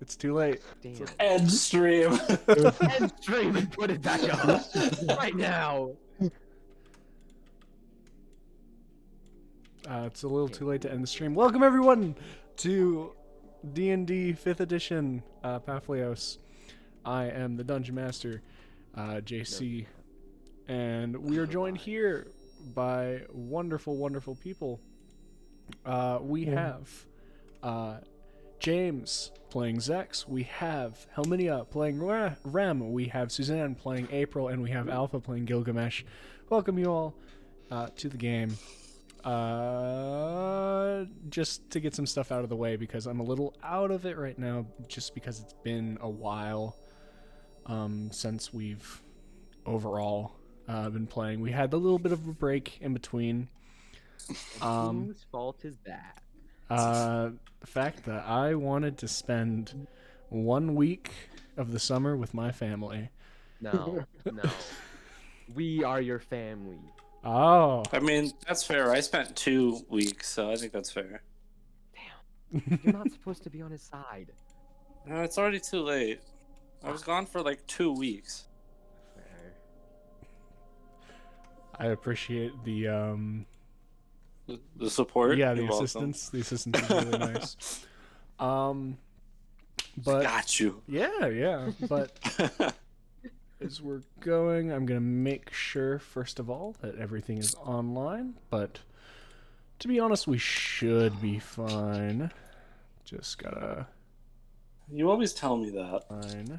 It's too late. Damn. End stream. End stream and put it back up right now. It's a little too late to end the stream. Welcome everyone to D&D 5th edition, Papihos. I am the Dungeon Master, JC, and we are joined here by wonderful, wonderful people. We have James playing Zex, we have Helminia playing Rem, we have Suzanne playing April, and we have Alpha playing Gilgamesh. Welcome you all to the game. Just to get some stuff out of the way, because I'm a little out of it right now, just because it's been a while since we've overall been playing. We had a little bit of a break in between. Whose fault is that? The fact that I wanted to spend 1 week of the summer with my family. No. We are your family. Oh. I mean, that's fair. I spent 2 weeks, so I think that's fair. Damn. You're not supposed to be on his side. No, it's already too late. I was gone for like 2 weeks. Fair. I appreciate the The support? yeah, the You're welcome. assistance. The assistance is really nice. But Got you. yeah, but as we're going, I'm gonna make sure first of all that everything is online, but to be honest, we should be fine. Just gotta You always tell me that. find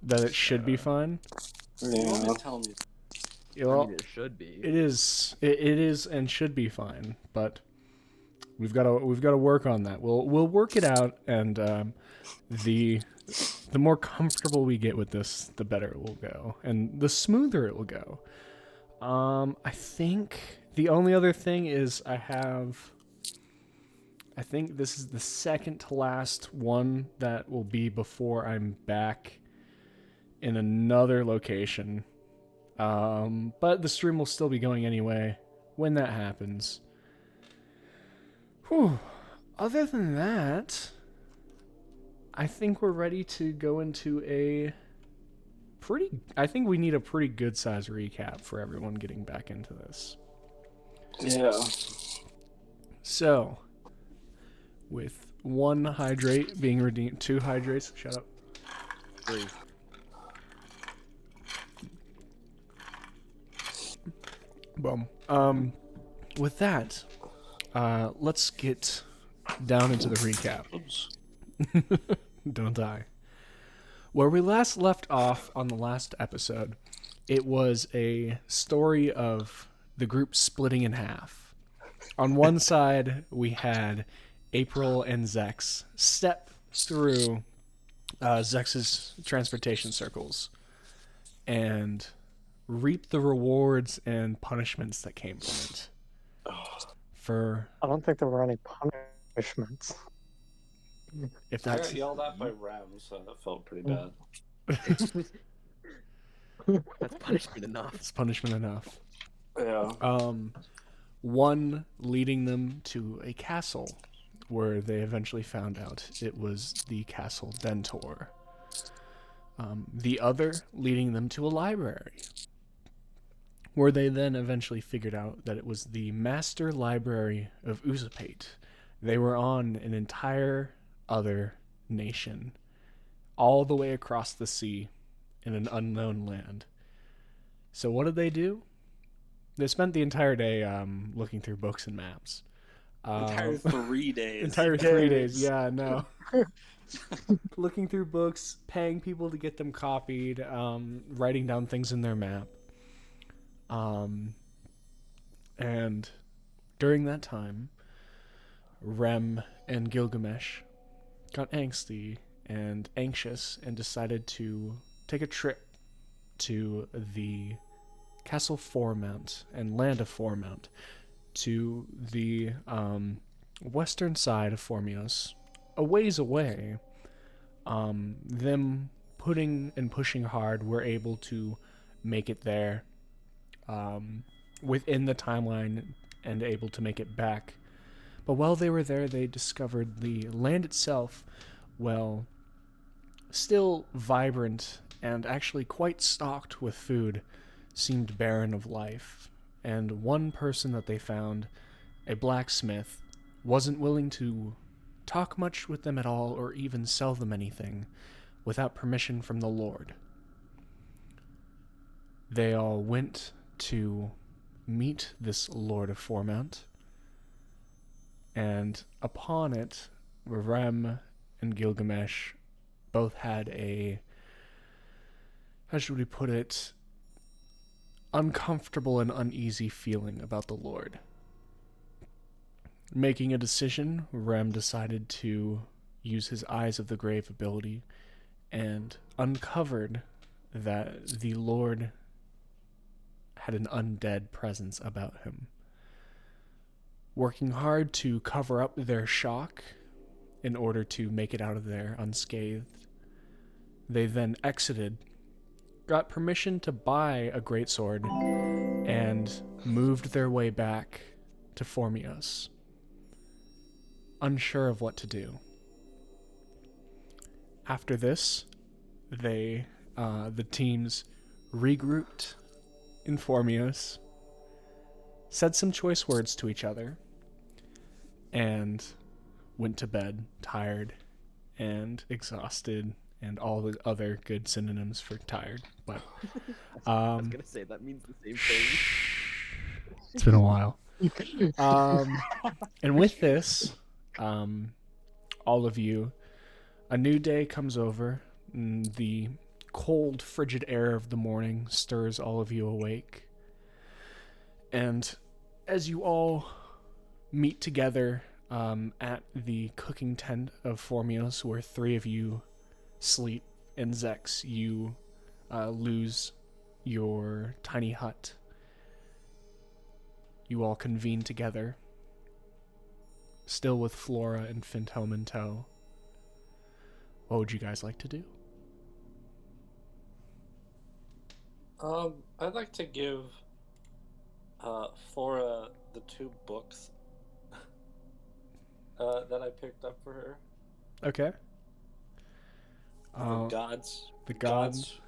that it should be fine. You always tell me. Well, It should be. it is and should be fine, but we've got to work on that. We'll work it out, and the more comfortable we get with this, the better it will go, and the smoother it will go. I think the only other thing is I think this is the second to last one that will be before I'm back in another location. But the stream will still be going anyway when that happens. Whew. Other than that, I think we're ready to go into I think we need a pretty good size recap for everyone getting back into this. Yeah. So, with 1 hydrate being redeemed, 2 hydrates, shut up. 3. Boom. With that, let's get down into the recap. Oops. Don't die. Where we last left off on the last episode, it was a story of the group splitting in half. On one side, we had April and Zex step through Zex's transportation circles and reap the rewards and punishments that came from it. For I don't think there were any punishments. if I that's got yelled at by Rem, so that felt pretty bad. That's punishment enough. it's punishment enough. Yeah. One leading them to a castle where they eventually found out it was the Castle Dentor. The other leading them to a library where they then eventually figured out that it was the Master Library of Uzapate. They were on an entire other nation, all the way across the sea in an unknown land. So what did they do? They spent the entire day looking through books and maps. Entire 3 days. Entire 3 days, yeah, no. Looking through books, paying people to get them copied, writing down things in their map. And during that time, Rem and Gilgamesh got angsty and anxious and decided to take a trip to the Castle Fourmount and Land of Fourmount, to the western side of Formios, a ways away. Them putting and pushing hard were able to make it there within the timeline and able to make it back. But while they were there, they discovered the land itself, well, still vibrant and actually quite stocked with food, seemed barren of life. And one person that they found, a blacksmith, wasn't willing to talk much with them at all or even sell them anything without permission from the Lord. They all went to meet this Lord of Formount, and upon it, Rem and Gilgamesh both had a, how should we put it, uncomfortable and uneasy feeling about the Lord. Making a decision, Rem decided to use his Eyes of the Grave ability and uncovered that the Lord had an undead presence about him. Working hard to cover up their shock in order to make it out of there unscathed, they then exited, got permission to buy a greatsword, and moved their way back to Formios, unsure of what to do. After this, the teams regrouped in Formios, said some choice words to each other, and went to bed tired and exhausted and all the other good synonyms for tired. But I was gonna say that means the same thing. it's been a while. And with this, all of you, a new day comes over. And the cold, frigid air of the morning stirs all of you awake. And as you all meet together at the cooking tent of Formios, where 3 of you sleep, and Zex, you lose your tiny hut, you all convene together, still with Flora and Fintome in tow. What would you guys like to do? I'd like to give Flora the 2 books that I picked up for her. Okay. The Gods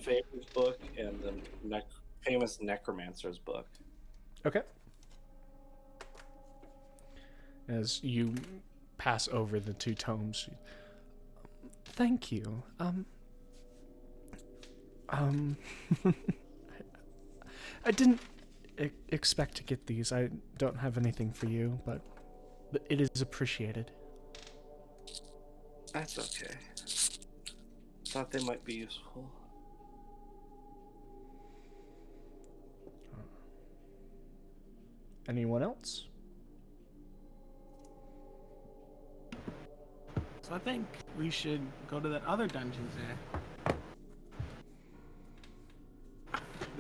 Favors book and the famous Necromancer's book. Okay. As you pass over the 2 tomes, thank you. I didn't expect to get these. I don't have anything for you, but it is appreciated. That's okay. Thought they might be useful. Anyone else? So I think we should go to that other dungeon there.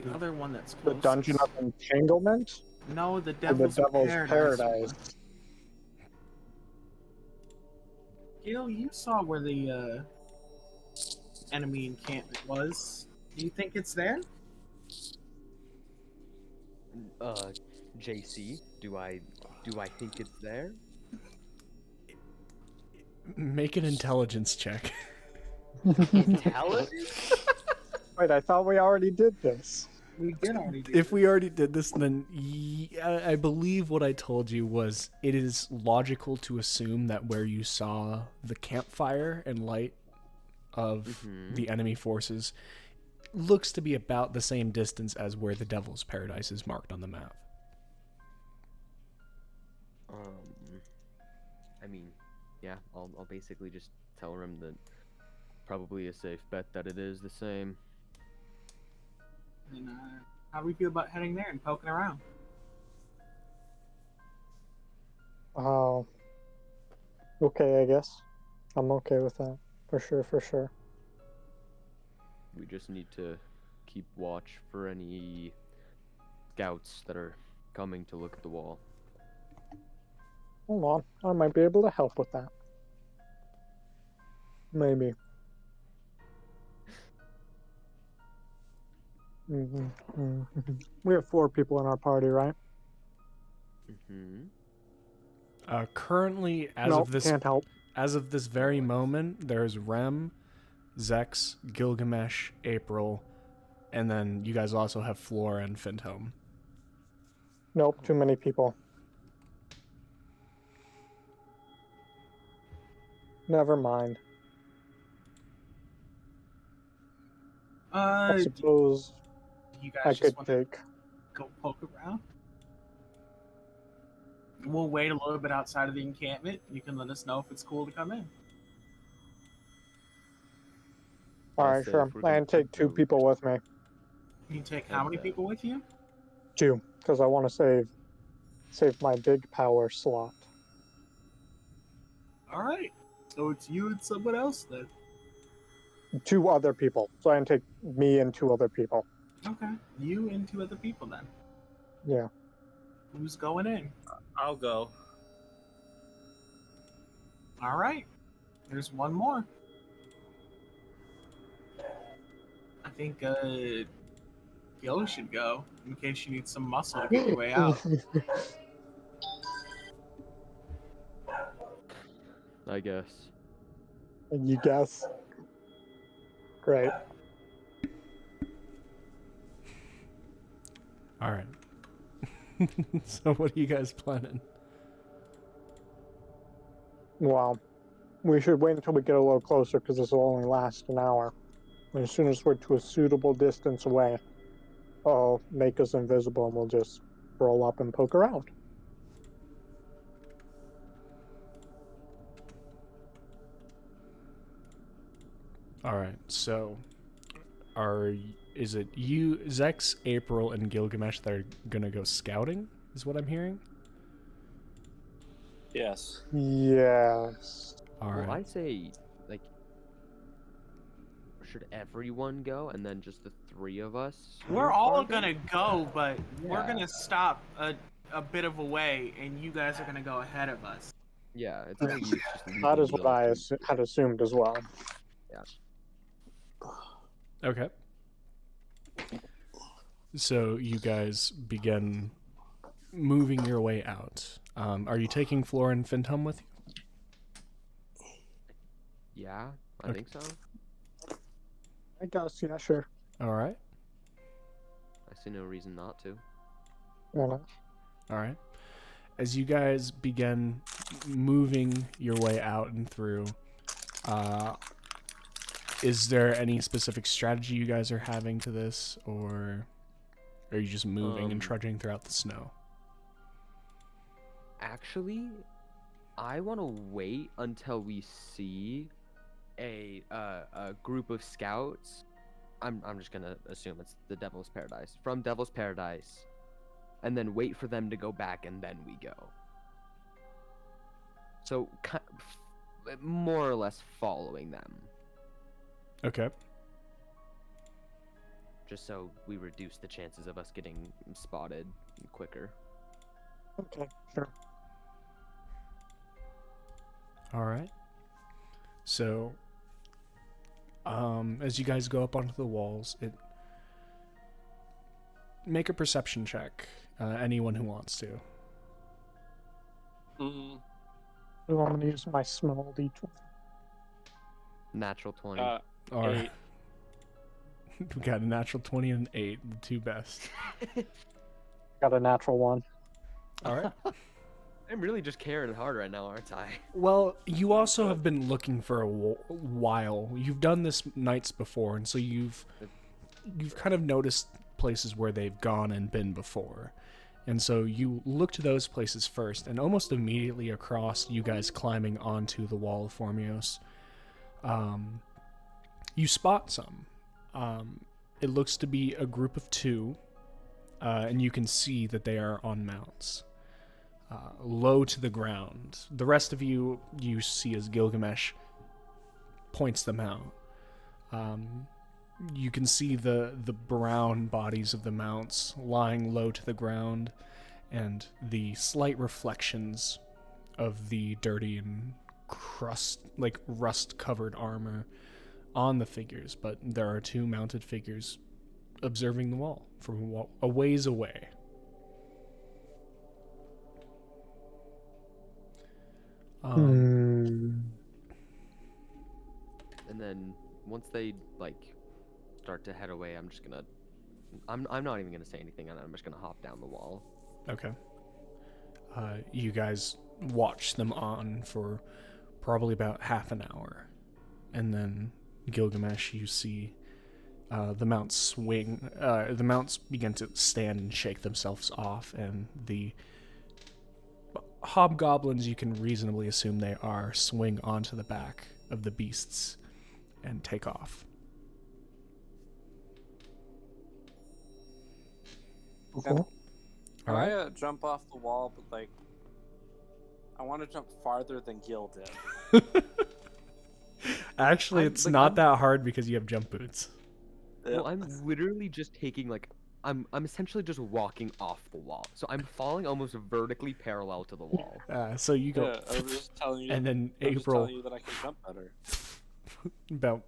The other one that's The close. Dungeon of Entanglement? No, the Or the Devil's, Devil's Paradise. Paradise? Gil, you saw where the enemy encampment was. Do you think it's there? JC, do I think it's there? Make an intelligence check. Intelligence? Wait, I thought we already did this. We did already do If we already did this, then I believe what I told you was it is logical to assume that where you saw the campfire and light of the enemy forces looks to be about the same distance as where the Devil's Paradise is marked on the map. I mean, yeah, I'll basically just tell him that probably a safe bet that it is the same. And how do we feel about heading there and poking around? Oh. Okay, I guess. I'm okay with that. For sure, for sure. We just need to keep watch for any scouts that are coming to look at the wall. Hold on. I might be able to help with that. Maybe. We have 4 people in our party, right? Currently, Nope, can't help. as of this very moment, there's Rem, Zex, Gilgamesh, April, and then you guys also have Flora and Fintome. Nope, too many people. Never mind. I Do suppose you I guys just could want to take. go poke around? We'll wait a little bit outside of the encampment. You can let us know if it's cool to come in. All I right, say sure. if we're gonna And take two go, people with me. You can take how many Okay. people with you? Two, because I want to save my big power slot. All right. So it's you and someone else then. Two other people. So I can take me and two other people. Okay. You and two other people then. Yeah. Who's going in? I'll go. All right. There's one more. I think Gil should go in case you need some muscle to get your way out. I guess. You guess. Great. All right. So what are you guys planning? Well, we should wait until we get a little closer because this will only last an hour. And as soon as we're to a suitable distance away, I'll make us invisible and we'll just roll up and poke around. All right. So is it you, Zex, April, and Gilgamesh that are gonna go scouting? Is what I'm hearing. Yes. Yes. All Well, right. I say, like, should everyone go and then just the three of us? We're move all farther? gonna go, but we're Yeah. gonna stop a bit of a way, and you guys are gonna go ahead of us. Yeah, it's no use just leaving That is what y'all I three. had assumed as well. Okay. So you guys begin moving your way out. Are you taking Flora and Fintome with you? Yeah, I Okay. think so. I guess, yeah, sure. All right. I see no reason not to. Why not? All right. As you guys begin moving your way out and through, is there any specific strategy you guys are having to this, or are you just moving and Um, trudging throughout the snow? Actually, I want to wait until we see a group of scouts. I'm just gonna assume it's the Devil's Paradise, from Devil's Paradise, and then wait for them to go back, and then we go. So, more or less following them, Okay. just so we reduce the chances of us getting spotted quicker. Okay, sure. All right. So, as you guys go up onto the walls, make a perception check. Anyone who wants to. Mm, So I'm going to use my small d20. Natural 20. All right. 8. We got a natural 20 and an 8, the two best. Got a natural one. All right. I'm really just carrying hard right now, aren't I? Well, you also have been looking for a while. You've done this nights before, and so you've kind of noticed places where they've gone and been before. And so you look to those places first, and almost immediately across you guys climbing onto the wall of Formios, you spot some. It looks to be a group of two, and you can see that they are on mounts. Low to the ground. The rest of you see as Gilgamesh points them out. You can see the brown bodies of the mounts lying low to the ground, and the slight reflections of the dirty and rust-covered armor on the figures. But there are two mounted figures observing the wall from a ways away. And then once they like start to head away, I'm just gonna. I'm not even gonna say anything, and I'm just gonna hop down the wall. Okay. You guys watch them on for probably about half an hour. And then, Gilgamesh, you see the mounts swing. The mounts begin to stand and shake themselves off, and the hobgoblins, you can reasonably assume they are, swing onto the back of the beasts and take off. Okay. Can All I right. jump off the wall, but like, I want to jump farther than Gil did. Actually, it's not that hard because you have jump boots. Well, I'm literally just taking like I'm essentially just walking off the wall, so I'm falling almost vertically parallel to the wall. So you go, Yeah, I was just telling you. and then I was just April telling you that I can jump better. about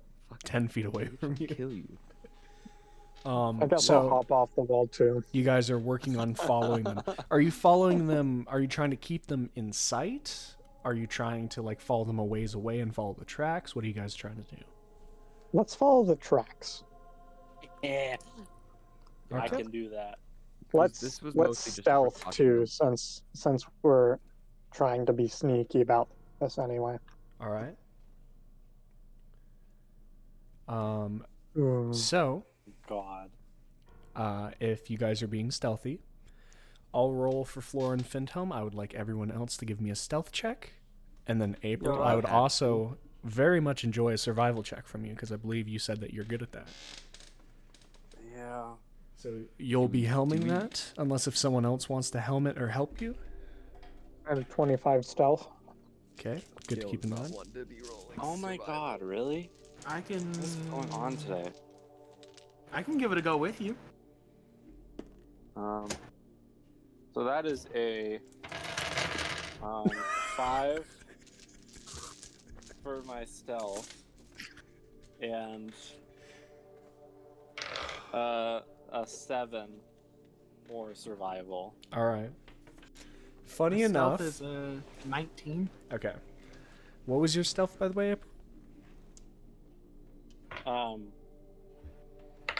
10 feet away from you. Kill you. I got to So hop off the wall too. you guys are working on following them. Are you following them? Are you trying to keep them in sight? Are you trying to like follow them a ways away and follow the tracks? What are you guys trying to do? Let's follow the tracks. Yeah, I Okay. can do that. Let's this was let's mostly just stealth precaution. too, since we're trying to be sneaky about this anyway. All right. Hmm. So God. if you guys are being stealthy, I'll roll for Flora and Fintome. I would like everyone else to give me a stealth check. And then April, No, I would I- also very much enjoy a survival check from you because I believe you said that you're good at that. Yeah. So you'll be helming we- that unless if someone else wants to helm it or help you. I have 25 stealth. Okay, good to keep in mind. Oh my God, really? I can. What's going on today? I can give it a go with you. So that is a 5 for my stealth, and a 7 for survival. All right. Funny The enough. Stealth is 19. Okay. What was your stealth, by the way, April?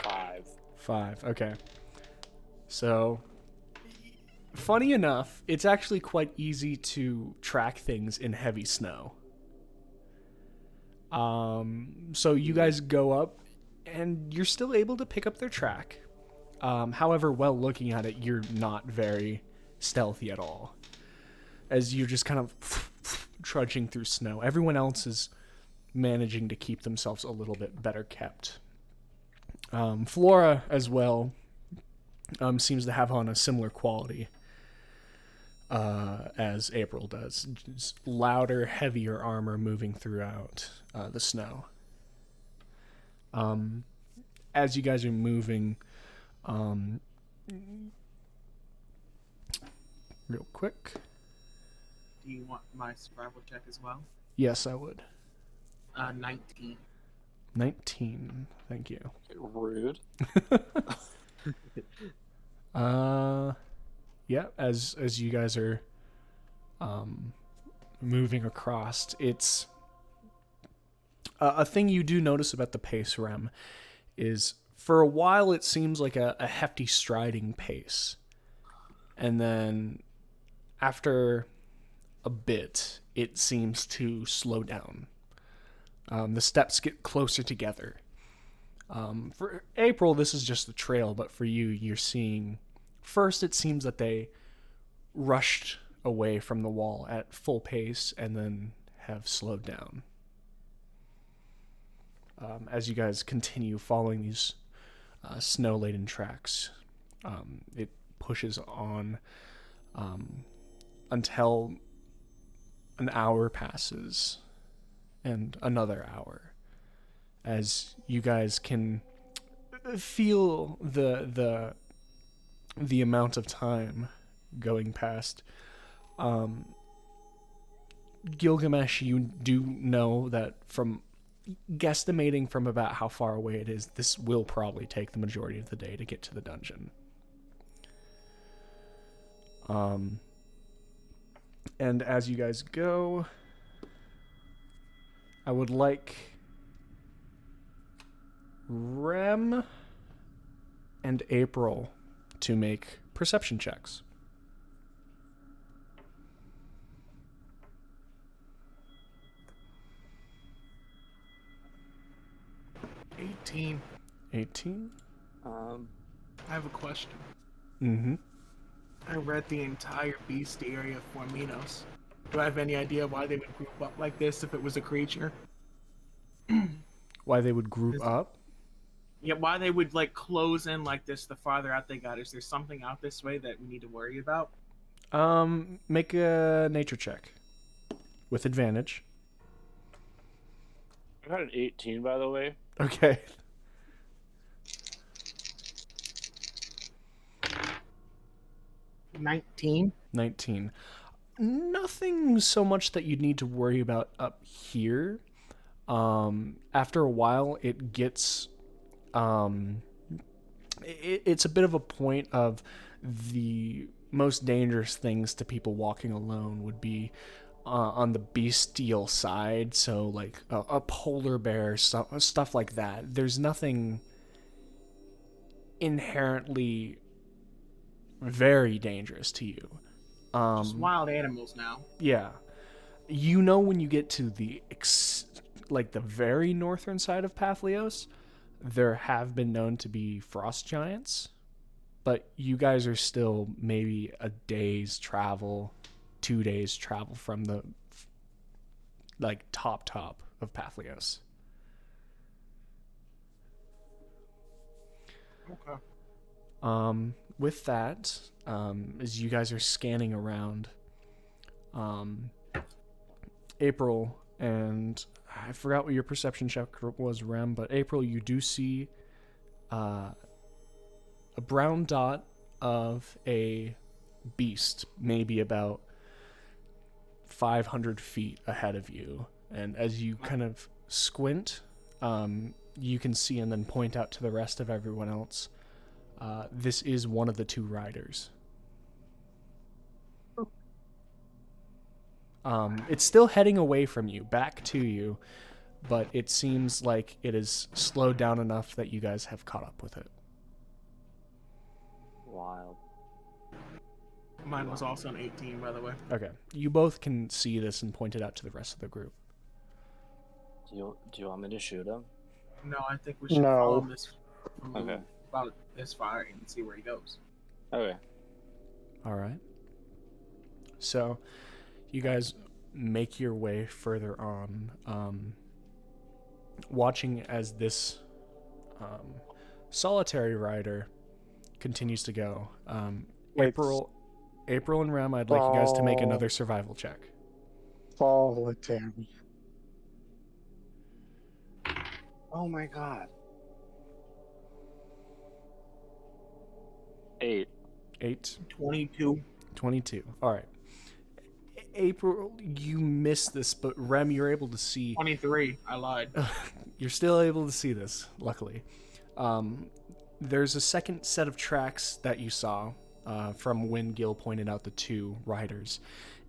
5. 5. Okay. So, funny enough, it's actually quite easy to track things in heavy snow. So you guys go up, and you're still able to pick up their track. However, while looking at it, you're not very stealthy at all, as you're just kind of trudging through snow. Everyone else is managing to keep themselves a little bit better kept. Flora, as well, seems to have on a similar quality as April does. Just louder, heavier armor moving throughout the snow. As you guys are moving, real quick. Do you want my survival check as well? Yes, I would. 19. 19. Thank you. Rude. Yeah, as you guys are moving across, it's a thing you do notice about the pace rem is for a while it seems like a hefty striding pace, and then after a bit it seems to slow down. The steps get closer together. For April, this is just the trail, but for you, you're seeing... First, it seems that they rushed away from the wall at full pace and then have slowed down. As you guys continue following these snow-laden tracks, it pushes on until an hour passes and another hour, as you guys can feel the amount of time going past. Gilgamesh, you do know that from guesstimating from about how far away it is, this will probably take the majority of the day to get to the dungeon. And as you guys go, I would like Rem and April to make perception checks. 18. 18. I have a question. Mm-hmm. I read the entire bestiary of Forminos. Do I have any idea why they would group up like this if it was a creature? Why they would group up? Yeah, why they would like close in like this the farther out they got. Is there something out this way that we need to worry about? Make a nature check with advantage. I got an 18, by the way. Okay. $19. 19. Nothing so much that you'd need to worry about up here. After a while, it gets, it's a bit of a point of the most dangerous things to people walking alone would be on the bestial side. So like a polar bear, stuff like that. There's nothing inherently very dangerous to you. Just wild animals now. Yeah. You know when you get to the the very northern side of Papihos, there have been known to be frost giants, but you guys are still maybe a day's travel, 2 days travel from the top of Papihos. Okay. With that, as you guys are scanning around, April, and I forgot what your perception check was, Rem, but April, you do see a brown dot of a beast, maybe about 500 feet ahead of you. And as you kind of squint, you can see and then point out to the rest of everyone else. This is one of the two riders. It's still heading away from you, back to you, but it seems like it is slowed down enough that you guys have caught up with it. Wild. Mine was also an 18, by the way. Okay. You both can see this and point it out to the rest of the group. Do you want me to shoot him? No, I think we should No. follow this Okay. about this far and see where he goes. Okay. All right. So, you guys make your way further on, watching as this solitary rider continues to go. Wait. April and Rem, I'd like you guys to make another survival check. Solitary. Oh my god. 8. 22. 22. All right. April, you missed this, but Rem, you're able to see. 23. I lied. You're still able to see this, luckily. There's a second set of tracks that you saw from when Gil pointed out the two riders.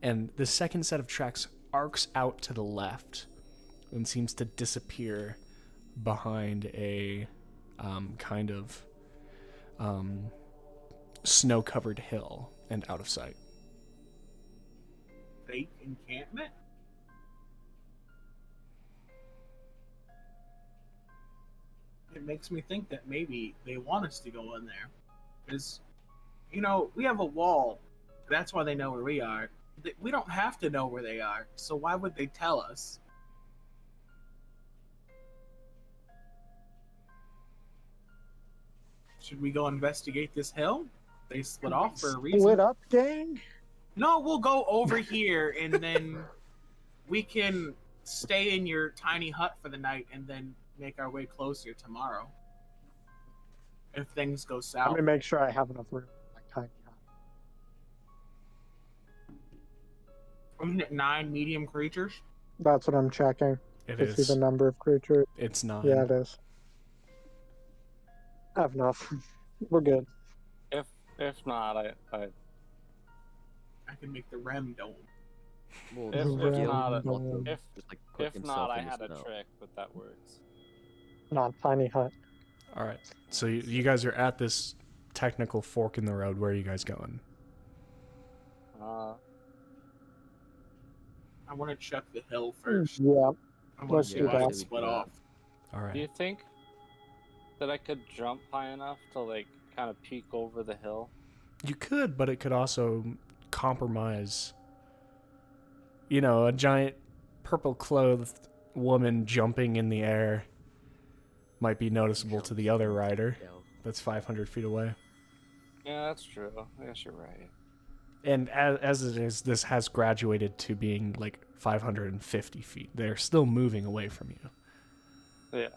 And the second set of tracks arcs out to the left and seems to disappear behind a kind of snow-covered hill and out of sight. Fake encampment? It makes me think that maybe they want us to go in there. Because, we have a wall. That's why they know where we are. We don't have to know where they are, so why would they tell us? Should we go investigate this hill? They split off for a reason. Split up, gang? No, we'll go over here and then we can stay in your tiny hut for the night and then make our way closer tomorrow. If things go Let south. me make sure I have enough room in my tiny hut. Isn't it 9 medium creatures? That's what I'm checking. It to see is. the number of creatures. It's 9. Yeah, it is. I have enough. We're good. If not, I I can make the REM dome. Well, If- Gil if not, can also if- just, put if himself not, I in the had a snow. trick, but that works. Not tiny hut. All right. So you guys are at this technical fork in the road. Where are you guys going? I want to check the hill first. Yeah. I want Let's to see do why that. it's split off. All Do you right. think that I could jump high enough to like kind of peek over the hill? You could, but it could also compromise. You know, a giant purple-clothed woman jumping in the air might be noticeable to the other rider that's 500 feet away. Yeah, that's true. I guess you're right. And as it is, this has graduated to being like 550 feet. They're still moving away from you. Yeah.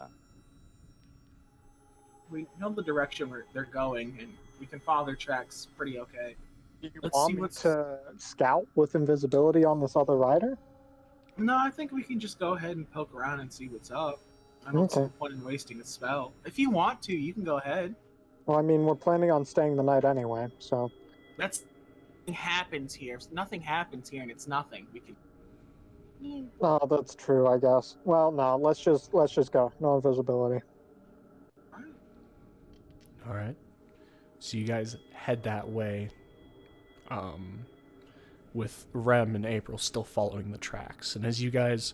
We know the direction where they're going, and we can follow their tracks pretty okay. Do you Let's want see me what's- to scout with invisibility on this other rider? No, I think we can just go ahead and poke around and see what's up. I don't see the point in wasting a spell. If you want to, you can go ahead. Well, I mean, we're planning on staying the night anyway, so... That's happens here. If nothing happens here, and it's nothing. We can. Oh, that's true, I guess. Well, no, let's just go. No invisibility. All right. So you guys head that way, with Rem and April still following the tracks. And as you guys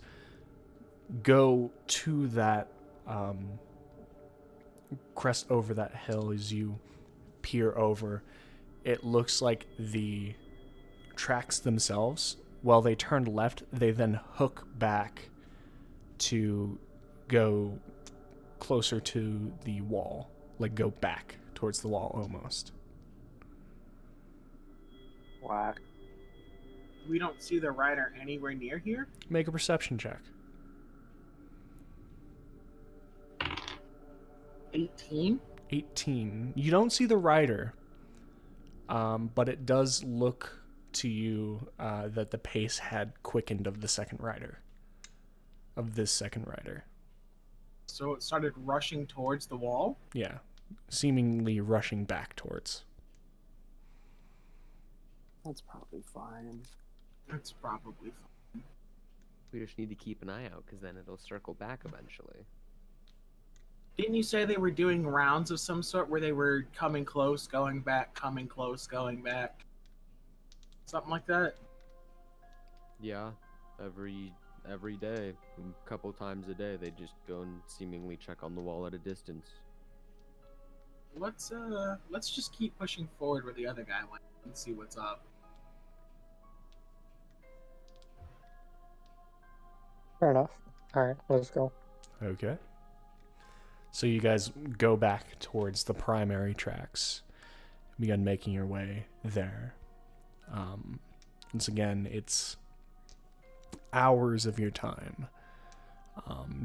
go to that, crest over that hill, as you peer over, it looks like the tracks themselves, while they turned left, they then hook back to go closer to the wall. Like, go back towards the wall almost. Whack. We don't see the rider anywhere near here. Make a perception check. 18. 18. You don't see the rider, but it does look to you that the pace had quickened of the second rider. Of this second rider. So it started rushing towards the wall. Yeah. Seemingly rushing back towards. That's probably fine. That's probably fine. We just need to keep an eye out, because then it'll circle back eventually. Didn't you say they were doing rounds of some sort where they were coming close, going back, coming close, going back? Something like that? Yeah, every day, a couple times a day, they just go and seemingly check on the wall at a distance. Let's just keep pushing forward where the other guy went and see what's up. Fair enough. Alright, let's go. Okay. So you guys go back towards the primary tracks. Begin making your way there. Once again, it's hours of your time.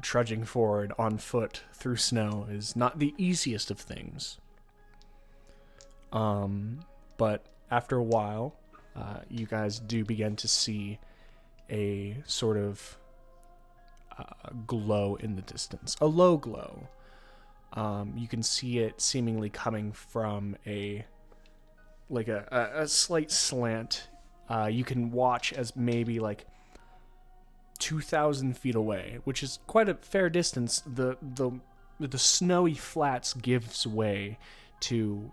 Trudging forward on foot through snow is not the easiest of things. But after a while, you guys do begin to see a sort of glow in the distance. A low glow. You can see it seemingly coming from a slight slant. You can watch as maybe like 2,000 feet away, which is quite a fair distance. The snowy flats gives way to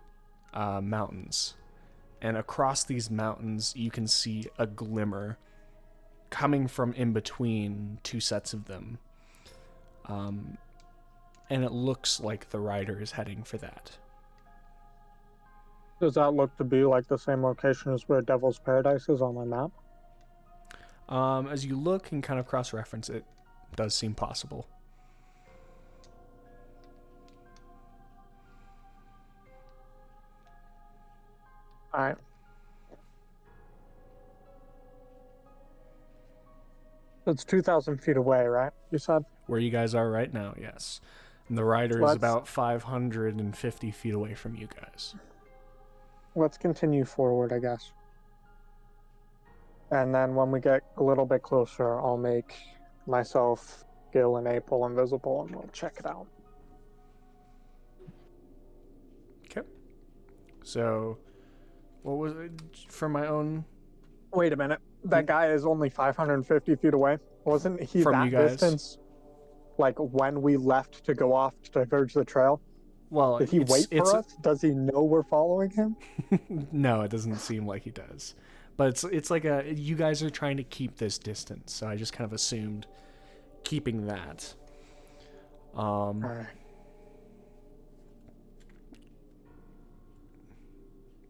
mountains, and across these mountains you can see a glimmer coming from in between two sets of them. And it looks like the rider is heading for that. Does that look to be like the same location as where Devil's Paradise is on my map? As you look and kind of cross-reference, it does seem possible. Alright. It's 2,000 feet away, right? You said? Where you guys are right now, yes. And the rider is Let's- about 550 feet away from you guys. Let's continue forward, I guess. And then when we get a little bit closer, I'll make myself, Gil, and April invisible, and we'll check it out. Okay. So, what was it for my own? Wait a minute. That guy is only 550 feet away. Wasn't he From that you guys? distance? Like when we left to go off to diverge the trail? Well, Did he wait for us? Does he know we're following him? No, it doesn't seem like he does. But it's like you guys are trying to keep this distance, so I just kind of assumed keeping that. Alright.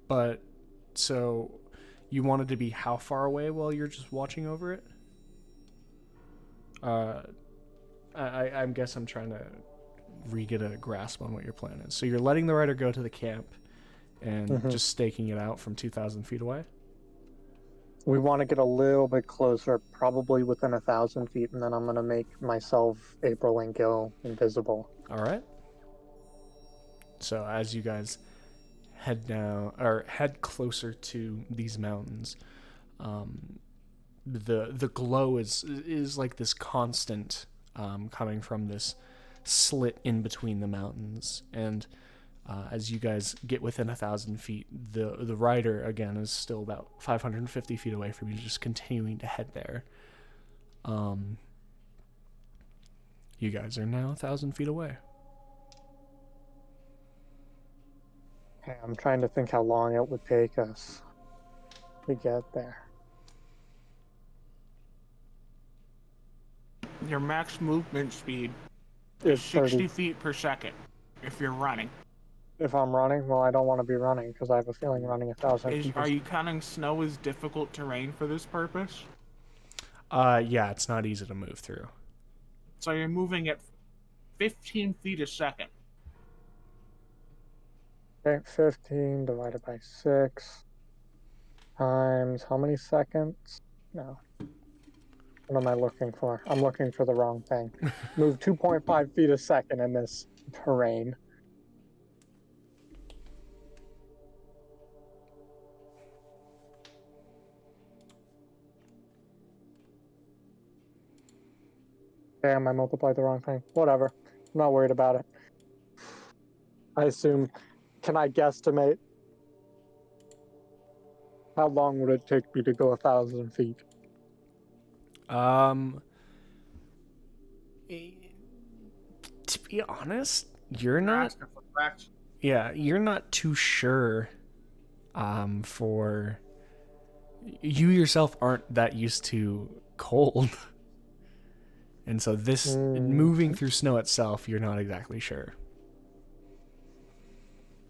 But so you wanted to be how far away while you're just watching over it? I guess I'm trying to get a grasp on what your plan is. So you're letting the rider go to the camp and just staking it out from 2,000 feet away? We want to get a little bit closer, probably within 1,000 feet, and then I'm going to make myself, April, and Gil invisible. All right. So as you guys head down or head closer to these mountains, the glow is like this constant coming from this slit in between the mountains, and as you guys get within 1,000 feet, the rider again is still about 550 feet away from you, just continuing to head there. You guys are now 1,000 feet away. Okay, I'm trying to think how long it would take us to get there. Your max movement speed Is is 60 30. feet per second if you're running. If I'm running, well, I don't want to be running because I have a feeling running 1,000 feet. Are you counting snow as difficult terrain for this purpose? Yeah, it's not easy to move through. So you're moving at 15 feet a second. Okay, 15 divided by 6 times how many seconds? No. What am I looking for? I'm looking for the wrong thing. Move 2.5 feet a second in this terrain. Damn, I multiplied the wrong thing. Whatever. I'm not worried about it. I assume, can I guesstimate? How long would it take me to go 1,000 feet? To be honest, you're not. Asking for facts. Yeah, you're not too sure. For you yourself aren't that used to cold, and so this moving through snow itself, you're not exactly sure.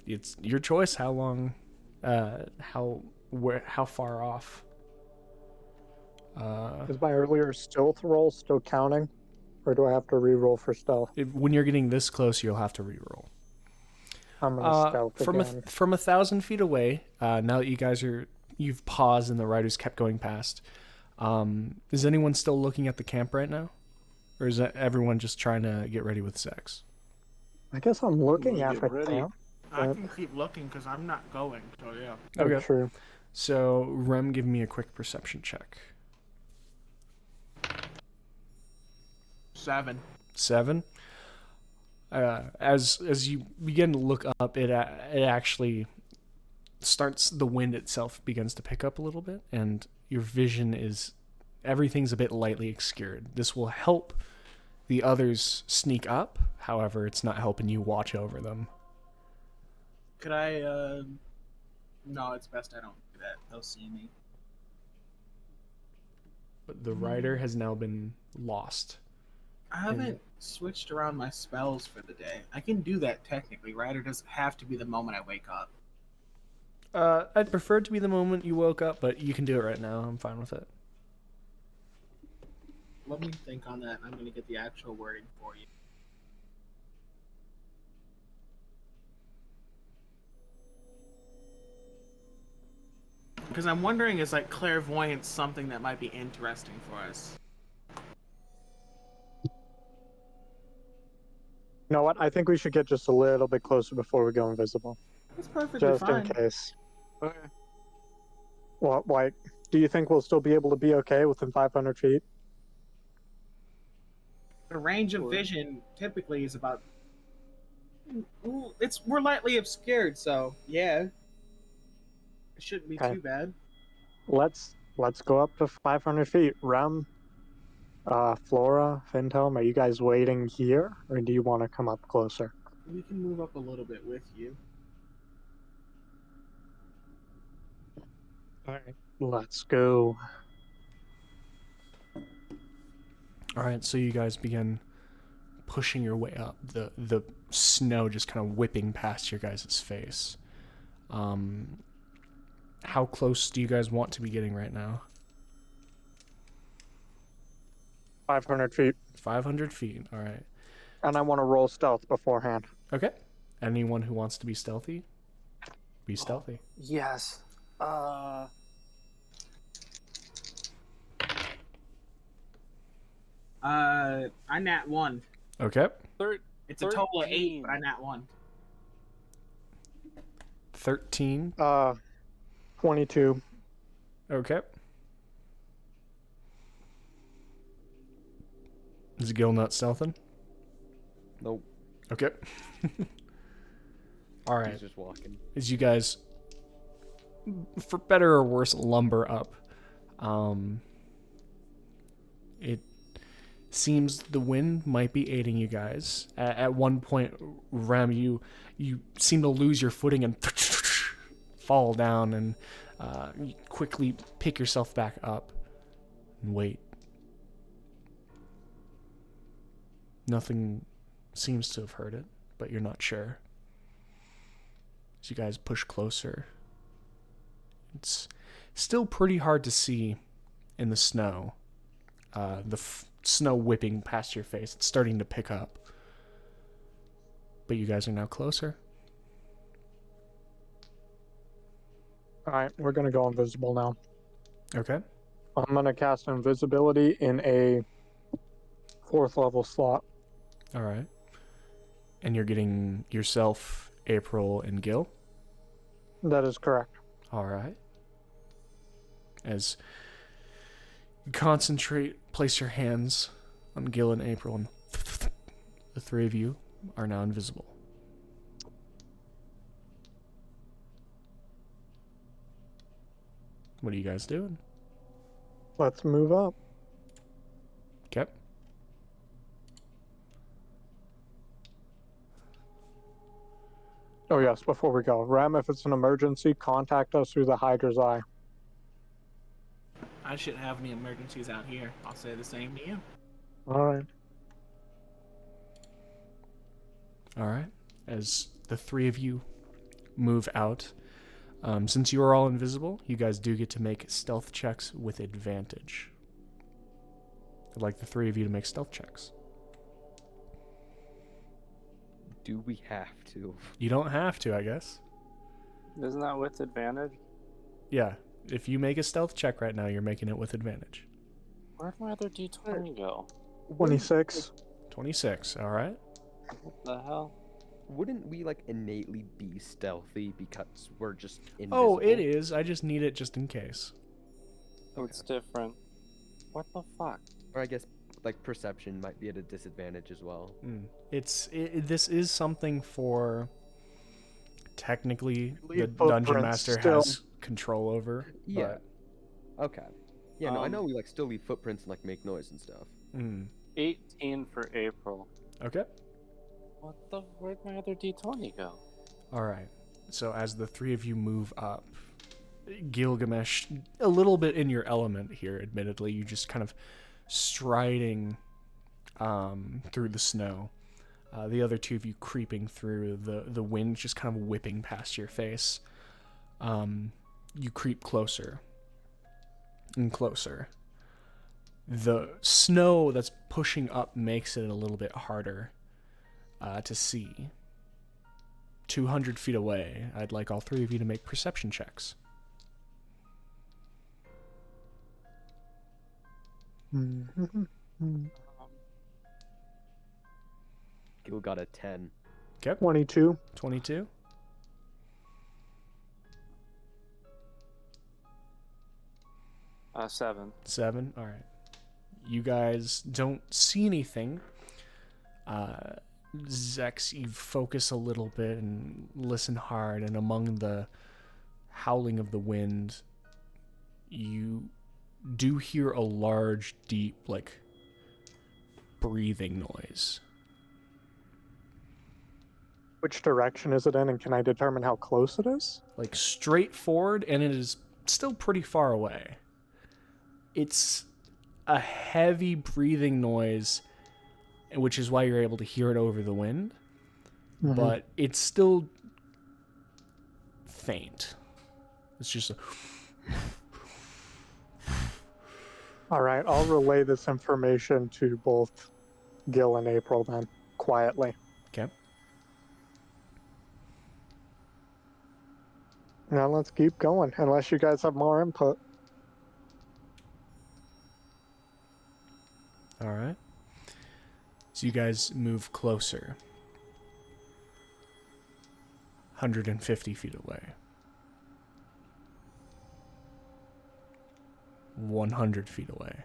It's your choice how long, how far off. Is my earlier stealth roll still counting? Or do I have to re-roll for stealth? When you're getting this close, you'll have to reroll. I'm gonna stealth again. From 1,000 feet away, now that you guys you've paused and the riders kept going past, is anyone still looking at the camp right now? Or is everyone just trying to get ready with sex? I guess I'm looking at the ready. camp. I can keep looking because I'm not going, so yeah. Okay. True. So, Rem, give me a quick perception check. 7. 7. As you begin to look up, it actually starts. The wind itself begins to pick up a little bit, and your vision everything's a bit lightly obscured. This will help the others sneak up. However, it's not helping you watch over them. Could I, No, it's best I don't do that. They'll see me. But the rider has now been lost. I haven't switched around my spells for the day. I can do that technically. Rider doesn't have to be the moment I wake up. I'd prefer it to be the moment you woke up, but you can do it right now. I'm fine with it. Let me think on that. I'm going to get the actual wording for you. Because I'm wondering, is like clairvoyance something that might be interesting for us? You know what? I think we should get just a little bit closer before we go invisible. That's perfectly Just fine. in case. Okay. Well, like, do you think we'll still be able to be okay within 500 feet? The range of vision typically is about. We're lightly obscured, so yeah, it shouldn't be Okay. too bad. Let's go up to 500 feet. Rem, Flora, Fintelm, are you guys waiting here, or do you want to come up closer? we can move up a little bit with you. All right, let's go. All right, so you guys begin pushing your way up. The snow just kind of whipping past your guys' face. How close do you guys want to be getting right now? 500 feet. 500 feet. All right. And I want to roll stealth beforehand. Okay. Anyone who wants to be stealthy, be stealthy. Yes. I nat 1. Okay. It's a total of 8, 13. but I nat 1. 13. 22. Okay. Is Gil not stealthing? Nope. Okay. All right. He's just walking. As you guys, for better or worse, lumber up, it seems the wind might be aiding you guys. At one point, Rem, you seem to lose your footing and fall down, and you quickly pick yourself back up and wait. Nothing seems to have hurt it, but you're not sure. As you guys push closer, it's still pretty hard to see in the snow. The snow whipping past your face. It's starting to pick up. But you guys are now closer. All right, we're going to go invisible now. Okay. I'm going to cast invisibility in a 4th level slot. All right. And you're getting yourself, April, and Gil? That is correct. All right. As you concentrate, place your hands on Gil and April, and the three of you are now invisible. What are you guys doing? Let's move up. Okay. Oh, yes, before we go. Ram, if it's an emergency, contact us through the Hydra's Eye. I shouldn't have any emergencies out here. I'll say the same to you. All right. All right. As the three of you move out, since you are all invisible, you guys do get to make stealth checks with advantage. I'd like the three of you to make stealth checks. Do we have to? You don't have to, I guess. Isn't that with advantage? Yeah. If you make a stealth check right now, you're making it with advantage. Where'd my other D20 go? 26. 26, all right. What the hell? Wouldn't we like innately be stealthy because we're just invisible? Oh, it is. I just need it just in case. Oh, it's different. What the fuck? Or I guess like perception might be at a disadvantage as well. This is something for technically the Leave dungeon footprints master still. has control over. Yeah. Okay. Yeah, no, I Um, know we like still leave footprints and like make noise and stuff. But, 18 for April. okay. Where'd my other D20 go? All right. So as the three of you move up, Gilgamesh, a little bit in your element here, admittedly, you just kind of striding through the snow. The other two of you creeping through the wind, just kind of whipping past your face. You creep closer and closer. The snow that's pushing up makes it a little bit harder to see. 200 feet away, I'd like all three of you to make perception checks. Gil got a 10. Okay. 22. 22. Seven. 7. All right. You guys don't see anything. Zex, you focus a little bit and listen hard, and among the howling of the wind, you do hear a large, deep, like, breathing noise. Which direction is it in, and can I determine how close it is? Like straight forward, and it is still pretty far away. It's a heavy breathing noise, which is why you're able to hear it over the wind. Mhm. But it's still faint. It's just a... All right, I'll relay this information to both Gil and April then, quietly. Okay. Now let's keep going, unless you guys have more input. All right. So you guys move closer. 150 feet away. 100 feet away.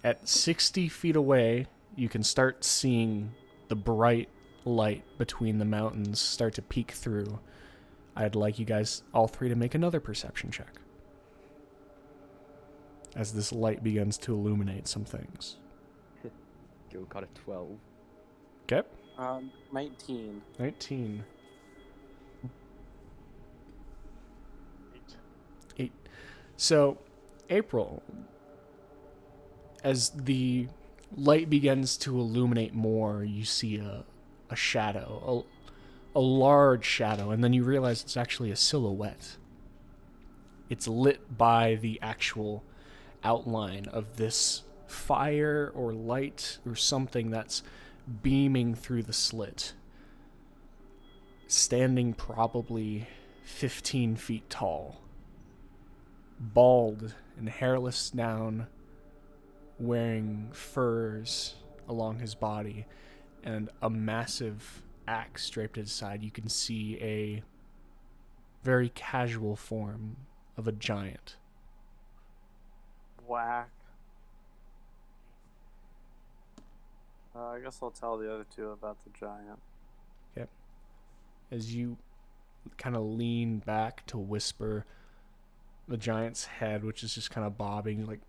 At 60 feet away, you can start seeing the bright light between the mountains start to peek through. I'd like you guys, all three, to make another perception check. As this light begins to illuminate some things. Gil got a 12. Okay. 19. 19. 8. So, April, as the light begins to illuminate more, you see a shadow, a large shadow, and then you realize it's actually a silhouette. It's lit by the actual outline of this fire or light or something that's beaming through the slit. Standing probably 15 feet tall. Bald and hairless down, wearing furs along his body, and a massive axe draped at his side. You can see a very casual form of a giant. Whack. I guess I'll tell the other two about the giant. Okay. As you kind of lean back to whisper, the giant's head, which is just kind of bobbing, like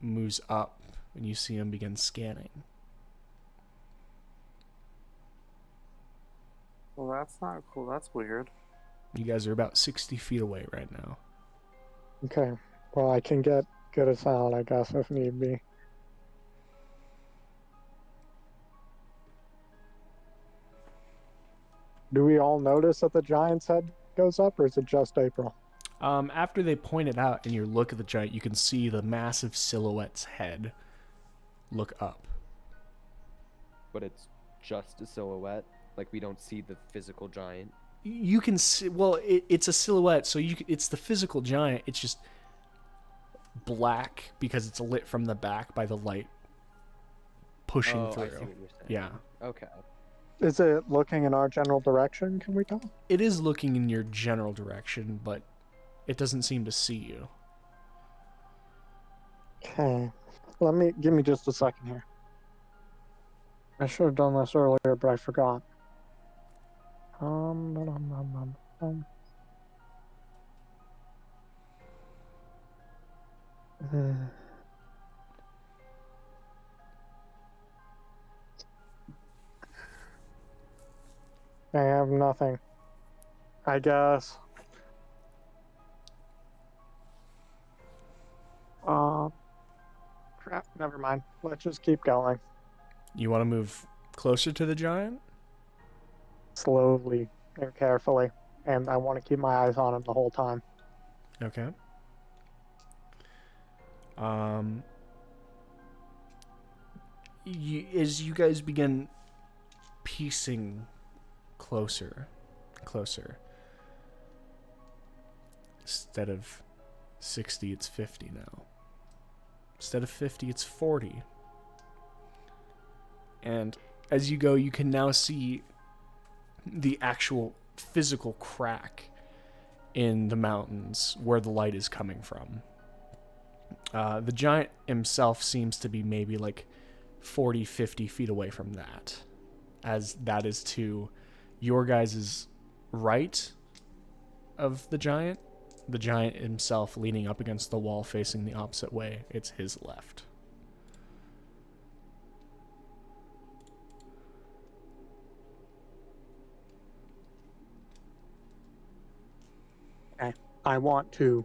moves up, and you see him begin scanning. Well, that's not cool. That's weird. You guys are about 60 feet away right now. Okay, well, I can get us out, I guess, if need be. Do we all notice that the giant's head goes up, or is it just April? After they point it out and you look at the giant, you can see the massive silhouette's head look up. But it's just a silhouette. Like, we don't see the physical giant. You can see, well, it's a silhouette, so it's the physical giant. It's just black because it's lit from the back by the light pushing Oh, through. I see what you're saying. Yeah. Okay. Is it looking in our general direction, can we tell? It is looking in your general direction, but it doesn't seem to see you. Okay. Give me just a second here. I should have done this earlier, but I forgot. I have nothing. I guess. Crap, never mind. Let's just keep going. You want to move closer to the giant? Slowly and carefully. And I want to keep my eyes on him the whole time. Okay. As you guys begin piecing closer, instead of 60, it's 50 now. Instead of 50, it's 40. And as you go, you can now see the actual physical crack in the mountains where the light is coming from. The giant himself seems to be maybe like 40, 50 feet away from that, as that is to your guys' right of the giant himself leaning up against the wall facing the opposite way. It's his left. I want to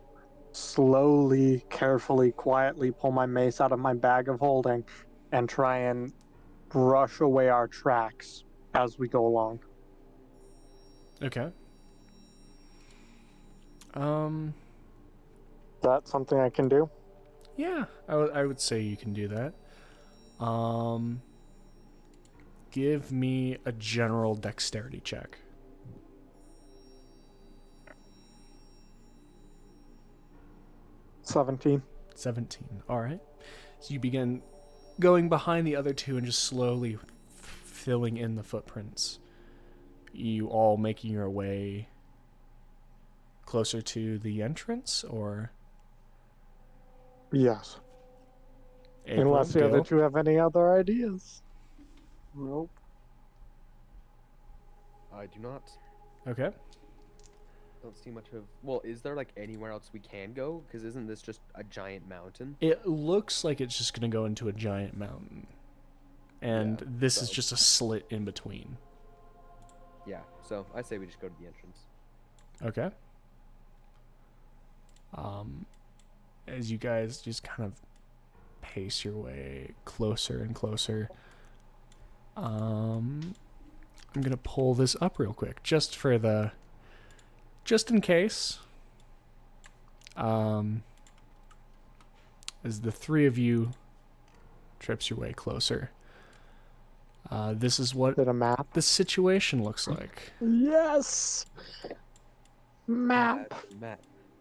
slowly, carefully, quietly pull my mace out of my bag of holding and try and brush away our tracks as we go along. Okay. That's something I can do. Yeah, I would say you can do that. Give me a general dexterity check. 17. 17. All right. So you begin going behind the other two and just slowly filling in the footprints. You all making your way closer to the entrance, or Yes. April, Unless the other go? two have any other ideas. Nope. I do not. Okay. Don't see much of. Well, is there like anywhere else we can go? Because isn't this just a giant mountain? It looks like it's just going to go into a giant mountain. And Yeah, this is so- just a slit in between. Yeah. So I say we just go to the entrance. Okay. As you guys just kind of pace your way closer and closer, I'm gonna pull this up real quick just in case. As the three of you trips your way closer, this is what Is it a map? the situation looks like. Yes! Map!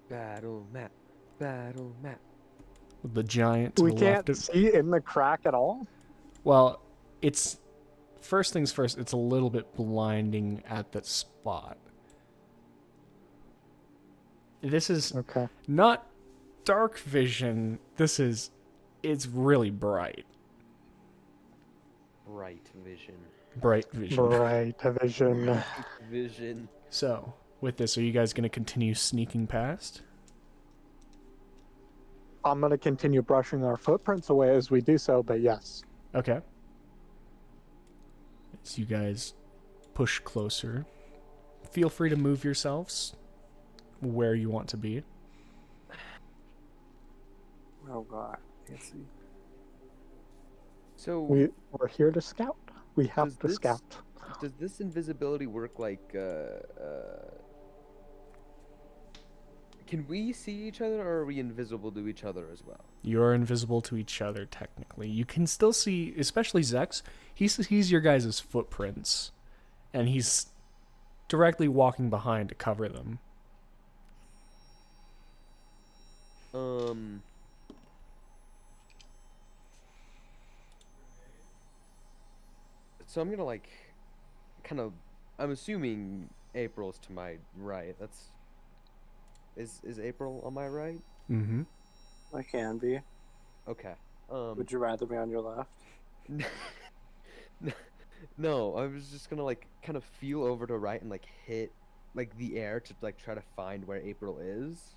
Battle map. Battle map. With the giant to We the can't left of, see in the crack at all? well, it's first things first, it's a little bit blinding at that spot. This is Okay. not dark vision. It's really bright. Bright vision. Bright vision. Bright vision. Vision. So, with this, are you guys going to continue sneaking past? I'm going to continue brushing our footprints away as we do so, but yes. Okay. As you guys push closer, feel free to move yourselves where you want to be. Oh god, can't see. So We're here to scout. We have Does to this- scout. does this invisibility work like can we see each other, or are we invisible to each other as well? You're invisible to each other, technically. You can still see, especially Zex, he sees your guys' footprints, and he's directly walking behind to cover them. So I'm gonna like kind of, I'm assuming April's to my right. That's is April on my right? Mm-hmm. I can be. Okay. Would you rather be on your left? No, I was just gonna like kind of feel over to right and like hit like the air to like try to find where April is.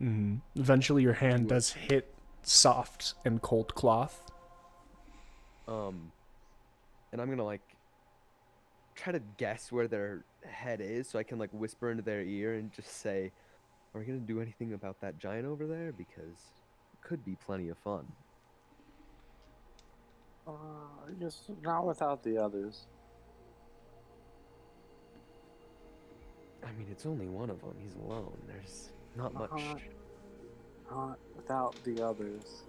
Mm-hmm. Eventually your hand does hit soft and cold cloth. And I'm gonna like try to guess where their head is so I can like whisper into their ear and just say, are we gonna do anything about that giant over there? Because it could be plenty of fun. I guess not without the others. I mean, it's only one of them. He's alone. There's not much. Not without the others.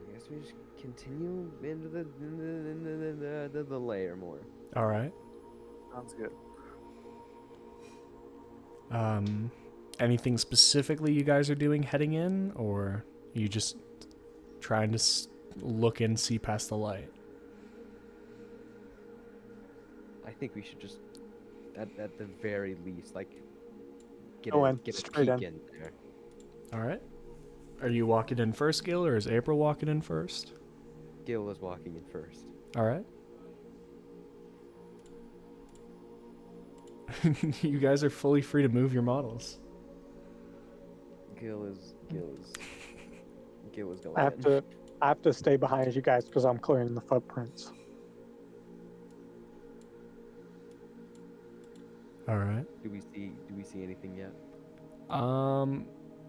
I guess we just continue into the layer more. All right. Sounds good. Anything specifically you guys are doing heading in, or you just trying to look and see past the light? I think we should just, at the very least, like get Go a, in, get a straight peek in. in there. All right. Are you walking in first, Gil, or is April walking in first? Gil is walking in first. All right. You guys are fully free to move your models. Gil is going I have in. to stay behind you guys because I'm clearing the footprints. All right. Do we see anything yet?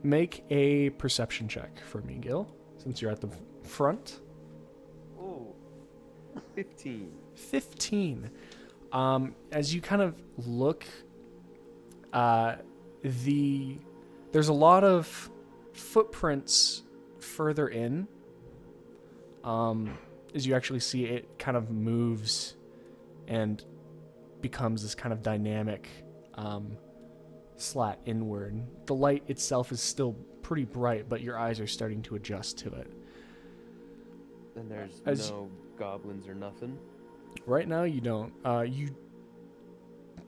Make a perception check for me, Gil, since you're at the front. Oh, 15. 15. As you kind of look, there's a lot of footprints further in. As you actually see, it kind of moves and becomes this kind of dynamic slat inward. The light itself is still pretty bright, but your eyes are starting to adjust to it. And there's As- no goblins or nothing. Right now, you don't. You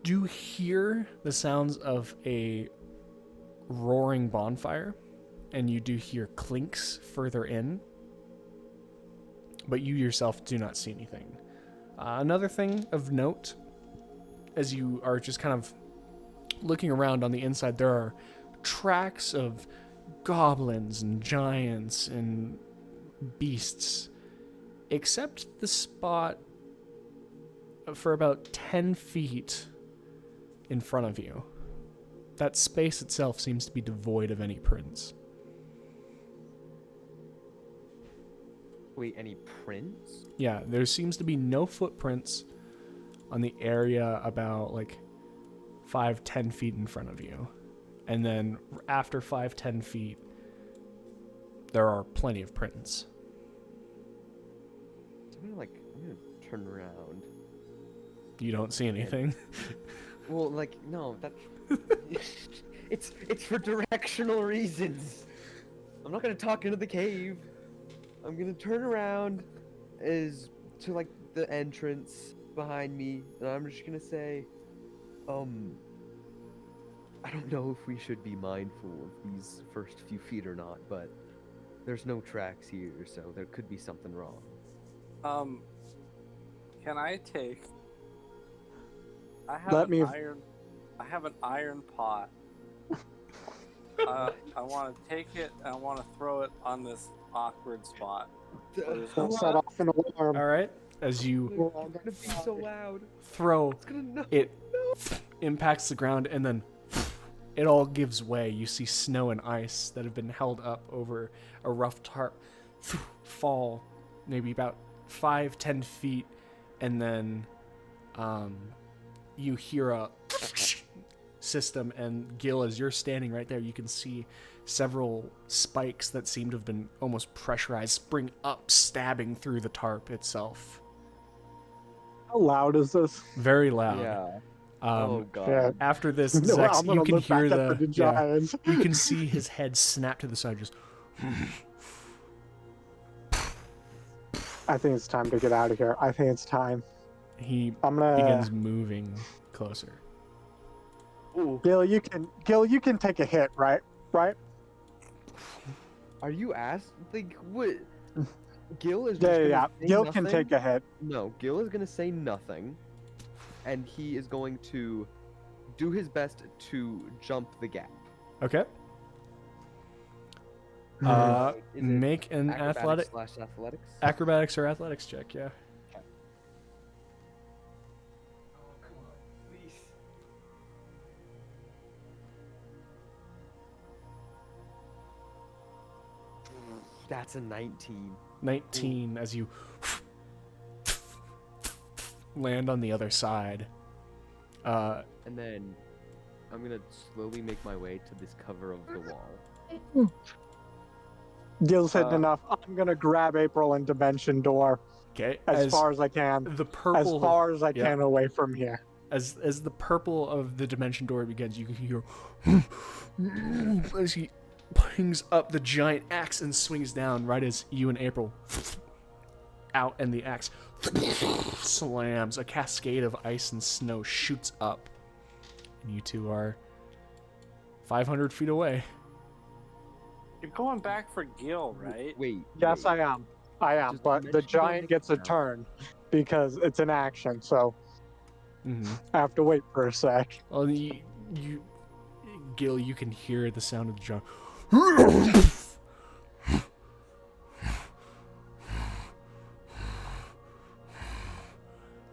do hear the sounds of a roaring bonfire, and you do hear clinks further in, but you yourself do not see anything. Another thing of note, as you are just kind of looking around on the inside, there are tracks of goblins and giants and beasts, except the spot for about 10 feet in front of you. That space itself seems to be devoid of any prints. Wait, any prints? Yeah, there seems to be no footprints on the area about like 5-10 feet in front of you. And then after 5-10 feet, there are plenty of prints. So I'm gonna turn around. You don't see anything. Well, like, no, that it's for directional reasons. I'm not gonna talk into the cave. I'm gonna turn around as to like the entrance behind me, and I'm just gonna say, I don't know if we should be mindful of these first few feet or not, but there's no tracks here, so there could be something wrong. Can I take? I Let me- I have an iron pot. I want to take it and I want to throw it on this awkward spot. I'll set off an alarm. All right. As you We're all It's gonna be so loud. throw, It's gonna know. it impacts the ground, and then it all gives way. You see snow and ice that have been held up over a rough tarp fall maybe about 5-10 feet, and then you hear a system, and Gil, as you're standing right there, you can see several spikes that seem to have been almost pressurized spring up, stabbing through the tarp itself. How loud is this? Very loud. Yeah. Um, Oh god. Yeah. After this, No, Zex, I'm gonna you can look hear back at the yeah, giants. you can see his head snap to the side, just I think it's time to get out of here. I think it's time. he I'm gonna. begins moving closer. Ooh. Gil, you can take a hit, right? Right? Are you asked? Like what? Gil is just Yeah, gonna yeah. say Gil can nothing? take a hit. No, Gil is gonna say nothing, and he is going to do his best to jump the gap. Okay. Is it Make an athletics Acrobatics or athletics check. Yeah. Oh, come on, please. That's a 19. 19 as you land on the other side. And then I'm gonna slowly make my way to this cover of the wall. Gil's hit enough. I'm gonna grab April and Dimension Door Okay. as far as I can. the As purple far as I yeah. can away from here. as the purple of the dimension door begins, you can hear as he brings up the giant axe and swings down right as you and April out, and the axe slams. A cascade of ice and snow shoots up, and you two are 500 feet away. You're going back for Gil, right? Wait. Yes, wait. I am. I am. Just But the Dimension Door giant makes gets a sound. turn because it's an action. So Mm-hmm. I have to wait for a sec. Well, Gil, you can hear the sound of the giant.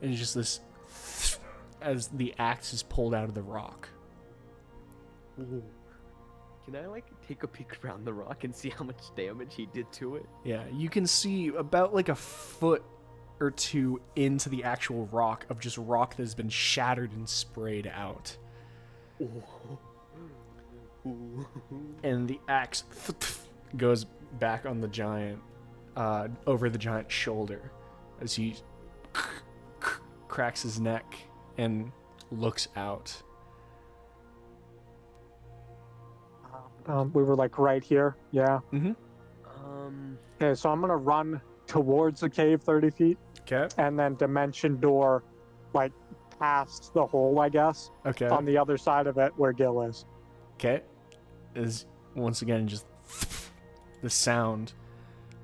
And it's just this as the axe is pulled out of the rock. Can I like take a peek around the rock and see how much damage he did to it? Yeah, you can see about like a foot or two into the actual rock of just rock that has been shattered and sprayed out. And the axe goes back on the giant, over the giant's shoulder as he cracks his neck and looks out. We were like right here. Yeah. Mm-hmm. Okay, so I'm gonna run towards the cave 30 feet Okay. and then dimension door, like past the hole, I guess, Okay. on the other side of it where Gil is. Okay. Is once again just the sound.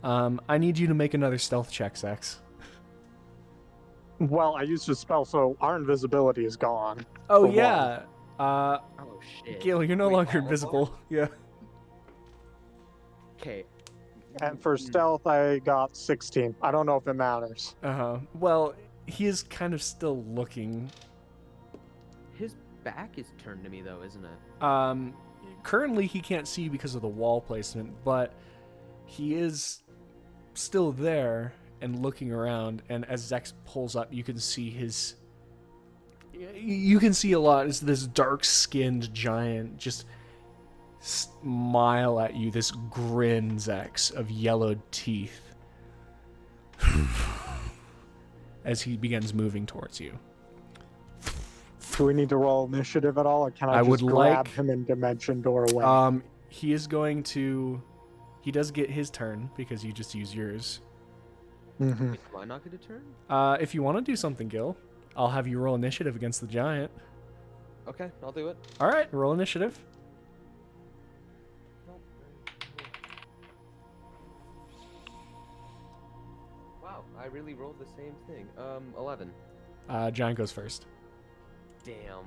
I need you to make another stealth check, Zex. Well, I used a spell, so our invisibility is gone. Oh For yeah. Oh shit. Gil, you're no Wait, longer all of invisible. Yeah. Okay. And for stealth, I got 16. I don't know if it matters. Uh-huh. Well, he is kind of still looking. His back is turned to me though, isn't it? Currently he can't see because of the wall placement, but he is still there and looking around, and as Zex pulls up, you can see his... You can see a lot. It's this dark-skinned giant just smile at you, this grin, Zex, of yellowed teeth. As he begins moving towards you. Do we need to roll initiative at all, or can I, I just would grab like- him and dimension door away? He is going to... He does get his turn, because you just use yours. Mm-hmm. Wait, do I not get a turn? If you want to do something, Gil, I'll have you roll initiative against the giant. Okay, I'll do it. All right, roll initiative. Wow, I really rolled the same thing. 11. Giant goes first. Damn.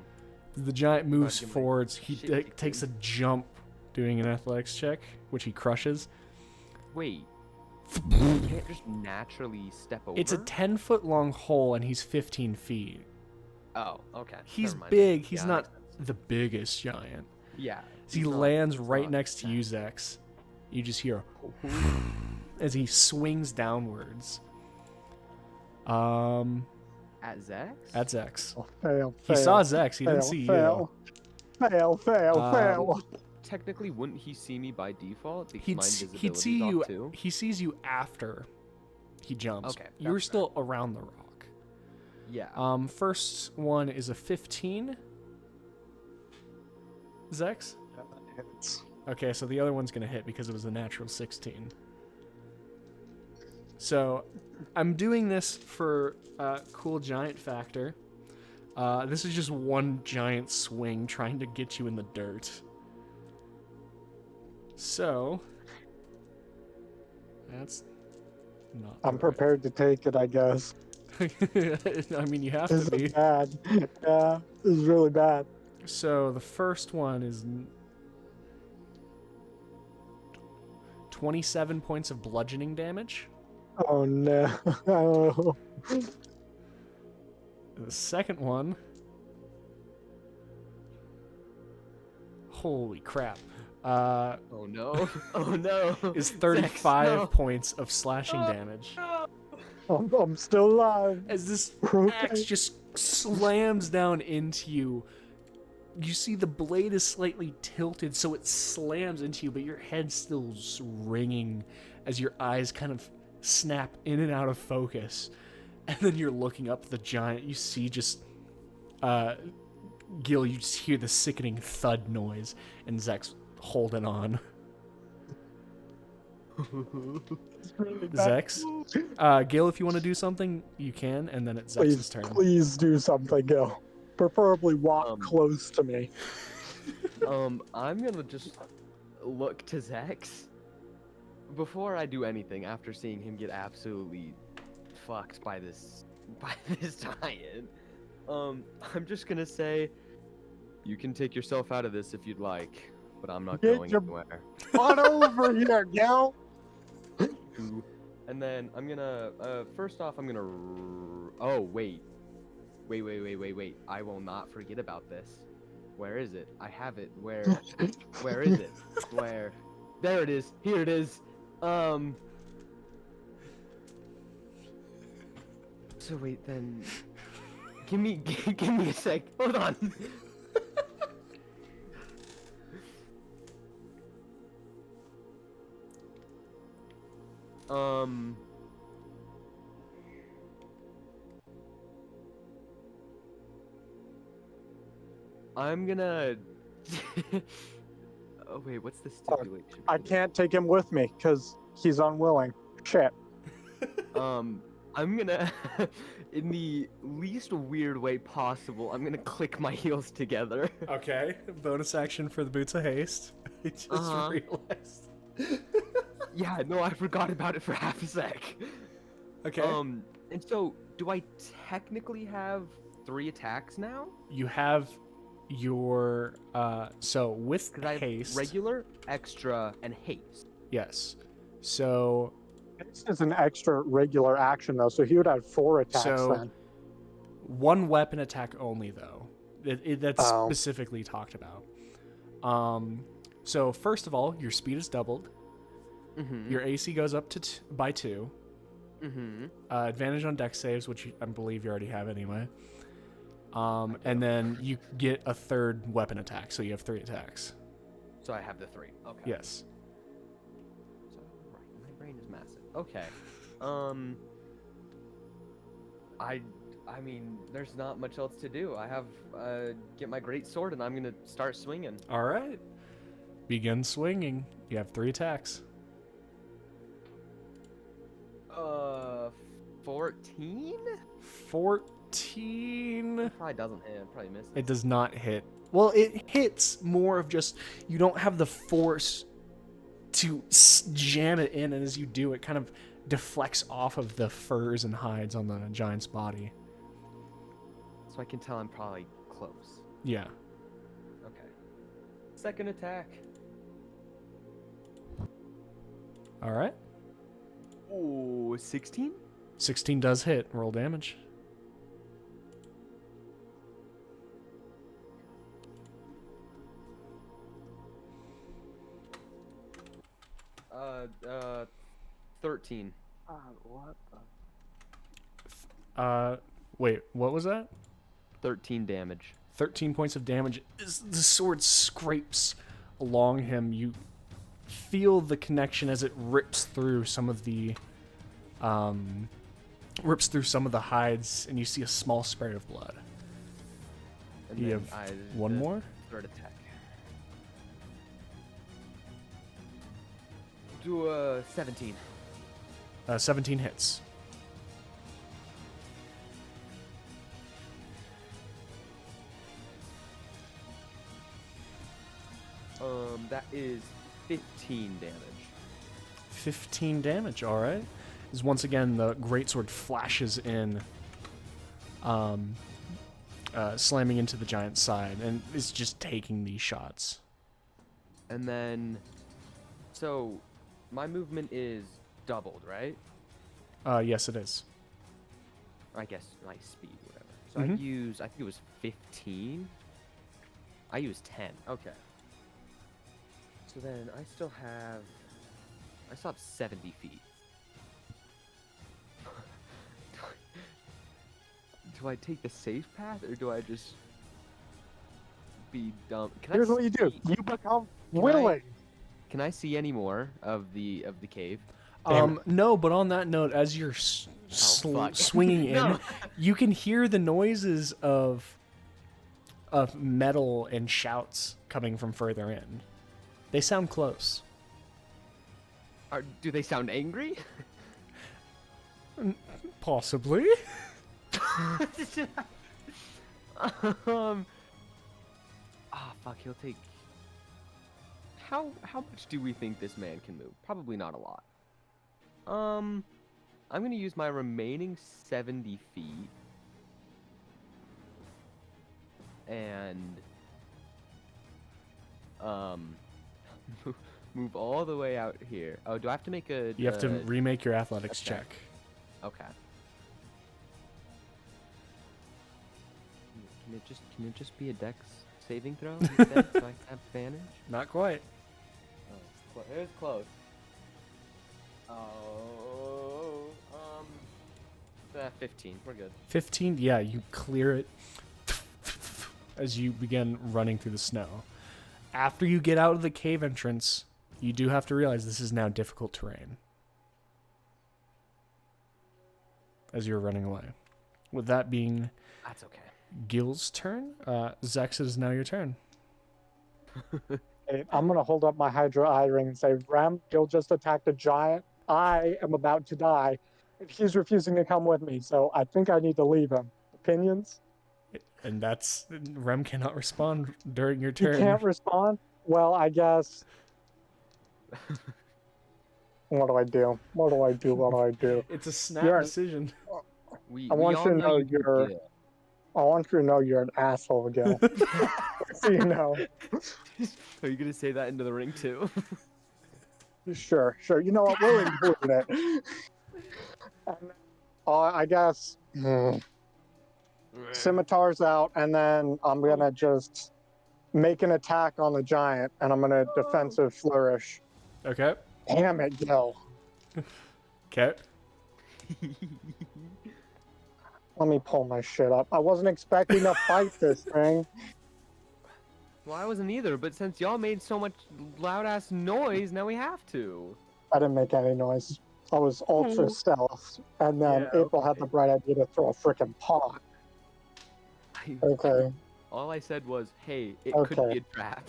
The giant moves give my forwards. He shit kicked takes a in. jump, doing an athletics check, which he crushes. Wait. You can't just naturally step over? It's a 10-foot-long hole, and he's 15 feet. Oh, okay. He's never mind. big. He's Yeah, not that makes sense. the biggest giant. Yeah. He he's not- lands he's right not next to that- you, Zex. You just hear Ooh. as he swings downwards. At Zex? At Zex. Fail, He fail, saw Zex. He didn't fail, see fail. Fail, fail, Um, fail. Technically, wouldn't he see me by default? Because you. my He'd invisibility's see off you. too? He sees you after he jumps. Okay, You're that's still around the rock. Yeah. First one is a 15. Zex? Okay, so the other one's gonna hit because it was a natural 16. So, I'm doing this for cool giant factor. This is just one giant swing trying to get you in the dirt. So, that's not. I'm prepared to take it, I guess. I mean, you have This to be. is bad. Yeah, this is really bad. So the first one is 27 points of bludgeoning damage. Oh no. Oh. The second one, holy crap, Oh no. Oh no. is Zex, 35 no. points of slashing damage. I'm still alive. As this Okay. axe just slams down into you, you see the blade is slightly tilted, so it slams into you, but your head's still ringing as your eyes kind of snap in and out of focus. And then you're looking up at the giant. You see just, Gil, you just hear the sickening thud noise, and Zex holding on. It's really bad. Zex? Gil, if you want to do something, you can, and then it's Zex's Please, turn. please do something, Gil. Preferably walk Um, close to me. I'm gonna just look to Zex before I do anything. After seeing him get absolutely fucked by this giant, I'm just gonna say, you can take yourself out of this if you'd like, but I'm not Get going your- anywhere. On over here, Gil. Ooh. And then I'm gonna, first off, I'm gonna. Oh wait, wait. I will not forget about this. Where is it? I have it. Where is it? Where? There it is. Here it is. So wait, then. Give me a sec. Hold on. I'm gonna. Oh wait, what's the stipulation? I for this? can't take him with me because he's unwilling. Shit. I'm gonna, in the least weird way possible, I'm gonna click my heels together. Okay, bonus action for the Boots of Haste. I just realized. Yeah, no, I forgot about it for half a sec. Okay. And so, do I technically have 3 attacks now? You have your so with Because I have haste. regular, extra, and haste. Yes. So This is an extra regular action though, so he would have 4 attacks So- then. one weapon attack only though. That's Oh. specifically talked about. So first of all, your speed is doubled. Mm-hmm. Your AC goes up to by 2. Mm-hmm. Advantage on dex saves, which I believe you already have anyway. And then you get a 3rd weapon attack, so you have 3 attacks. So I have the 3. Okay. Yes. So, right, my brain is massive. Okay. I mean, there's not much else to do. I have get my great sword and I'm gonna start swinging. All right. Begin swinging. You have 3 attacks. 14? 14. Probably doesn't hit. Probably misses. It does not hit. Well, it hits more of just you don't have the force to jam it in, and as you do, it kind of deflects off of the furs and hides on the giant's body. So I can tell I'm probably close. Yeah. Okay. Second attack. All right. Ooh, 16? 16 does hit. Roll damage. Uh, 13. What the? Wait, what was that? 13 damage. 13 points of damage. As the sword scrapes along him, you feel the connection as it rips through some of the hides, and you see a small spray of blood. And You then have one more? Third attack. Do 17. 17 hits. That is 15 damage. 15 damage, alright. As once again the greatsword flashes in, slamming into the giant's side, and is just taking these shots. And then, so my movement is doubled, right? Yes, it is. I guess my speed, whatever. So Mhm. I think it was 15. I used 10. Okay. So then I still have 70 feet. Do I take the safe path or do I just be dumb? Here's what you do. see- You become Can I- willing. Can I see any more of the cave? No, but on that note, as you're fuck. swinging in, No. you can hear the noises of metal and shouts coming from further in. They sound close. Do they sound angry? Possibly. Fuck, he'll take. How much do we think this man can move? Probably not a lot. I'm gonna use my remaining 70 feet and move all the way out here. Oh, do I have to make a? You have to remake your athletics okay. check. Okay. Can it just be a dex saving throw instead, so I have advantage? Not quite. Oh, it was close. Oh, 15. We're good. 15. Yeah, you clear it as you begin running through the snow. After you get out of the cave entrance, you do have to realize this is now difficult terrain. As you're running away. With that being That's okay. Gil's turn, Zex, it is now your turn. Hey, I'm gonna hold up my Hydra eye ring and say, Ram, Gil just attacked a giant. I am about to die. And he's refusing to come with me, so I think I need to leave him. Opinions? And that's... Rem cannot respond during your You turn. can't respond? Well, I guess... What do I do? What do I do? What do I do? It's a snap You're- decision. We I want all you to know you can you're- do. I want you to know you're an asshole, Gil. So you know. Are you gonna say that into the ring too? Sure. You know what? We'll include it. And, I guess scimitar's out, and then I'm gonna just make an attack on the giant, and I'm gonna defensive flourish. Okay. Damn it, Gil. Okay. Let me pull my shit up. I wasn't expecting to fight this thing. Well, I wasn't either, but since y'all made so much loud ass noise, now we have to. I didn't make any noise. I was ultra stealth, and then Yeah, April had the bright idea to throw a freaking pot. Okay. All I said was, hey, it could Okay. be a trap.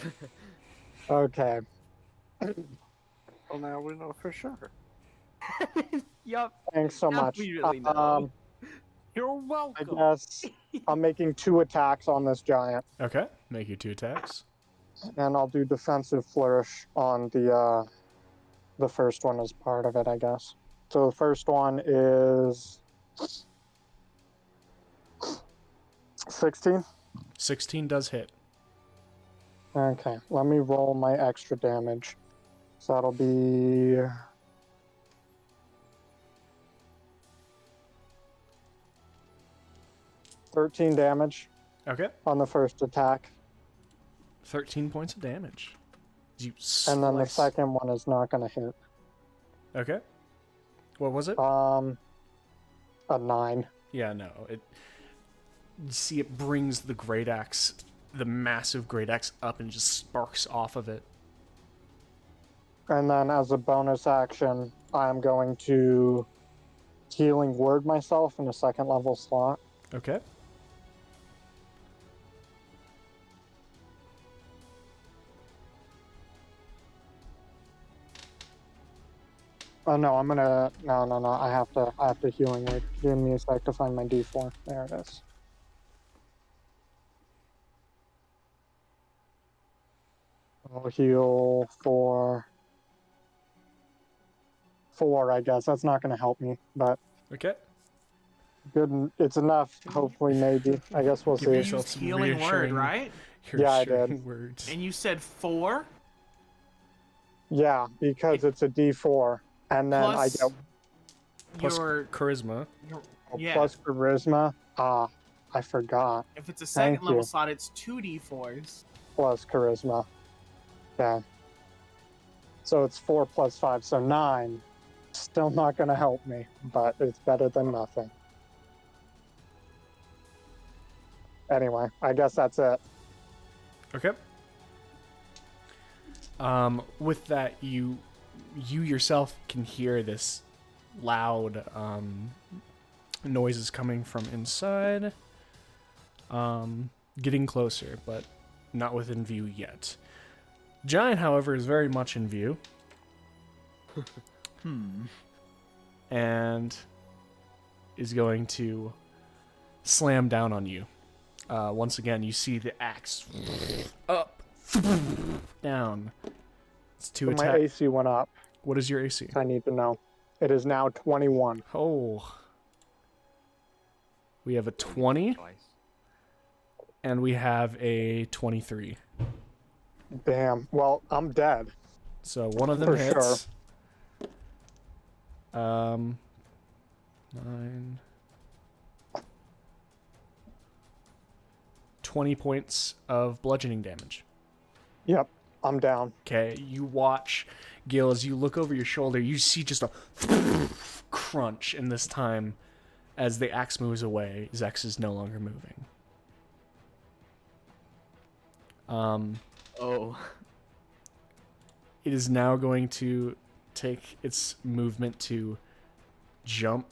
Okay. Well, now we know for sure. Yup. Thanks so Now much. we really know. You're I welcome. guess I'm making 2 attacks on this giant, Okay. Make your 2 attacks. and I'll do defensive flourish on the first one as part of it, I guess. So the first one is 16. 16 does hit. Okay, let me roll my extra damage. So that'll be 13 damage Okay. on the first attack, 13 points of damage. You and then the slice- second one is not going to hit. Okay. What was it? A 9. Yeah, no. You see it brings the great axe, the massive great axe up and just sparks off of it. And then as a bonus action, I'm going to healing word myself in a 2nd level slot. Okay. Oh no, I'm gonna no. I have to healing word. Give me a sec to find my D4. There it is. I'll heal for 4, I guess. That's not gonna help me, but Okay. good. It's enough. Hopefully, maybe. I guess we'll Give see. You yourself used some healing word, reassuring- right? Yeah, I reassuring did. Words. And you said 4 Yeah, because it's a D4, and then I plus get Plus your charisma. yeah. plus charisma. I forgot. If it's a Thank second level you. slot, it's 2d4s. Plus charisma. Yeah. So it's 4 plus 5, so 9. Still not going to help me, but it's better than nothing. Anyway, I guess that's it. Okay. With that, you yourself can hear this loud noises coming from inside. Getting closer, but not within view yet. Giant, however, is very much in view. And is going to slam down on you. Once again, you see the axe up, down. It's 2 So my attack. AC went up. What is your AC? I need to know. It is now 21. Oh. We have a 20. Twice. And we have a 23. Damn. Well, I'm dead. So one of them For hits. 9. 20 points of bludgeoning damage. Yep, I'm down. Okay, you watch, Gil, as you look over your shoulder, you see just a crunch, and this time, as the axe moves away, Zex is no longer moving. Oh. It is now going to take its movement to jump,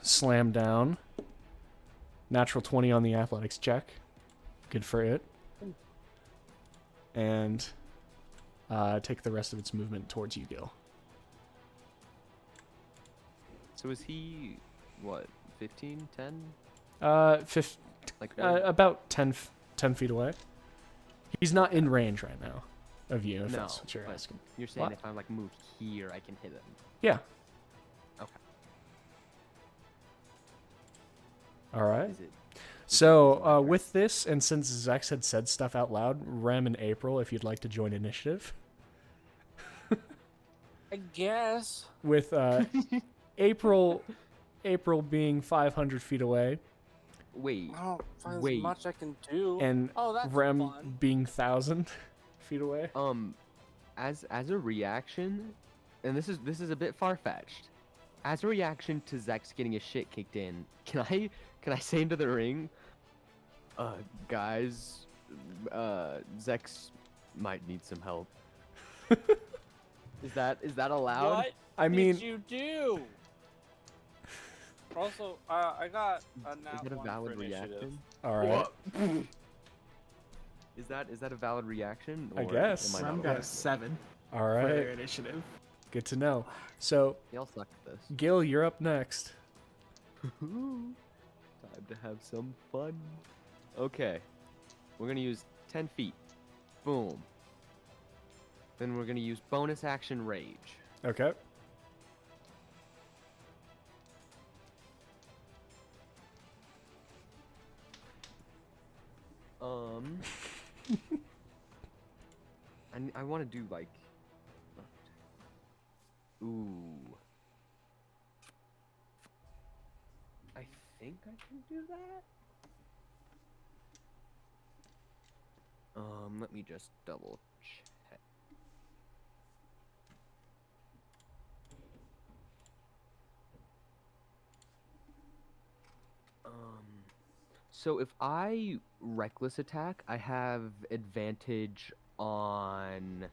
slam down. Natural 20 on the athletics check. Good for it. And take the rest of its movement towards you, Gil. So is he, what, 15, 10? Like, About 10 feet away. He's not in range right now of you, if no, that's what you're but asking. you're saying What? if I'm like moved here, I can hit him. Yeah. Okay. All right. Is it? So with this, and since Zex had said stuff out loud, Rem and April, if you'd like to join initiative. I guess. With April being 500 feet away, Wait. I don't find Wait. as much I can do. and Oh, that's Rem fun. being 1,000 feet away. As a reaction, and this is a bit far fetched. As a reaction to Zex getting his shit kicked in, can I say into the ring, guys, Zex might need some help. Is that allowed? What I mean, did you do? Also, I got a nat Is that a 1 valid for initiative. reaction? all right. Is that a valid reaction? I or am guess. I Ram not got aware? a 7 All for their right. initiative. Good to know. So, Y'all suck at this. Gil, you're up next. Time to have some fun. Okay. We're gonna use 10 feet. Boom. Then we're gonna use bonus action rage. Okay. I want to do like. Ooh. I think I can do that. Let me just double check. So if I reckless attack, I have advantage on.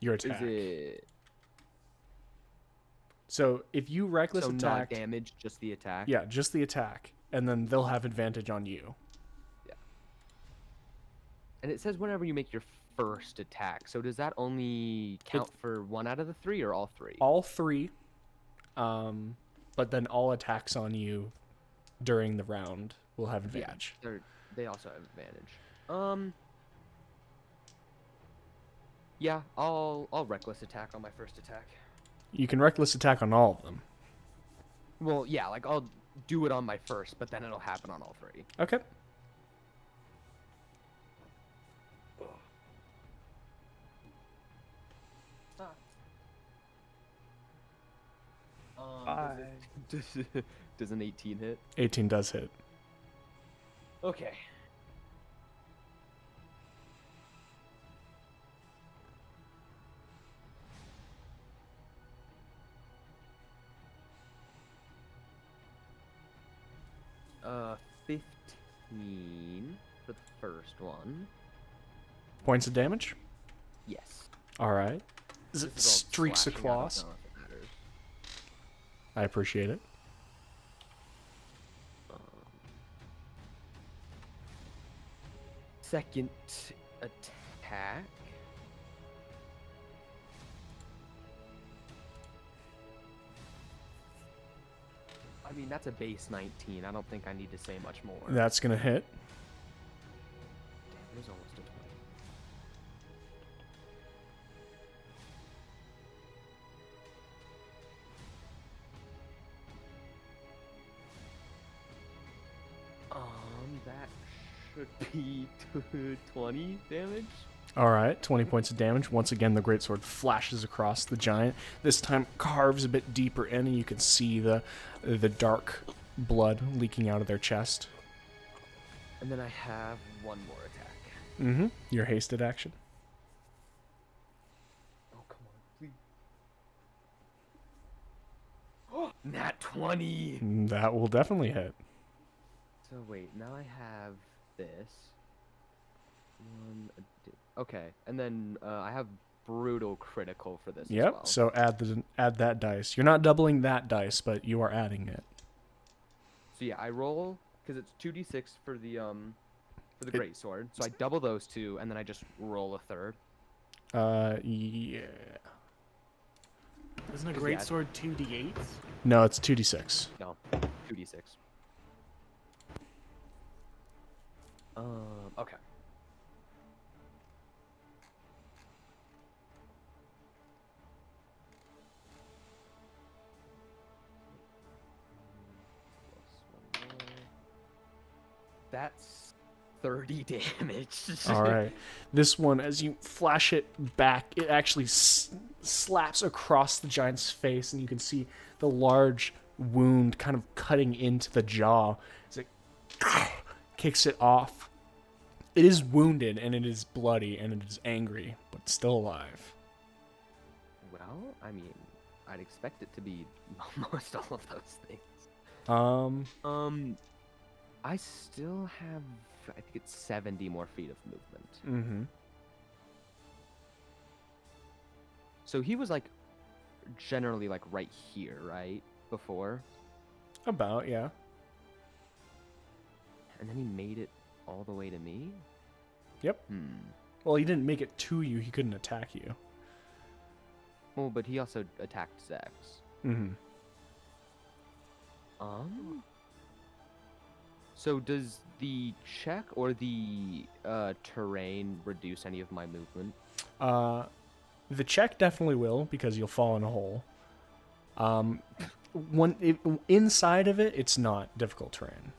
Your attack. Is it So if you reckless so attack, not damage, just the attack? yeah, just the attack, and then they'll have advantage on you. And it says whenever you make your first attack. So does that only count for 1 out of the 3 or all 3? All 3, but then all attacks on you during the round will have advantage. Yeah, they also have advantage. Yeah, I'll reckless attack on my first attack. You can reckless attack on all of them. Well, yeah, like I'll do it on my first, but then it'll happen on all 3. Okay. Does an 18 hit? 18 does hit. Okay. Uh, 15 for the first one. Points of damage? Yes. All right. Is it This is all streaks slashing, I don't across? know if it matters. I appreciate it. Second attack. I mean, that's a base 19. I don't think I need to say much more. That's going to hit. Damn, it was almost a 20. Should be 20 damage. All right, 20 points of damage. Once again, the greatsword flashes across the giant. This time, carves a bit deeper in, and you can see the dark blood leaking out of their chest. And then I have one more attack. Mm-hmm. Your hasted action. Oh, come on, please. Nat 20! That will definitely hit. So wait, now I have this. Okay, and then I have brutal critical for this as Yep. well. So add that dice. You're not doubling that dice, but you are adding it. So yeah, I roll because it's 2d6 for the great sword. So I double those two, and then I just roll a third. Yeah. Isn't a Yeah. great sword 2d8s? No, it's 2d6. No, 2d6. Okay. Plus one more. That's 30 damage. All right. This one, as you flash it back, it actually slaps across the giant's face, and you can see the large wound kind of cutting into the jaw as it kicks it off. It is wounded, and it is bloody, and it is angry, but still alive. Well, I mean, I'd expect it to be almost all of those things. I still have, I think it's 70 more feet of movement. Mm-hmm. So he was like, generally like right here, right? Before. About, yeah. And then he made it all the way to me? Yep. Well, he didn't make it to you. He couldn't attack you. Well, but he also attacked Zex. Mm-hmm. So does the check or the terrain reduce any of my movement? The check definitely will, because you'll fall in a hole. Inside of it, it's not difficult terrain.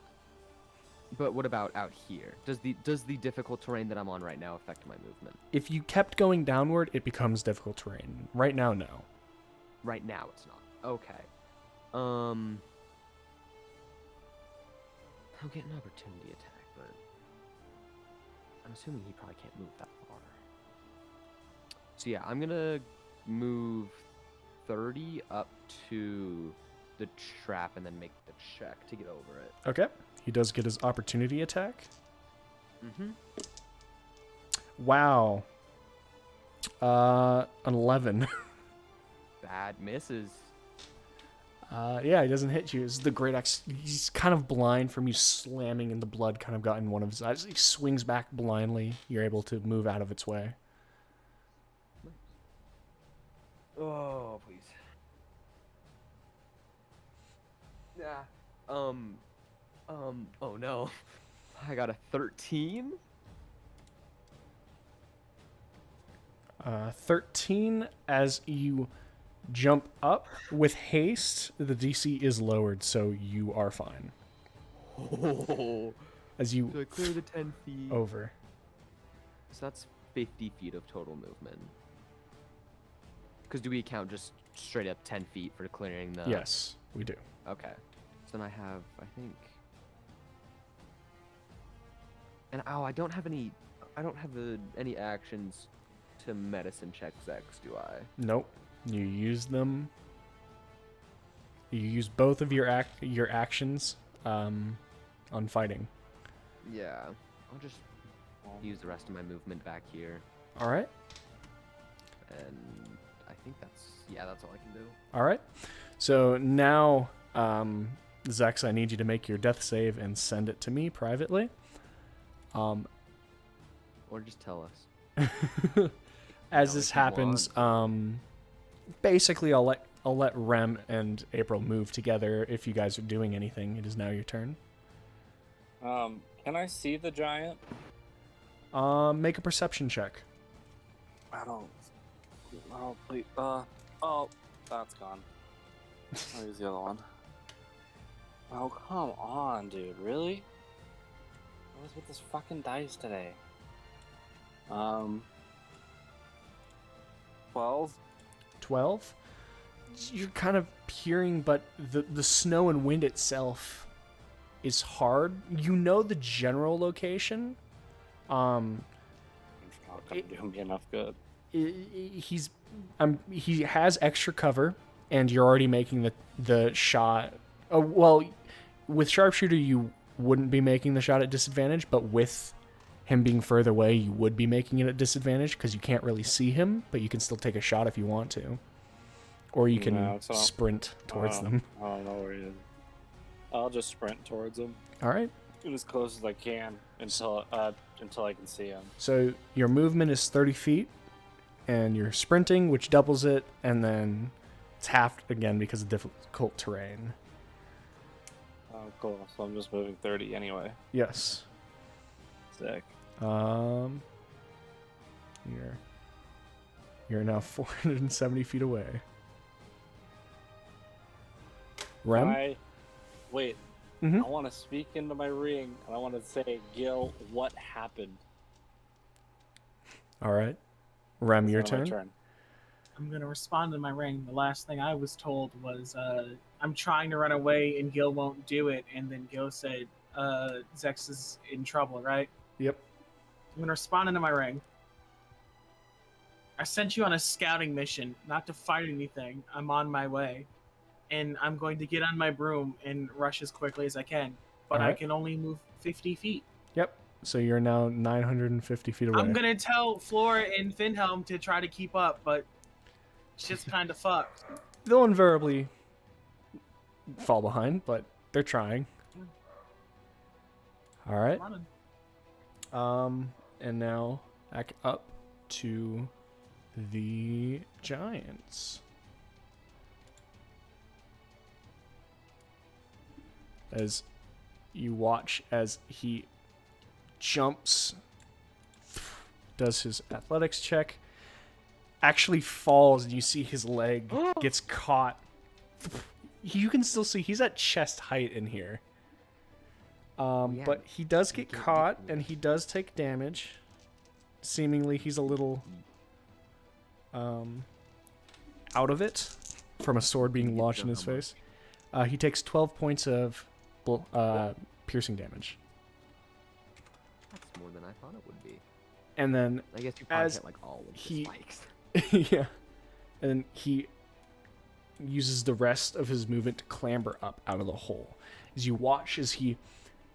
But what about out here? Does the difficult terrain that I'm on right now affect my movement? If you kept going downward, it becomes difficult terrain. Right now, no. Right now it's not. Okay. I'll get an opportunity attack, but I'm assuming he probably can't move that far. So yeah, I'm gonna move 30 up to the trap and then make the check to get over it. Okay. He does get his opportunity attack. Mm-hmm. Wow. An 11. Bad misses. Yeah, he doesn't hit you. It's the great axe. He's kind of blind from you slamming, and the blood kind of got in one of his eyes. He swings back blindly. You're able to move out of its way. Oh, please. Nah. Oh no. I got a 13. 13 as you jump up with haste. The DC is lowered, so you are fine. Oh. As you So I clear the 10 feet. over. So that's 50 feet of total movement. Because do we count just straight up 10 feet for clearing the... Yes, we do. Okay. So then I have, I think... And I don't have any actions to medicine check Zex, do I? Nope. You use them. You use both of your actions on fighting. Yeah. I'll just use the rest of my movement back here. All right. And I think that's all I can do. All right. So now, Zex, I need you to make your death save and send it to me privately. Or just tell us. As know, this if you happens, basically I'll let Rem and April move together. If you guys are doing anything, it is now your turn. Can I see the giant? Make a perception check. I don't. Oh, please. Oh, that's gone. I'll use the other one. Oh, come on, dude. Really? What is with this fucking dice today? 12. 12. You're kind of peering, but the snow and wind itself is hard. You know the general location. It's not gonna do me enough good. He has extra cover, and you're already making the shot. Oh, well, with sharpshooter you wouldn't be making the shot at disadvantage, but with him being further away, you would be making it at disadvantage because you can't really see him, but you can still take a shot if you want to, or you can sprint towards them. I don't know where he is. I'll just sprint towards him. All right. Get as close as I can until I can see him. So your movement is 30 feet, and you're sprinting, which doubles it, and then it's halved again because of difficult terrain. Oh, cool. So I'm just moving 30 anyway. Yes. Sick. You're now 470 feet away. Rem? Wait. Mhm. I want to speak into my ring, and I want to say, Gil, what happened? All right. Rem, your It's now my turn. I'm gonna respond in my ring. The last thing I was told was, I'm trying to run away and Gil won't do it. And then Gil said, Zex is in trouble, right? Yep. I'm gonna respond into my ring. I sent you on a scouting mission, not to fight anything. I'm on my way. And I'm going to get on my broom and rush as quickly as I can. But I Alright. can only move 50 feet. Yep. So you're now 950 feet away. I'm gonna tell Flora and Finhelm to try to keep up, but shit's kind of fucked. They'll invariably fall behind, but they're trying. All right. Come on. And now back up to the Giants. As you watch as he jumps, does his athletics check, actually falls, and you see his leg gets caught. You can still see he's at chest height in here. Yeah, But he does get get caught, ridiculous. and he does take damage. Seemingly, he's a little out of it from a sword being You launched in know his how face. He takes 12 points of piercing damage. That's more than I thought it would be. And then, I guess you probably As hit like all of he- the spikes. yeah. And then he uses the rest of his movement to clamber up out of the hole. As you watch as he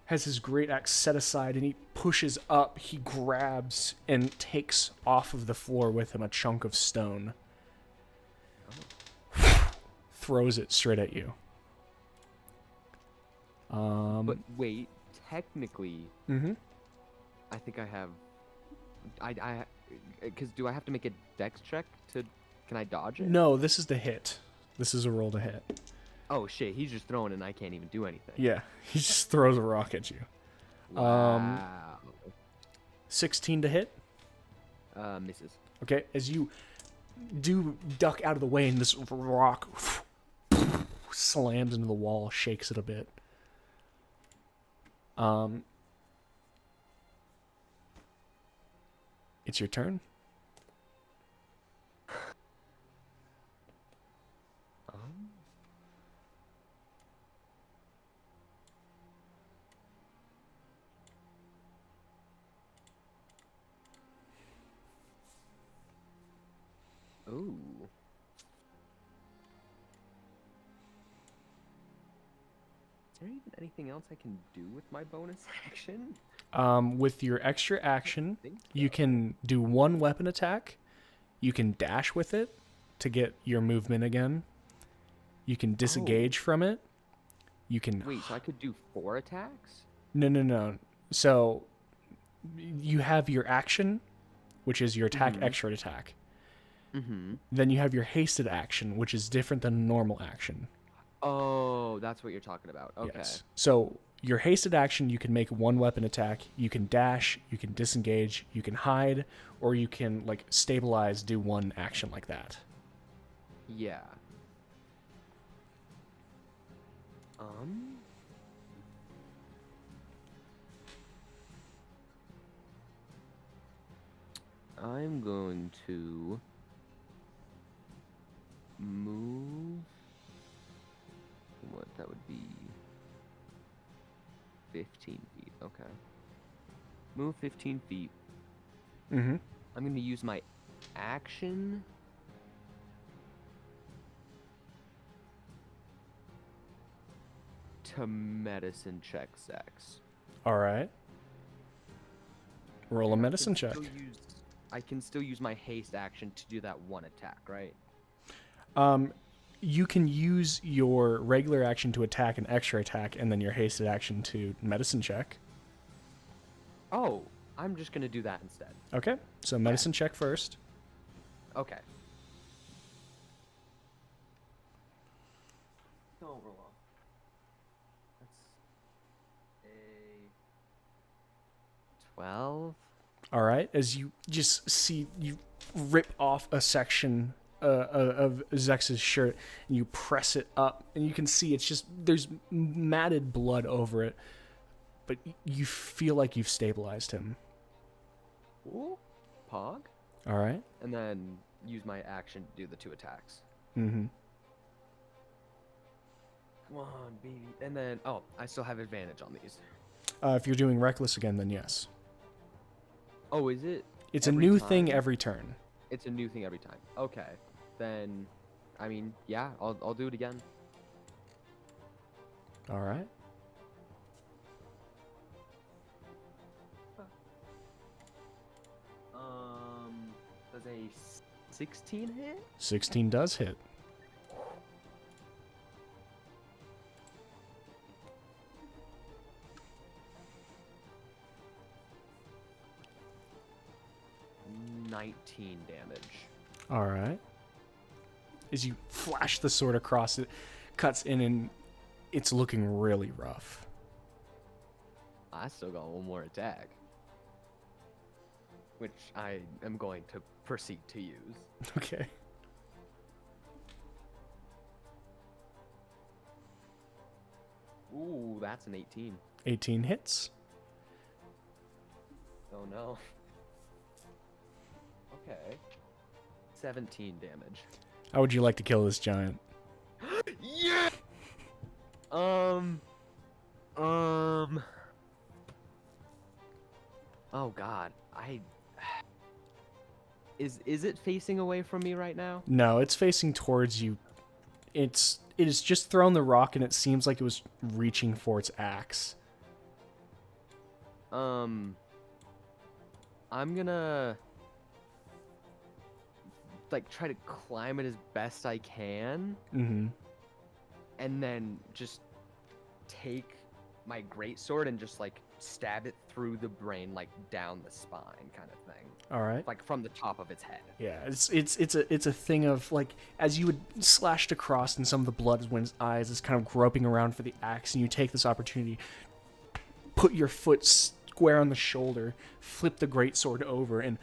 has his great axe set aside and he pushes up, he grabs and takes off of the floor with him a chunk of stone. Throws it straight at you. But wait, technically, Mhm. I think I have. Because do I have to make a dex check to? Can I dodge it? No, this is the hit. This is a roll to hit. Oh shit, he's just throwing and I can't even do anything. Yeah, he just throws a rock at you. Wow. 16 to hit. Misses. Okay, as you do duck out of the way and this rock slams into the wall, shakes it a bit. It's your turn. Ooh. Is there even anything else I can do with my bonus action? With your extra action, think you can do one weapon attack. You can dash with it to get your movement again. You can disengage from it. You can... Wait, so I could do 4 attacks? No. So you have your action, which is your attack, extra attack. Mm-hmm. Then you have your hasted action, which is different than normal action. Oh, that's what you're talking about. Okay. Yes. So your hasted action, you can make one weapon attack. You can dash, you can disengage, you can hide, or you can like stabilize, do one action like that. Yeah. I'm going to move. What that would be 15 feet. Okay. Move 15 feet. Mm-hmm. I'm going to use my action to medicine check Zex. All right. Roll a I can medicine check. I can still use my haste action to do that one attack, right? You can use your regular action to attack an extra attack, and then your hasted action to medicine check. Oh, I'm just going to do that instead. Okay, so medicine check first. Okay. Don't roll off. That's a 12. All right, as you just see, you rip off a section of Zex's shirt, and you press it up, and you can see it's just, there's matted blood over it, but you feel like you've stabilized him. Ooh. Pog. All right. And then use my action to do the 2 attacks. Mm-hmm. Come on, baby. And then, oh, I still have advantage on these. If you're doing reckless again, then yes. Oh, is it? It's a every new time? thing every turn. It's a new thing every time. Okay. Then, I mean, yeah, I'll do it again. All right. Does a 16 hit? 16 does hit. $19 damage. All right. As you flash the sword across it, cuts in, and it's looking really rough. I still got one more attack, which I am going to proceed to use. Okay. Ooh, that's an 18. 18 hits. Oh no. Okay. 17 damage. How would you like to kill this giant? Yeah. Oh God, Is it facing away from me right now? No, it's facing towards you. It has just thrown the rock, and it seems like it was reaching for its axe. I'm gonna like try to climb it as best I can, Mm-hmm. and then just take my greatsword and just like stab it through the brain, like down the spine, kind of thing, All right. like from the top of its head. Yeah, it's a thing of, like, as you would slashed across, and some of the blood is when its eyes is kind of groping around for the axe, and you take this opportunity, put your foot square on the shoulder, flip the greatsword over, and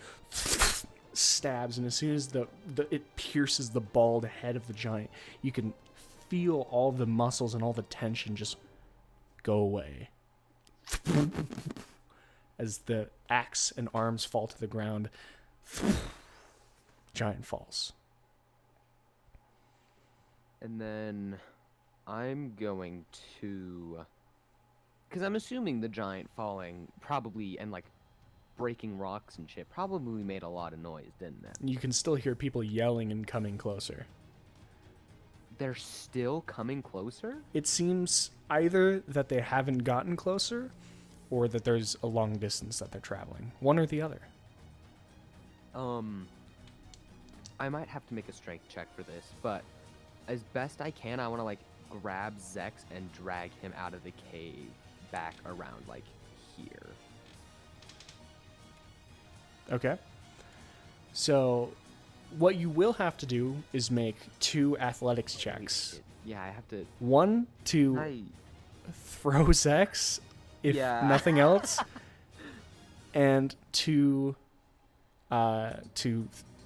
stabs. And as soon as it pierces the bald head of the giant, you can feel all the muscles and all the tension just go away. As the axe and arms fall to the ground, giant falls. And then I'm going to, because I'm assuming the giant falling probably and like breaking rocks and shit probably made a lot of noise, didn't it? You can still hear people yelling and coming closer. They're still coming closer? It seems either that they haven't gotten closer, or that there's a long distance that they're traveling. One or the other. I might have to make a strength check for this, but as best I can, I want to like grab Zex and drag him out of the cave back around like here. Okay. So, what you will have to do is make 2 athletics checks. Yeah, I have to. One to I throw Zex, if Yeah. nothing else, and to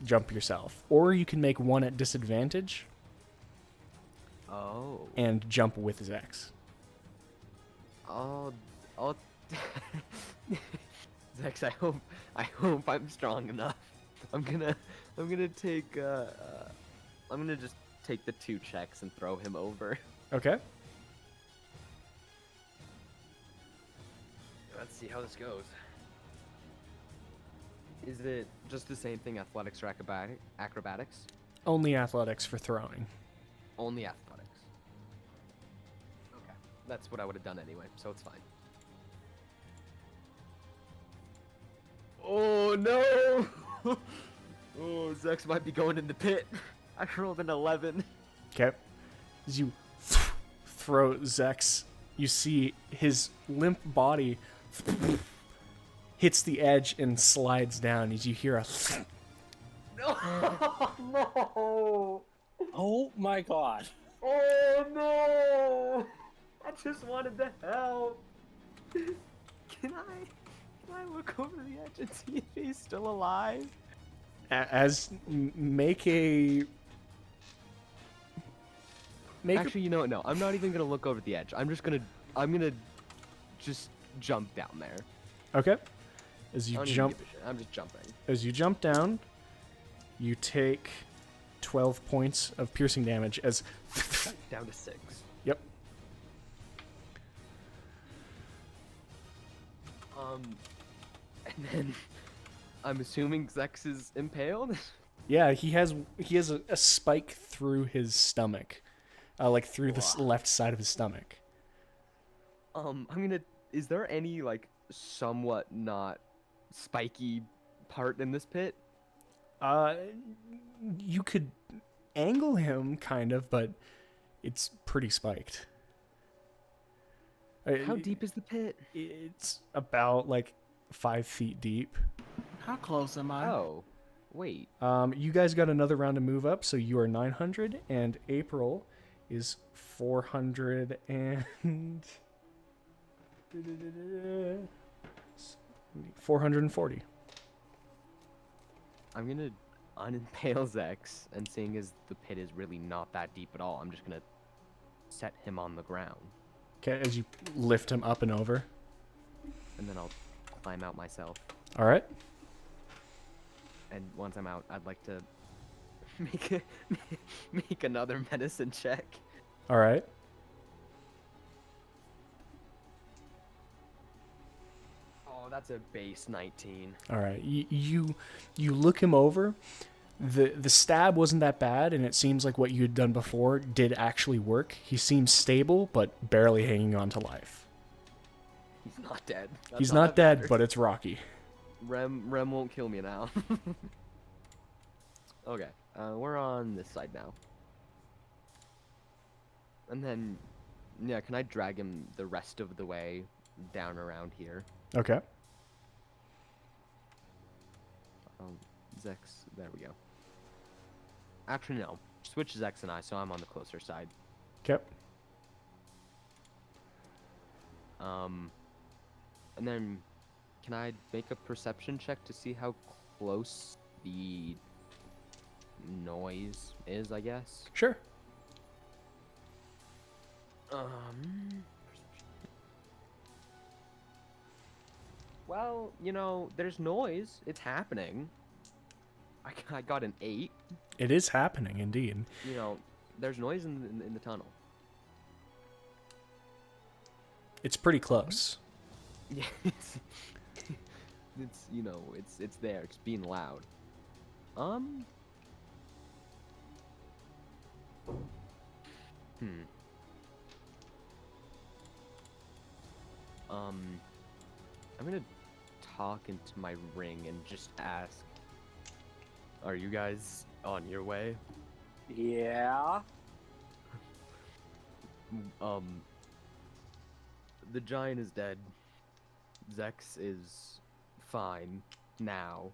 jump yourself. Or you can make 1 at disadvantage Oh. and jump with Zex. I'll Zex, I hope I'm strong enough. I'm gonna take I'm gonna just take the 2 checks and throw him over. Okay. Let's see how this goes. Is it just the same thing, athletics or acrobatics? Only athletics for throwing. Only athletics. Okay. That's what I would have done anyway, so it's fine. Oh no! Oh, Zex might be going in the pit. I rolled an 11. Okay. As you throw Zex, you see his limp body hits the edge and slides down as you hear a No! No! Oh my god. Oh no! I just wanted to help. Can I look over the edge and see if he's still alive? Actually, you know what? No, I'm not even gonna look over the edge. I'm gonna just jump down there. Okay. As I you don't even jump give a shit. I'm just jumping. as you jump down, you take 12 points of piercing damage as Down to 6. Yep. And then I'm assuming Zex is impaled. Yeah, he has a spike through his stomach. Like through the left side of his stomach. Is there any like somewhat not spiky part in this pit? You could angle him kind of, but it's pretty spiked. How deep is the pit? It's about like 5 feet deep. How close am I? Oh, wait. You guys got another round to move up, so you are 900, and April is 400 and 440. I'm gonna unimpale Zex, and seeing as the pit is really not that deep at all, I'm just gonna set him on the ground, Okay, as you lift him up and over. and then I'll climb out myself. All right. And once I'm out, I'd like to make another medicine check. All right. Oh, that's a base 19. All right. You look him over. The stab wasn't that bad, and it seems like what you had done before did actually work. He seems stable, but barely hanging on to life. He's not dead. That's He's all not that dead, matters. but it's rocky. Rem won't kill me now. Okay, we're on this side now. And then, yeah, can I drag him the rest of the way down around here? Okay. Zex, there we go. Actually, no. Switch Zex and I, so I'm on the closer side. Okay. And then, can I make a perception check to see how close the noise is, I guess? Sure. Well, you know, there's noise. It's happening. I got an 8. It is happening, indeed. You know, there's noise in the tunnel. It's pretty close. Yeah, it's you know, it's there. It's being loud. I'm gonna talk into my ring and just ask, are you guys on your way? Yeah. The giant is dead. Zex is fine now,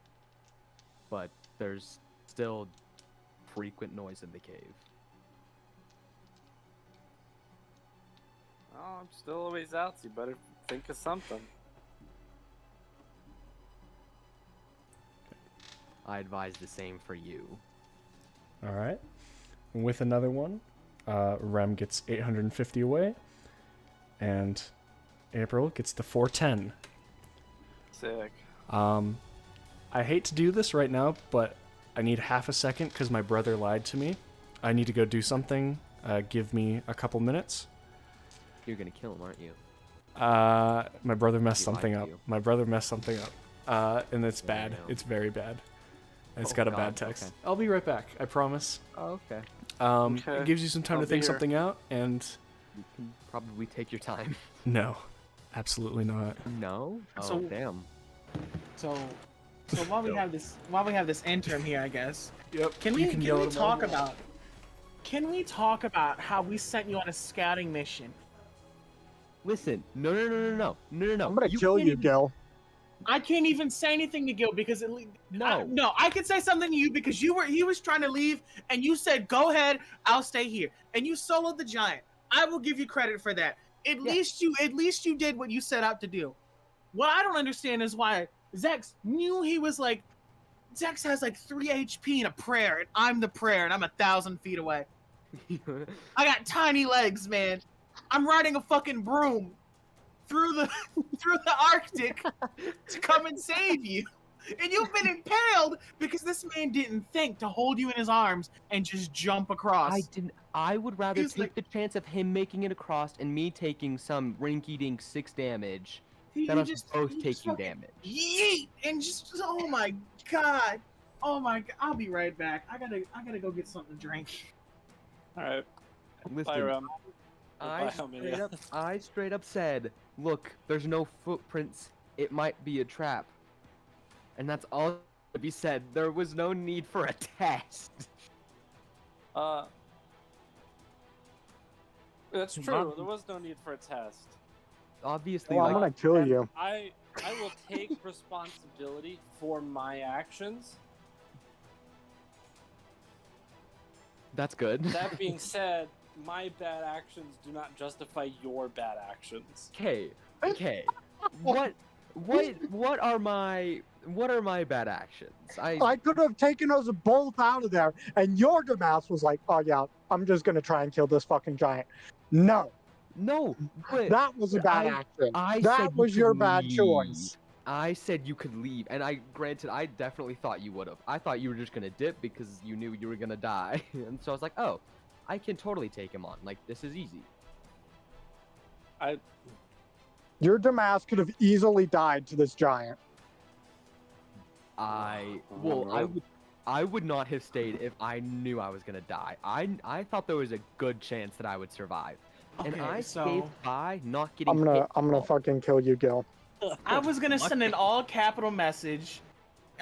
but there's still frequent noise in the cave. Oh, I'm still a ways out, so you better think of something. I advise the same for you. All right. With another one, Rem gets 850 away, and April gets the 410. Sick. I hate to do this right now, but I need half a second because my brother lied to me. I need to go do something. Give me a couple minutes. You're gonna kill him, aren't you? My brother messed He lied something to up. you. My brother messed something up. And it's bad. no. It's very bad. And it's Oh, got a God, bad text. okay. I'll be right back. I promise. Oh, okay. Okay. It gives you some time I'll to be think here. something out, and You can probably take your time. no, absolutely not. No? Oh, So- damn. So while we have this interim here, I guess, Yep. can you we yell at him all talk you want. about? Can we talk about how we sent you on a scouting mission? Listen, no. I'm gonna kill can't you, even- Gil. I can't even say anything to Gil because No. no, I can say something to you because he was trying to leave and you said go ahead, I'll stay here, and you soloed the giant. I will give you credit for that. At least you did what you set out to do. What I don't understand is why Zex knew he was like Zex has like 3 HP and a prayer, and I'm the prayer, and I'm 1,000 feet away. I got tiny legs, man. I'm riding a fucking broom through the Arctic to come and save you. And you've been impaled because this man didn't think to hold you in his arms and just jump across. I didn't. I would rather He's take like- the chance of him making it across and me taking some rinky-dink 6 damage He than us both he just taking fucking damage. Yeet! And just oh my god. Oh my god. I'll be right back. I gotta go get something to drink. All right. Bye, Listen, Rum. I Bye, Amelia. straight up said, look, there's no footprints. It might be a trap. And that's all to be said. There was no need for a test. That's true. There was no need for a test. Obviously, Well, I'm like, gonna kill And you. I will take responsibility for my actions. that's good. That being said, my bad actions do not justify your bad actions. Okay. What are my bad actions? I could have taken us both out of there, and your dumbass was like, "Oh yeah, I'm just gonna try and kill this fucking giant." No, no, but that was a bad action. I said That you was your could bad leave. choice. I said you could leave, and I definitely thought you would have. I thought you were just gonna dip because you knew you were gonna die, and so I was like, oh, I can totally take him on. Like, this is easy. Your dumbass could have easily died to this giant. I Oh. would not have stayed if I knew I was gonna die. I thought there was a good chance that I would survive, and Okay, I so stayed by not getting. I'm hit gonna at all. fucking kill you, Gil. I was gonna send an all capital message.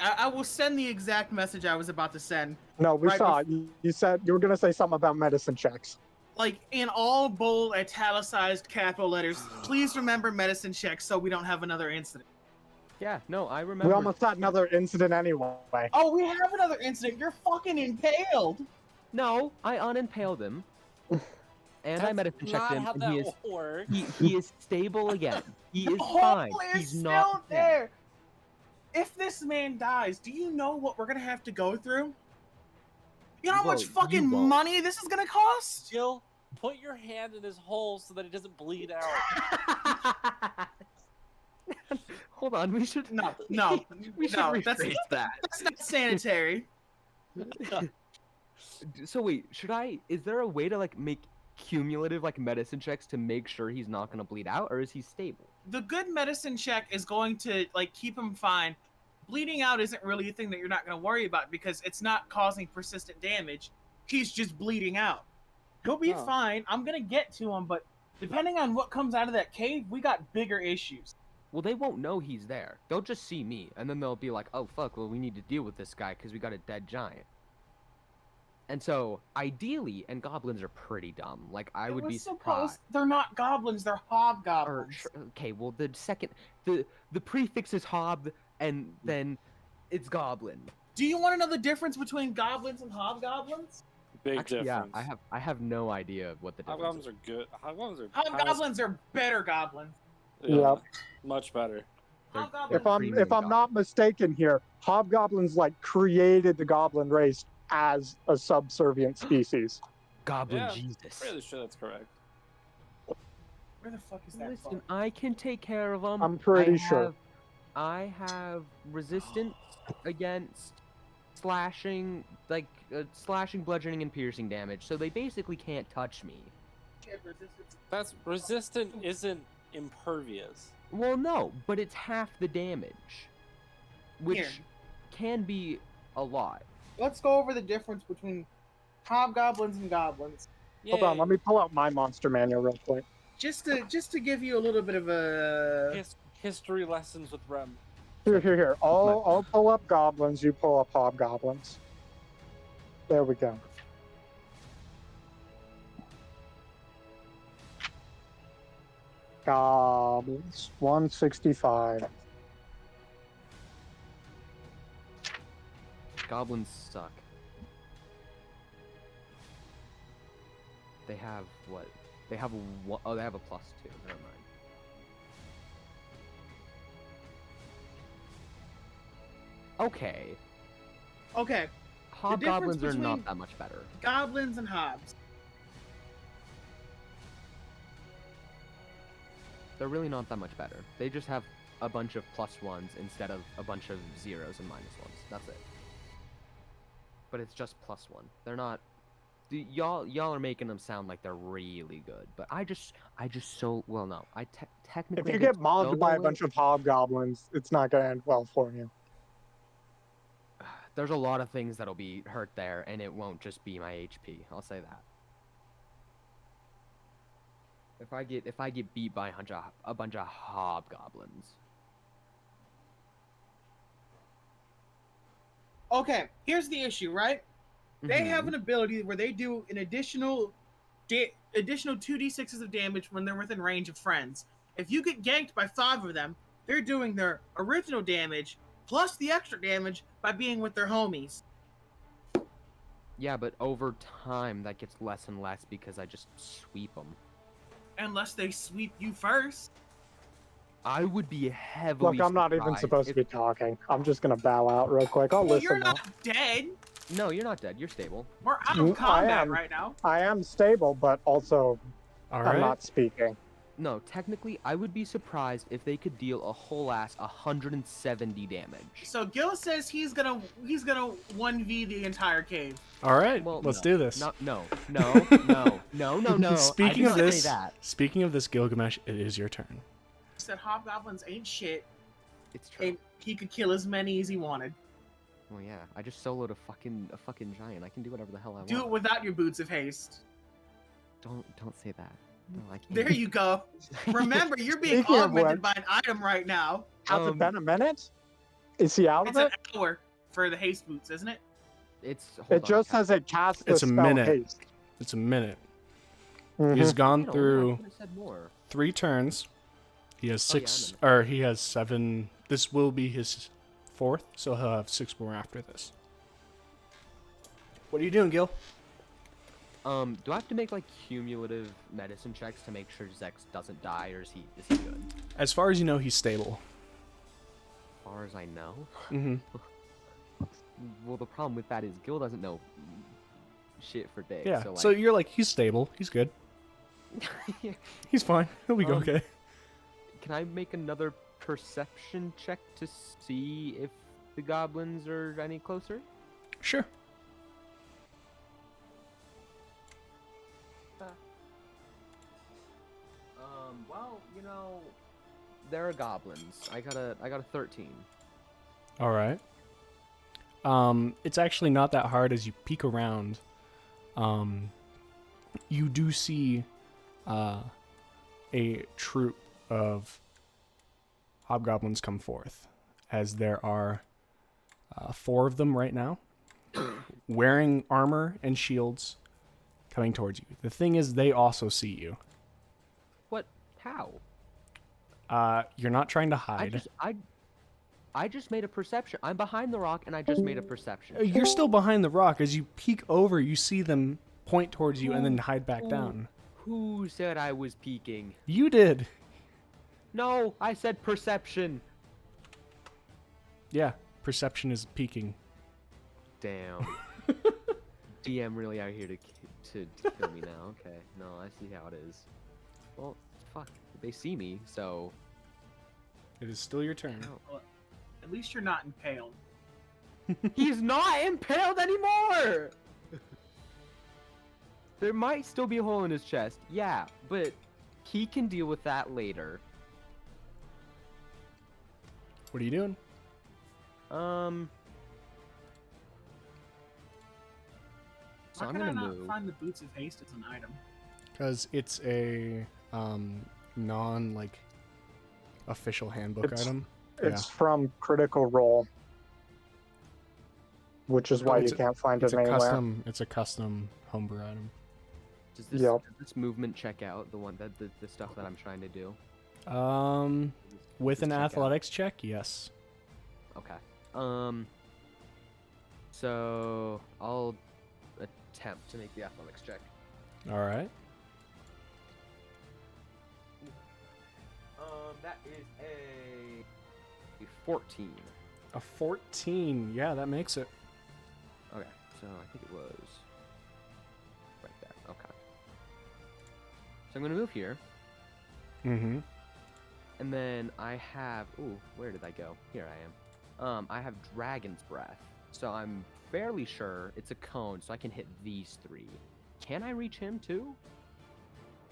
I will send the exact message I was about to send. No, we Right saw it. You said you were gonna say something about medicine checks. Like in all bold italicized capital letters, please remember medicine checks so we don't have another incident. Yeah, no, I remember. We almost had another incident anyway. Oh, we have another incident. You're fucking impaled. No, I unimpaled him, and I medicine checked him, Not how and that works. he is stable again. He is The fine. hole is He's not still there. If this man dies, do you know what we're gonna have to go through? You know how much Well, you fucking won't. money this is gonna cost? Jill, put your hand in his hole so that it doesn't bleed out. Hold on, we should. No, we should no, rephrase that's that. that's not sanitary. So wait, should I? Is there a way to like make cumulative like medicine checks to make sure he's not gonna bleed out, or is he stable? The good medicine check is going to like keep him fine. Bleeding out isn't really a thing that you're not going to worry about because it's not causing persistent damage. He's just bleeding out. He'll be Oh. fine. I'm going to get to him, but depending on what comes out of that cave, we got bigger issues. Well, they won't know he's there. They'll just see me, and then they'll be like, "Oh fuck! Well, we need to deal with this guy because we got a dead giant." And so, ideally, and goblins are pretty dumb. Like, I It would was be supposed- surprised. They're not goblins. They're Or, hobgoblins. okay, well, the second, the prefix is hob, and then it's goblin. Do you want to know the difference between goblins and hobgoblins? Big Actually, difference. yeah, I have no idea what the difference Hobgoblins is. are good. Hobgoblins are Hobgoblins are better goblins. Yeah, Yep. much better. They're- Hobgoblins. If I'm not mistaken here, hobgoblins like created the goblin race as a subservient species. Goblin Yeah, Jesus. Pretty sure that's correct. Where the fuck is that? Listen, fuck? I can take care of them. I'm pretty sure. I have resistance against slashing, like slashing, bludgeoning, and piercing damage. So they basically can't touch me. That's resistant isn't impervious. Well, no, but it's half the damage, which Here. can be a lot. Let's go over the difference between hobgoblins and goblins. Hold on, Yay. let me pull out my monster manual real quick. Just to give you a little bit of a History lessons with Rem. Here. I'll pull up goblins, you pull up hobgoblins. There we go. Goblins, 165. Goblins suck. They have what? They have oh, they have a +2. Never mind. Okay. okay. Hobgoblins are between- not that much better. Goblins and hobs. They're really not that much better. They just have a bunch of +1s instead of a bunch of 0s and -1s. That's it. But it's just +1. They're not. Y'all are making them sound like they're really good, but I just so well no. Technically. If you did get mobbed so by a well. bunch of hobgoblins, it's not gonna end well for you. There's a lot of things that'll be hurt there, and it won't just be my HP. I'll say that. If I get beat by a bunch of hobgoblins. Okay, here's the issue, right? They have Mhm. an ability where they do an additional 2d6s of damage when they're within range of friends. If you get ganked by 5 of them, they're doing their original damage plus the extra damage by being with their homies. Yeah, but over time that gets less and less because I just sweep them. Unless they sweep you first. I would be heavily. Look, I'm not even surprised supposed to if- be talking. I'm just gonna bow out real quick. I'll Well, listen you're now. not dead. No, you're not dead. You're stable. We're out I of combat am. right now. I am stable, but also All I'm right. not speaking. No, technically, I would be surprised if they could deal a whole ass 170 damage. So Gil says he's gonna 1v the entire cave. All right. Well, let's no. do this. No. I Speaking did of not this, say that. speaking of this, Gilgamesh, it is your turn. He said hobgoblins ain't shit, It's true. and he could kill as many as he wanted. Well, yeah, I just soloed a fucking giant. I can do whatever the hell I want. Do it without your boots of haste. Don't say that. No, I can't. There you go. Remember, you're being Speaking of augmented which- by an item right now. Has it Um, been a minute? Is he out It's of an it? hour for the haste boots, isn't it? It's. Hold It on, just Kat. says it casts the It's a spell minute. haste. It's a minute. Mhm. He's gone I know, I through could've said more. 3 turns. He has Oh, yeah, 6, I'm or he has 7. This will be his 4th, so he'll have 6 more after this. What are you doing, Gil? Do I have to make like cumulative medicine checks to make sure Zex doesn't die, or is he good? As far as you know, he's stable. As far as I know. Mm-hmm. Well, the problem with that is Gil doesn't know shit for dick. Yeah. So, So, like, you're like, he's stable. He's good. He's fine. He'll be Um, okay. Can I make another perception check to see if the goblins are any closer? Sure. Well, you know, there are goblins. I got a 13. All right. It's actually not that hard as you peek around. You do see a troop of hobgoblins come forth, as there are 4 of them right now, wearing armor and shields, coming towards you. The thing is, they also see you. What? How? You're not trying to hide. I just made a perception. I'm behind the rock, and I just made a perception. You're still behind the rock. As you peek over, you see them point towards you and then hide back down. Who said I was peeking? You did. No, I said perception. Yeah, perception is peeking. Damn. DM really out here to kill me now. Okay, no, I see how it is. Well, fuck. They see me, so It is still your turn. Well, at least you're not impaled. He's not impaled anymore! There might still be a hole in his chest, yeah, but he can deal with that later. What are you doing? So Why I'm can I gonna not move. find the Boots of Haste as an item? Because it's a non like official handbook It's- item. It's from Critical Role, which is Oh, why it's you a- can't find It's it a anywhere. custom. It's a custom homebrew item. Does this, Yep. does this movement check out the the stuff that I'm trying to do? With Does an check out? athletics check, yes. Okay. So I'll attempt to make the athletics check. All right. That is a 14. A 14. Yeah, that makes it. Okay, so I think it was right there. Okay. So I'm gonna move here, Mm-hmm. and then I have. Ooh, where did I go? Here I am. I have Dragon's Breath, so I'm fairly sure it's a cone, so I can hit these three. Can I reach him too?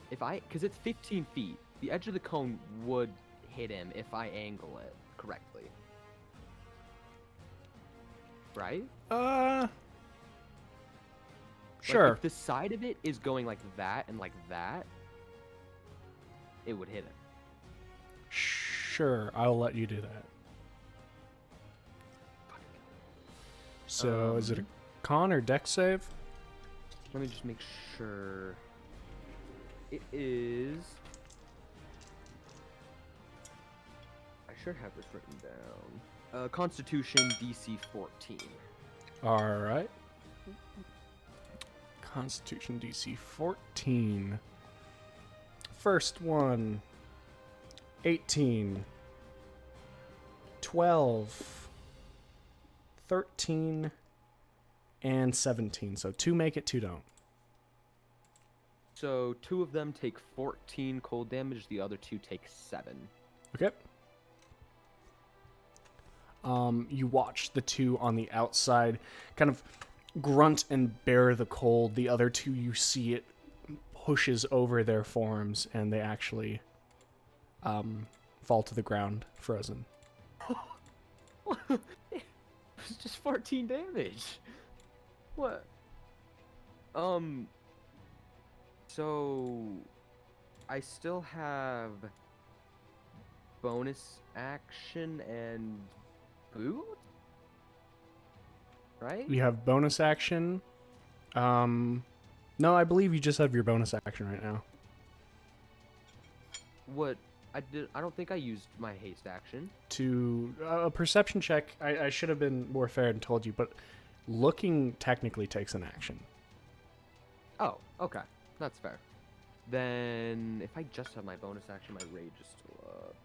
Because it's 15 feet. The edge of the cone would hit him if I angle it correctly. Right? Sure. Like, if the side of it is going like that and like that, it would hit him. Sure, I'll let you do that. So, is it a con or dex save? Let me just make sure. It is. I should have this written down. Constitution DC 14. All right. Constitution DC 14. First one. 18. 12. 13. And 17. So 2 make it, 2 don't. So 2 of them take 14 cold damage. The other 2 take 7. Okay. You watch the 2 on the outside kind of grunt and bear the cold. The other 2, you see it pushes over their forms, and they actually fall to the ground, frozen. It's just 14 damage. What? So I still have bonus action and boot? Right? You have bonus action. No, I believe you just have your bonus action right now. What I don't think I used my haste action. To a perception check, I should have been more fair and told you, but looking technically takes an action. Oh, okay. That's fair. Then if I just have my bonus action, my rage is still up.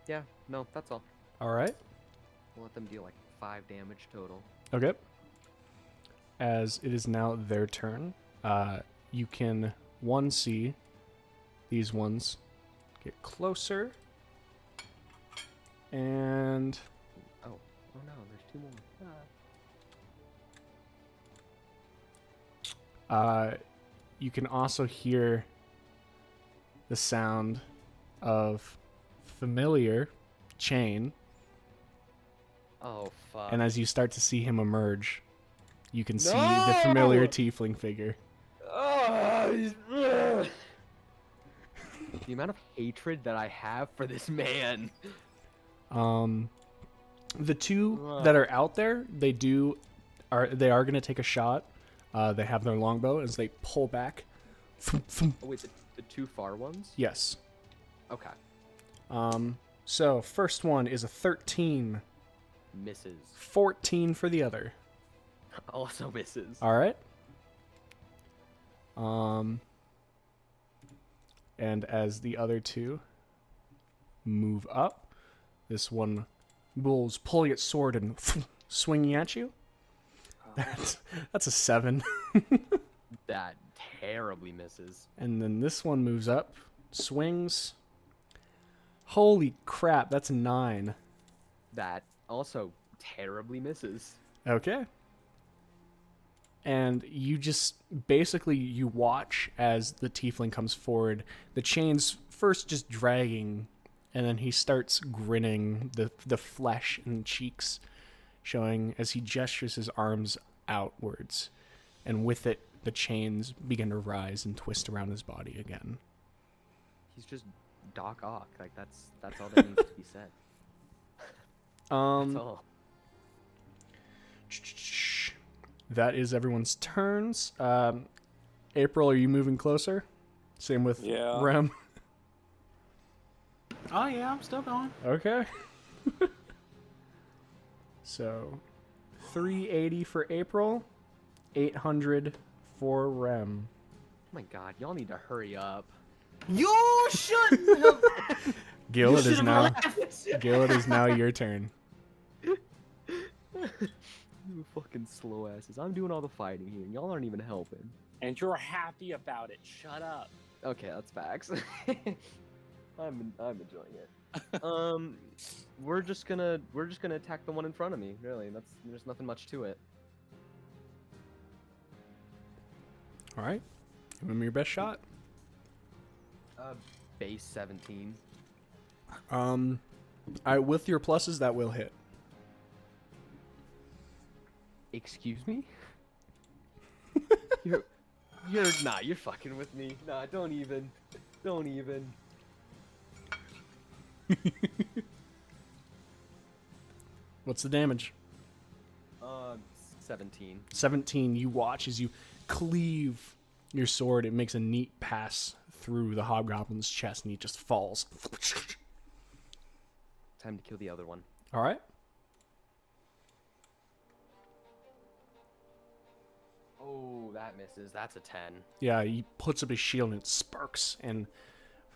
Yeah, no, that's all. All right. I'll let them deal like 5 damage total. Okay. As it is now their turn, you can see these ones get closer, and Oh no, there's 2 more. you can also hear the sound of familiar chain. Oh fuck. And as you start to see him emerge, you can see the familiar No! tiefling figure. The amount of hatred that I have for this man. The 2 that are out there, they are going to take a shot. They have their longbow as they pull back. Oh wait, the 2 far ones? Yes. Okay. So first one is a 13. Misses. 14 for the other. Also misses. All right. And as the other 2 move up, this one bull's pulling its sword and swinging at you. That's a 7. That terribly misses. And then this one moves up, swings, Holy crap, that's 9. That also terribly misses. Okay. And you just basically you watch as the tiefling comes forward. The chains first just dragging, and then he starts grinning, the flesh and cheeks showing as he gestures his arms outwards, and with it the chains begin to rise and twist around his body again. He's just Doc Ock. Like that's all that needs to be said. That's all. That is everyone's turns. April, are you moving closer? Same with Yeah. Rem. Oh yeah, I'm still going. Okay. So, 380 for April, 800 for Rem. Oh my god, y'all need to hurry up. You shouldn't have. Gil, You it is should've now. left. Gil, it is now your turn. You fucking slow asses. I'm doing all the fighting here. Y'all aren't even helping. And you're happy about it. Shut up. Okay, that's facts. I'm enjoying it. We're just gonna attack the one in front of me. Really, there's nothing much to it. All right. Give me your best shot. Base 17. With your pluses, that will hit. Excuse me? you're you're fucking with me. Nah, don't even. What's the damage? 17. 17. You watch as you cleave your sword. It makes a neat pass through the hobgoblin's chest, and he just falls. Time to kill the other one. All right. Oh, that misses. That's a 10. Yeah, he puts up his shield, and it sparks and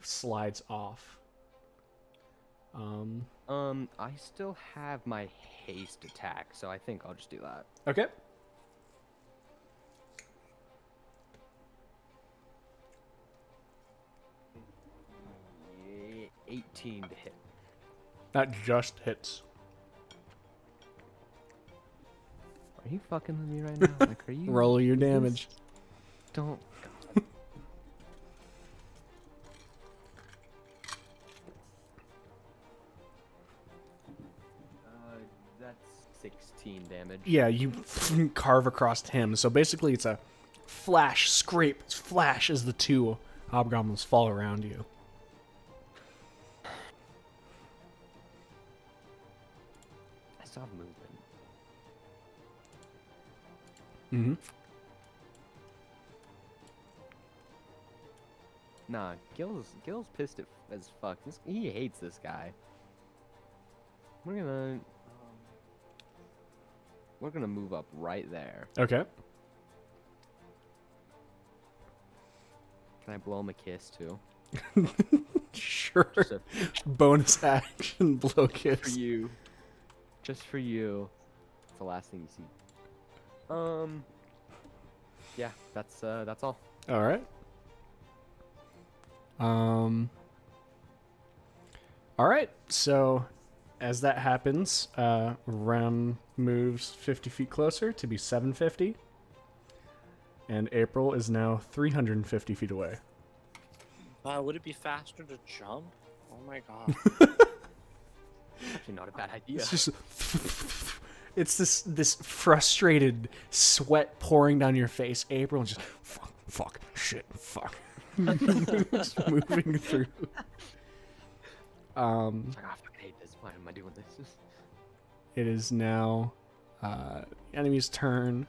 slides off. I still have my haste attack, so I think I'll just do that. Okay. Yeah, 18 to hit. That just hits. Are you fucking with me right now? Like, are you? Roll your damage. Don't. That's 16 damage. Yeah, you carve across him. So basically, it's a flash, scrape, flash as the two hobgoblins fall around you. I still have movement. Mm-hmm. Nah, Gil's pissed as fuck. He hates this guy. We're gonna move up right there. Okay. Can I blow him a kiss too? Sure. Just Bonus action, blow for kiss. you. Just for you. It's the last thing you see. Yeah, that's all. All right. All right. So, as that happens, Rem moves 50 feet closer to be 750, and April is now 350 feet away. Would it be faster to jump? Oh my god. Actually, not a bad idea. It's just, it's this frustrated sweat pouring down your face. April just fuck, shit, fuck. Just moving through. It's like, oh, I fucking hate this. Why am I doing this? It is now enemy's turn.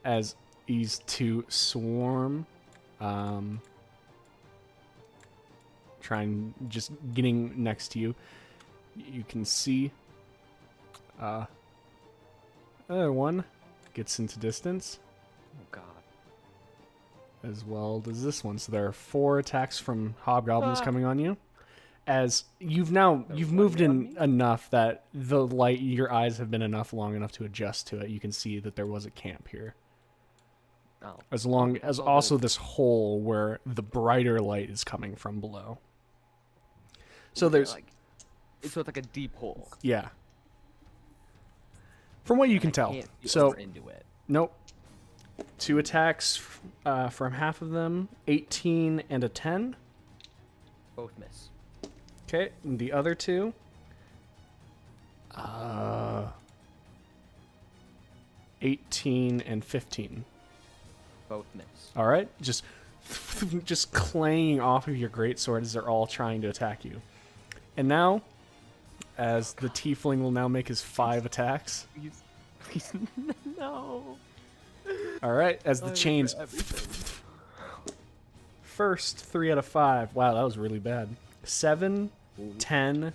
As these two swarm, trying just getting next to you. You can see another one gets into distance, Oh god. as well as this one. So there are 4 attacks from hobgoblins coming on you. As you've moved in enough that the light, your eyes have been long enough to adjust to it. You can see that there was a camp here. Oh. As long as all also good. this hole where the brighter light is coming from below. So there's like, so it's like a deep hole. yeah. From what you can I tell. can't see So over into it. nope. 2 attacks from half of them, 18 and a 10. Both miss. Okay, and the other 2. 18 and 15. Both miss. All right, just clanging off of your greatsword as they're all trying to attack you. And now, as the tiefling will now make his 5 attacks. Please, no. All right, as the chains. First 3 out of 5. Wow, that was really bad. 7, 10, Miss.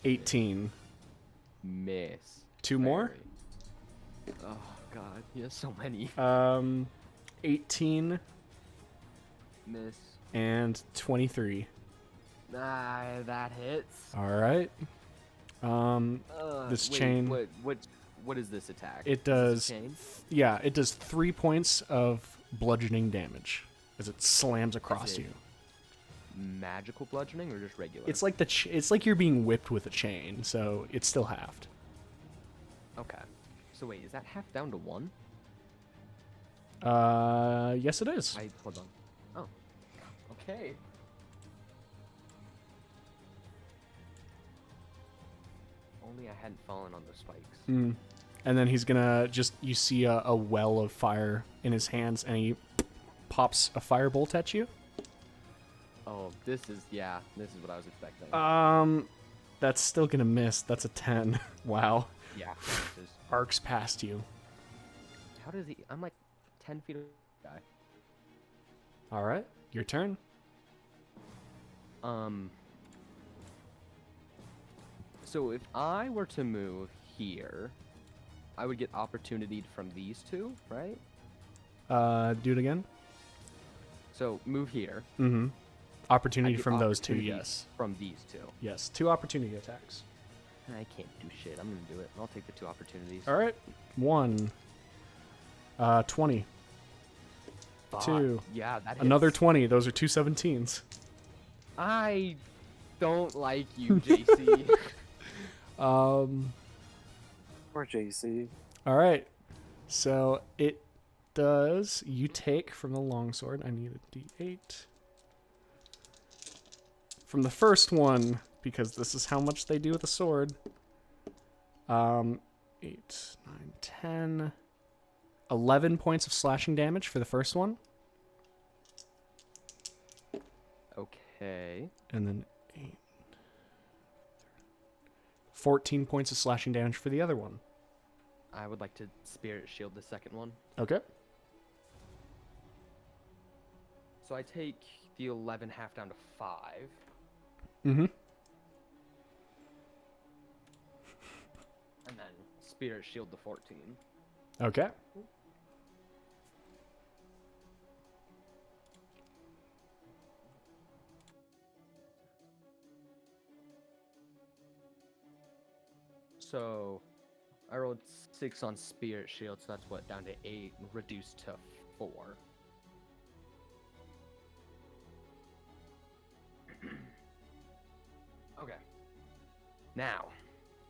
18. Miss. 2 more. Very. Oh God, he has so many. 18 Miss. and 23. Ah, that hits. All right. This wait, chain. What is this attack? It Is this does. a chain? Yeah, it does 3 points of bludgeoning damage as it slams across it you. Magical bludgeoning or just regular? It's like it's like you're being whipped with a chain, so it's still halved. Okay. So wait, is that half down to 1? Yes, it is. Hold on. Oh. Okay. Only I hadn't fallen on the spikes. Mm. And then he's gonna you see a well of fire in his hands, and he pops a firebolt at you. Oh, this is what I was expecting. That's still gonna miss. That's a 10. Wow. Yeah. This is- Arcs past you. How does he? I'm like 10 feet away. Guy. All right, your turn. So if I were to move here, I would get opportunity from these two, right? Do it again. So move here. Mm-hmm. I Opportunity get from those 2, opportunity yes. From these two. Yes, 2 opportunity attacks. I can't do shit. I'm gonna do it. I'll take the 2 opportunities. All right. 1. 20. Fuck. 2. Yeah, that hits. Another 20. Those are 2 17s. I don't like you, JC. Poor JC. All right. So it does. You take from the longsword. I need a D8. From the first one, because this is how much they do with a sword. 8, 9, 10. 11 points of slashing damage for the first one. Okay. And then 8. 14 points of slashing damage for the other one. I would like to spirit shield the second one. Okay. So I take the 11 half down to 5. Mm-hmm. And then spirit shield the 14. Okay. So I rolled 6 on spirit shield, so that's what, down to 8, reduced to 4. Okay. Now,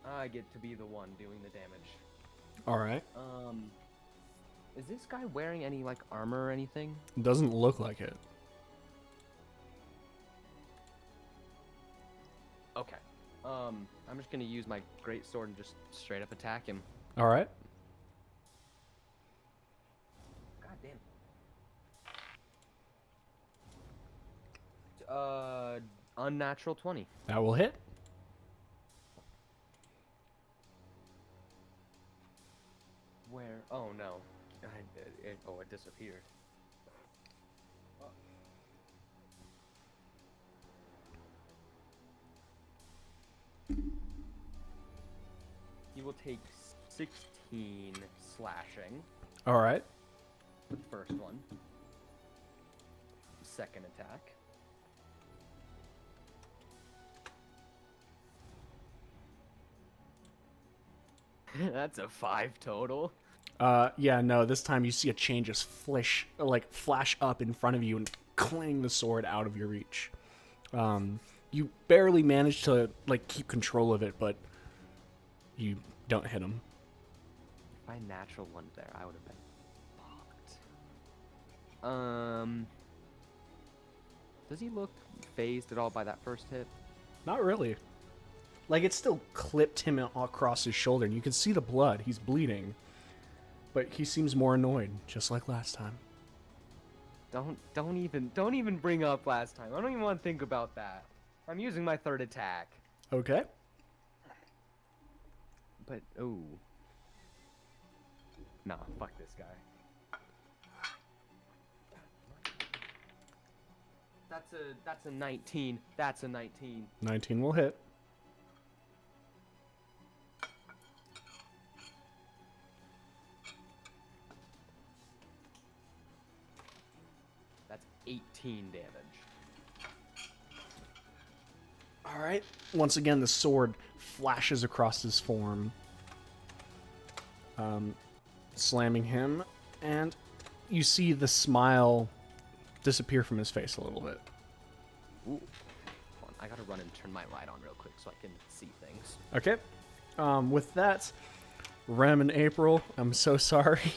I get to be the one doing the damage. All right. Is this guy wearing any, like, armor or anything? Doesn't look like it. Okay. I'm just gonna use my great sword and just straight up attack him. All right. God damn. Unnatural 20. That will hit. Where? Oh no. It disappeared. He will take 16 slashing All right. with the first one. Second attack. That's a 5 total. Yeah, no, this time you see a chain just flash up in front of you and clang the sword out of your reach. You barely manage to like keep control of it, but you don't hit him. If I natural one there, I would have been fucked. Does he look phased at all by that first hit? Not really. Like, it still clipped him across his shoulder, and you can see the blood. He's bleeding. But he seems more annoyed, just like last time. Don't even bring up last time. I don't even want to think about that. I'm using my third attack. Okay. But ooh. Nah, fuck this guy. That's a 19. That's a 19. 19 will hit. That's 18 damage. All right. Once again, the sword flashes across his form, slamming him, and you see the smile disappear from his face a little bit. Ooh. Hold on, I gotta run and turn my light on real quick so I can see things. Okay. With that, Rem and April, I'm so sorry.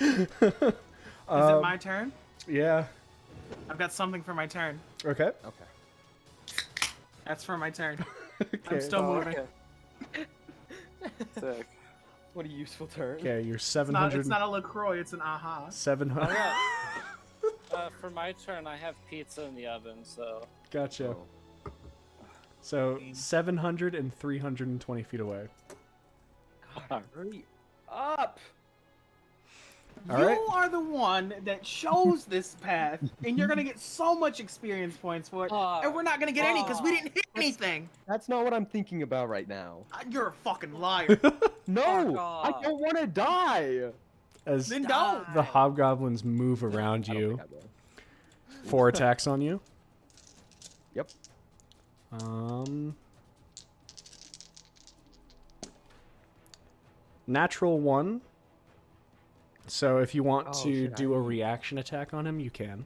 Is it my turn? Yeah. I've got something for my turn. Okay. Okay. That's for my turn. Okay. I'm still moving. Okay. Sick. What a useful turn. Okay, you're It's 700. not a LaCroix, it's an aha. 700. Oh, yeah. For my turn, I have pizza in the oven, so. Gotcha. Oh. So 700 and 320 feet away. God, hurry up! All You right. are the one that chose this path, and you're gonna get so much experience points for it, and we're not gonna get any because we didn't hit anything. That's not what I'm thinking about right now. You're a fucking liar. No! Fuck I off. don't want to die! As Then don't. the hobgoblins move around I don't you, think I will. 4 attacks on you. Yep. Natural 1. So if you want Oh, to shit, do a reaction attack on him, you can.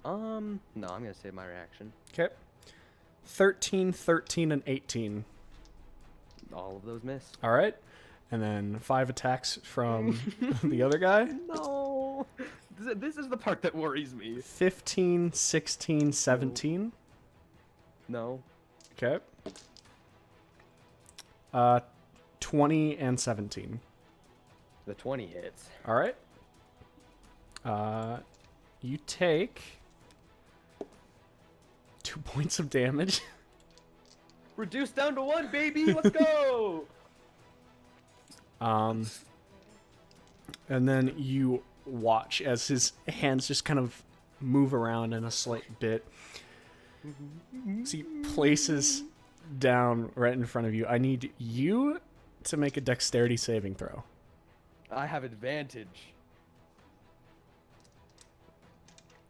No, I'm gonna save my reaction. Okay. 13, 13, and 18. All of those miss. All right. And then 5 attacks from the other guy. No! This is the part that worries me. 15, 16, 17. No. Okay. 20 and 17. The 20 hits. All right. You take 2 points of damage. Reduced down to 1, baby! Let's go! And then you watch as his hands just kind of move around in a slight bit. So he places down right in front of you. I need you to make a dexterity saving throw. I have advantage.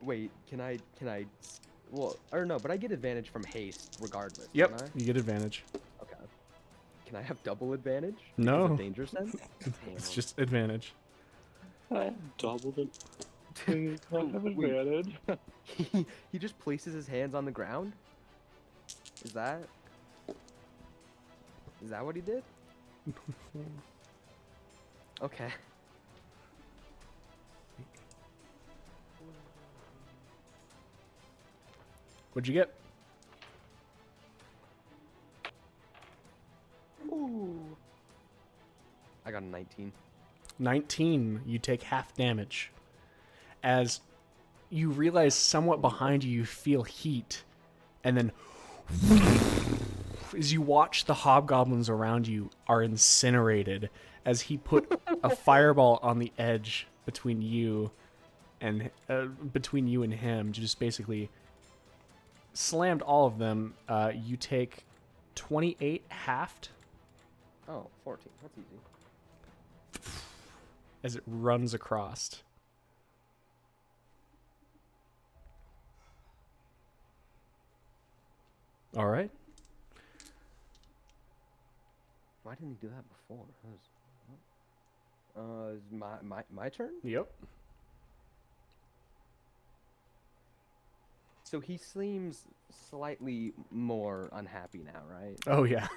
Wait, can I, well, or no, but I get advantage from haste regardless, Yep, don't I? you get advantage. Okay. Can I have double advantage? No. Because of danger sense? It's just advantage. I doubled it. I have Wait. advantage. He just places his hands on the ground? Is that what he did? Okay. What'd you get? Ooh. I got a 19. 19. You take half damage. As you realize somewhat behind you, you feel heat. And then as you watch the hobgoblins around you are incinerated as he put a fireball on the edge between you and him, just basically slammed all of them. You take 28 halved Oh, 14. That's easy. as it runs across. All right. Why didn't he do that before? Is my turn? Yep. So he seems slightly more unhappy now, right? Oh yeah.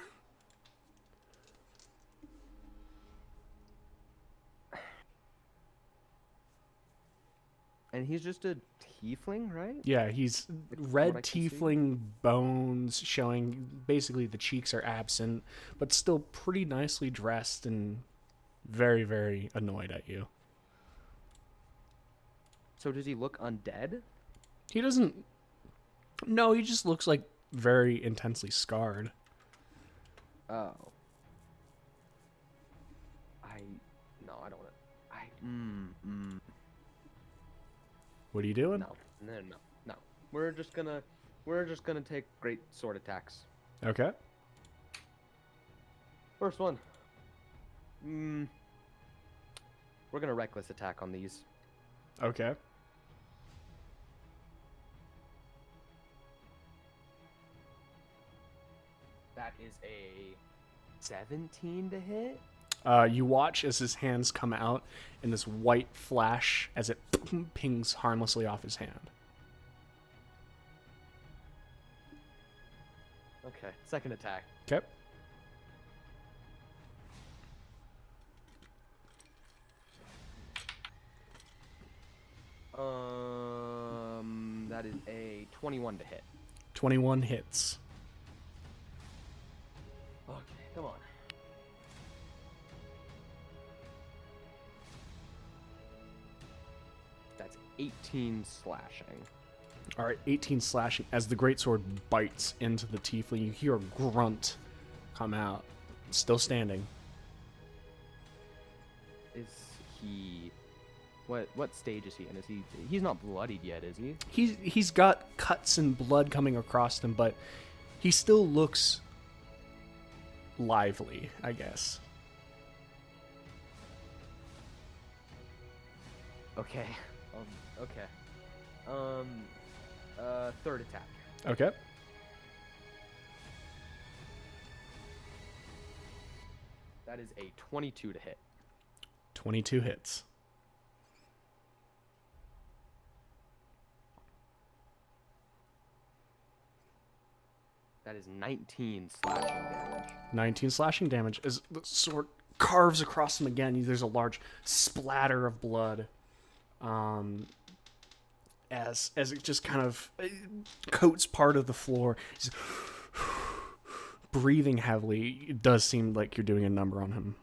And he's just a tiefling, right? Yeah, he's Like, red what I can see. tiefling bones showing basically the cheeks are absent, but still pretty nicely dressed and very, very annoyed at you. So does he look undead? He doesn't. No, he just looks like very intensely scarred. Oh. No, I don't want to. What are you doing? No. We're just gonna take great sword attacks. Okay. First one. We're gonna reckless attack on these. Okay. That is a 17 to hit. You watch as his hands come out in this white flash as it pings harmlessly off his hand. Okay, second attack. Okay. That is a 21 to hit. 21 hits. Okay, come on. That's 18 slashing. All right, 18 slashing. As the greatsword bites into the tiefling, you hear a grunt come out. Still standing. Is he? What stage is he in? Is he? He's not bloodied yet, is he? He's got cuts and blood coming across him, but he still looks lively, I guess. Okay. Okay. Third attack. Okay. That is a 22 to hit. 22 hits. That is 19 slashing damage. 19 slashing damage as the sword carves across him again. There's a large splatter of blood. As it just kind of coats part of the floor. He's breathing heavily. It does seem like you're doing a number on him.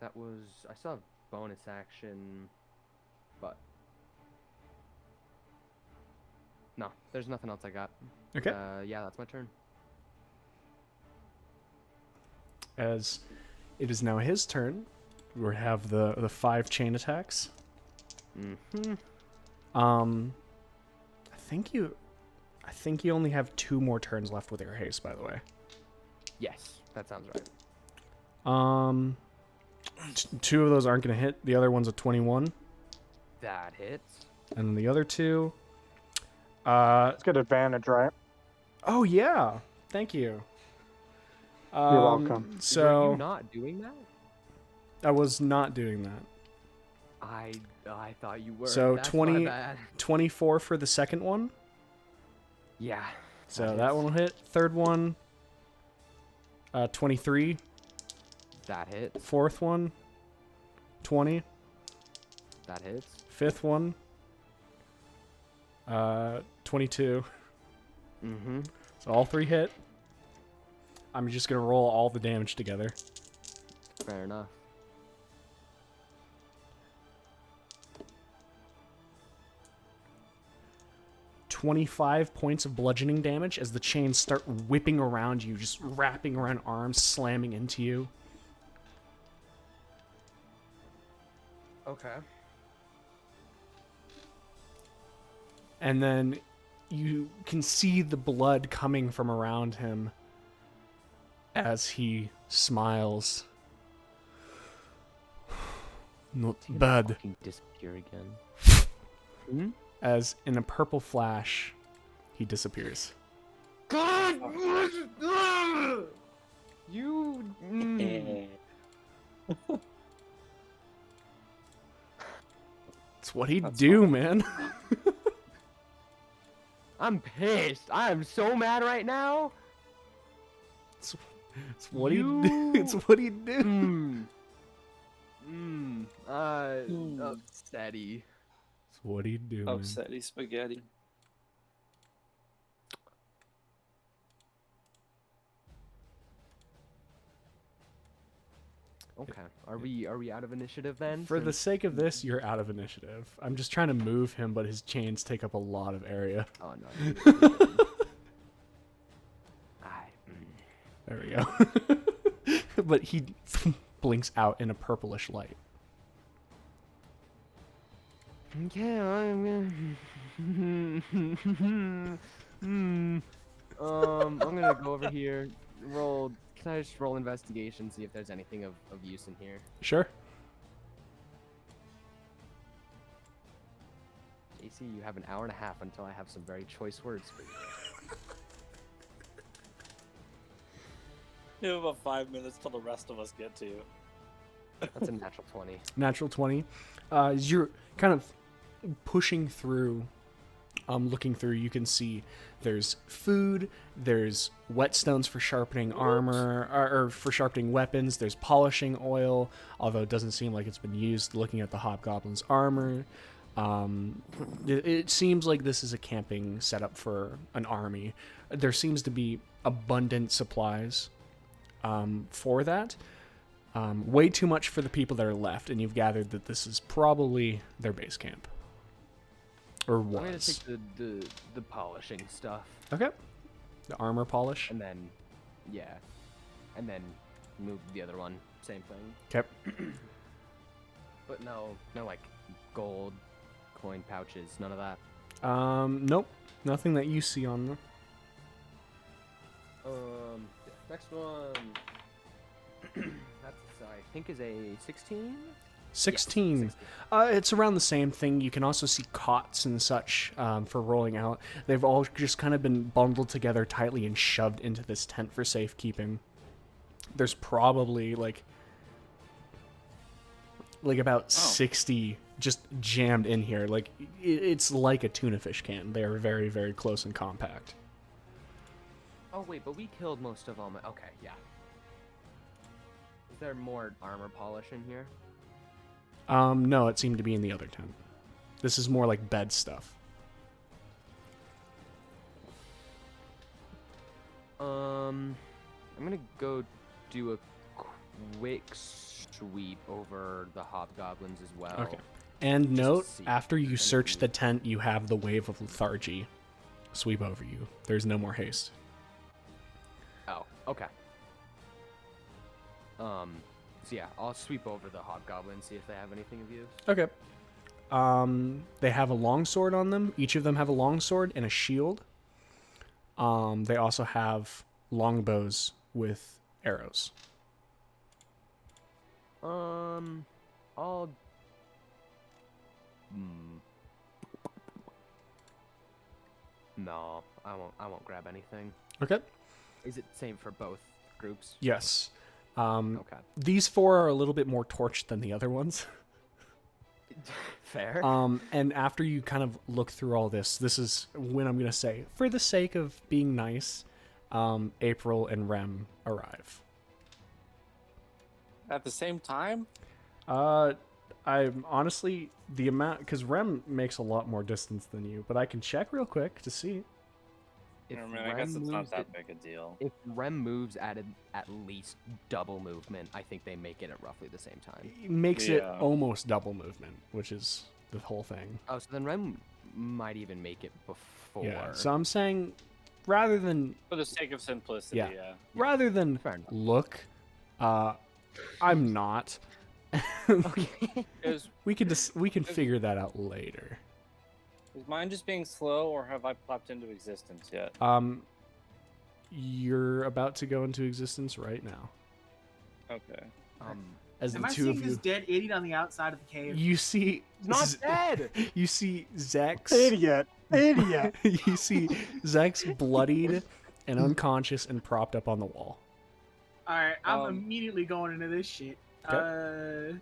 That was, I saw a bonus action, but no, there's nothing else I got. Okay. Yeah, that's my turn. As it is now his turn, we have the 5 chain attacks. Mm-hmm. I think you only have 2 more turns left with your haste, by the way. Yes, that sounds right. 2 of those aren't going to hit. The other one's a 21. That hits. And then the other 2... Let's get advantage, right? Oh, yeah. Thank you. You're welcome. So... Were you not doing that? I was not doing that. I thought you were. So That's 20 my bad. 24 for the second one. Yeah. So that one will hit. Third one, 23. That hits. Fourth one, 20. That hits. Fifth one, 22. Mm-hmm. So all 3 hit. I'm just going to roll all the damage together. Fair enough. $25 points of bludgeoning damage as the chains start whipping around you, just wrapping around arms, slamming into you. Okay. And then you can see the blood coming from around him as he smiles. Not bad. Fucking disappear again. Hmm? As in a purple flash, he disappears. God! You. It's what he'd That's do, fine. man. I'm pissed. I am so mad right now. It's what he'd do. It's what he'd do. Steady. It's what he'd do, man. Upsetty spaghetti. Okay. Are we out of initiative then? For the sake of this, you're out of initiative. I'm just trying to move him, but his chains take up a lot of area. Oh no. There we go. But he blinks out in a purplish light. Okay, I'm gonna go over here. Roll. Can I just roll investigation, see if there's anything of use in here? Sure. AC, you have an hour and a half until I have some very choice words for you. You have about 5 minutes till the rest of us get to you. That's a natural 20. Natural 20. As you're kind of pushing through, looking through, you can see there's food, there's whetstones for sharpening armor, or for sharpening weapons, there's polishing oil, although it doesn't seem like it's been used. Looking at the hobgoblin's armor, it seems like this is a camping setup for an army. There seems to be abundant supplies for that. Way too much for the people that are left, and you've gathered that this is probably their base camp. Or I'm gonna was. take the polishing stuff, Okay. The armor polish. and then, yeah, and then move the other one. Same thing. Okay. But no like gold coin pouches, none of that. Nope. Nothing that you see on them. Next one. That's I think is a 16. 16. Yes, 16. It's around the same thing. You can also see cots and such for rolling out. They've all just kind of been bundled together tightly and shoved into this tent for safekeeping. There's probably like about 60 just jammed in here. Like it's like a tuna fish can. They are very, very close and compact. Oh wait, but we killed most of them. Okay, yeah. Is there more armor polish in here? No, it seemed to be in the other tent. This is more like bed stuff. I'm gonna go do a quick sweep over the hobgoblins as well. Okay. And Just to note, see after if you there's search anything- the tent, you have the wave of lethargy sweep over you. There's no more haste. Oh, okay. So yeah, I'll sweep over the hobgoblins, see if they have anything of use. Okay. They have a longsword on them. Each of them have a longsword and a shield. They also have longbows with arrows. I'll. No, I won't grab anything. Okay. Is it same for both groups? Yes. Okay. These four are a little bit more torched than the other ones. Fair. And after you kind of look through all this is when I'm going to say, for the sake of being nice, April and Rem arrive. At the same time? I'm honestly, the amount, because Rem makes a lot more distance than you, but I can check real quick to see. If I mean, I guess Rem it's not moves that it- big a deal. If Rem moves at least double movement, I think they make it at roughly the same time. It makes it Yeah. almost double movement, which is the whole thing. Oh, so then Rem might even make it before. Yeah. So I'm saying, rather than For the sake of simplicity, Yeah. yeah. rather than Fair enough. look, I'm not. Okay. Is we can figure that out later. mine just being slow, or have I popped into existence yet? You're about to go into existence right now. Okay. As Am the I two seeing of this you, dead idiot on the outside of the cave? you see, Not dead. you see Zach's, Idiot! Idiot! you see Zach's bloodied and unconscious and propped up on the wall. All right, I'm Um, immediately going into this shit. Okay.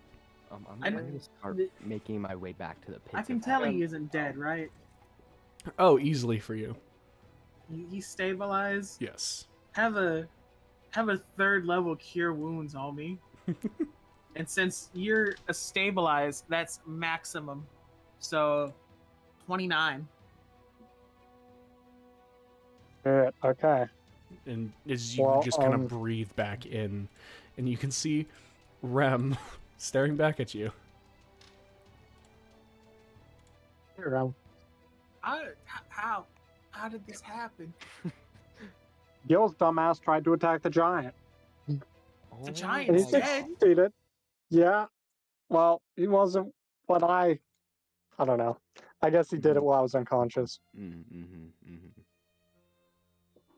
I'm I- gonna start making my way back to the pits. I can if tell that- he isn't dead, right? Oh, easily for you. He's stabilized. Yes. Have a 3rd level cure wounds, homie. And since you're a stabilized, that's maximum. So 29. Shit, okay. And as you Well, just kind of breathe back in, and you can see Rem staring back at you. Here, How did this happen? Gil's dumbass tried to attack the giant. The Oh, And giant he is dead. succeeded. Yeah. Well, he wasn't what I don't know. I guess he did it while I was unconscious. Then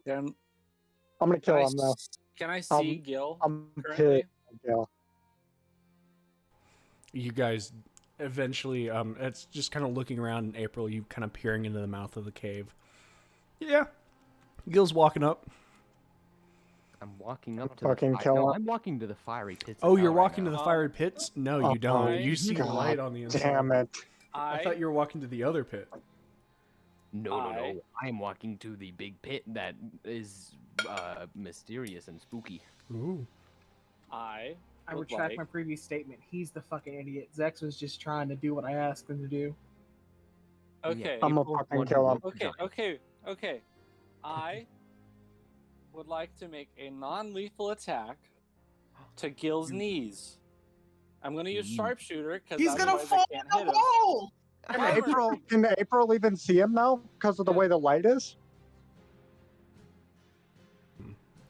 I'm gonna can kill I, him though. can I see Gil I'm currently? pissed. Gil. You guys eventually, it's just kind of looking around in April, you kind of peering into the mouth of the cave. Yeah. Gil's walking up. I'm walking up to Fucking the kill no, him. I'm walking to the fiery pits. Oh, of you're hell right walking to now. the fiery pits? No, you don't. my You see God light on the inside. Damn it. I thought you were walking to the other pit. No. I- I am walking to the big pit that is mysterious and spooky. Ooh. I would retract like- my previous statement. He's the fucking idiot. Zex was just trying to do what I asked him to do. Okay. I'm a April fucking won kill the him. giant. Okay. I would like to make a non-lethal attack to Gil's knees. I'm gonna use sharpshooter because He's gonna fall in can't the hit him. hole. However, Can April even see him now because of the way the light is?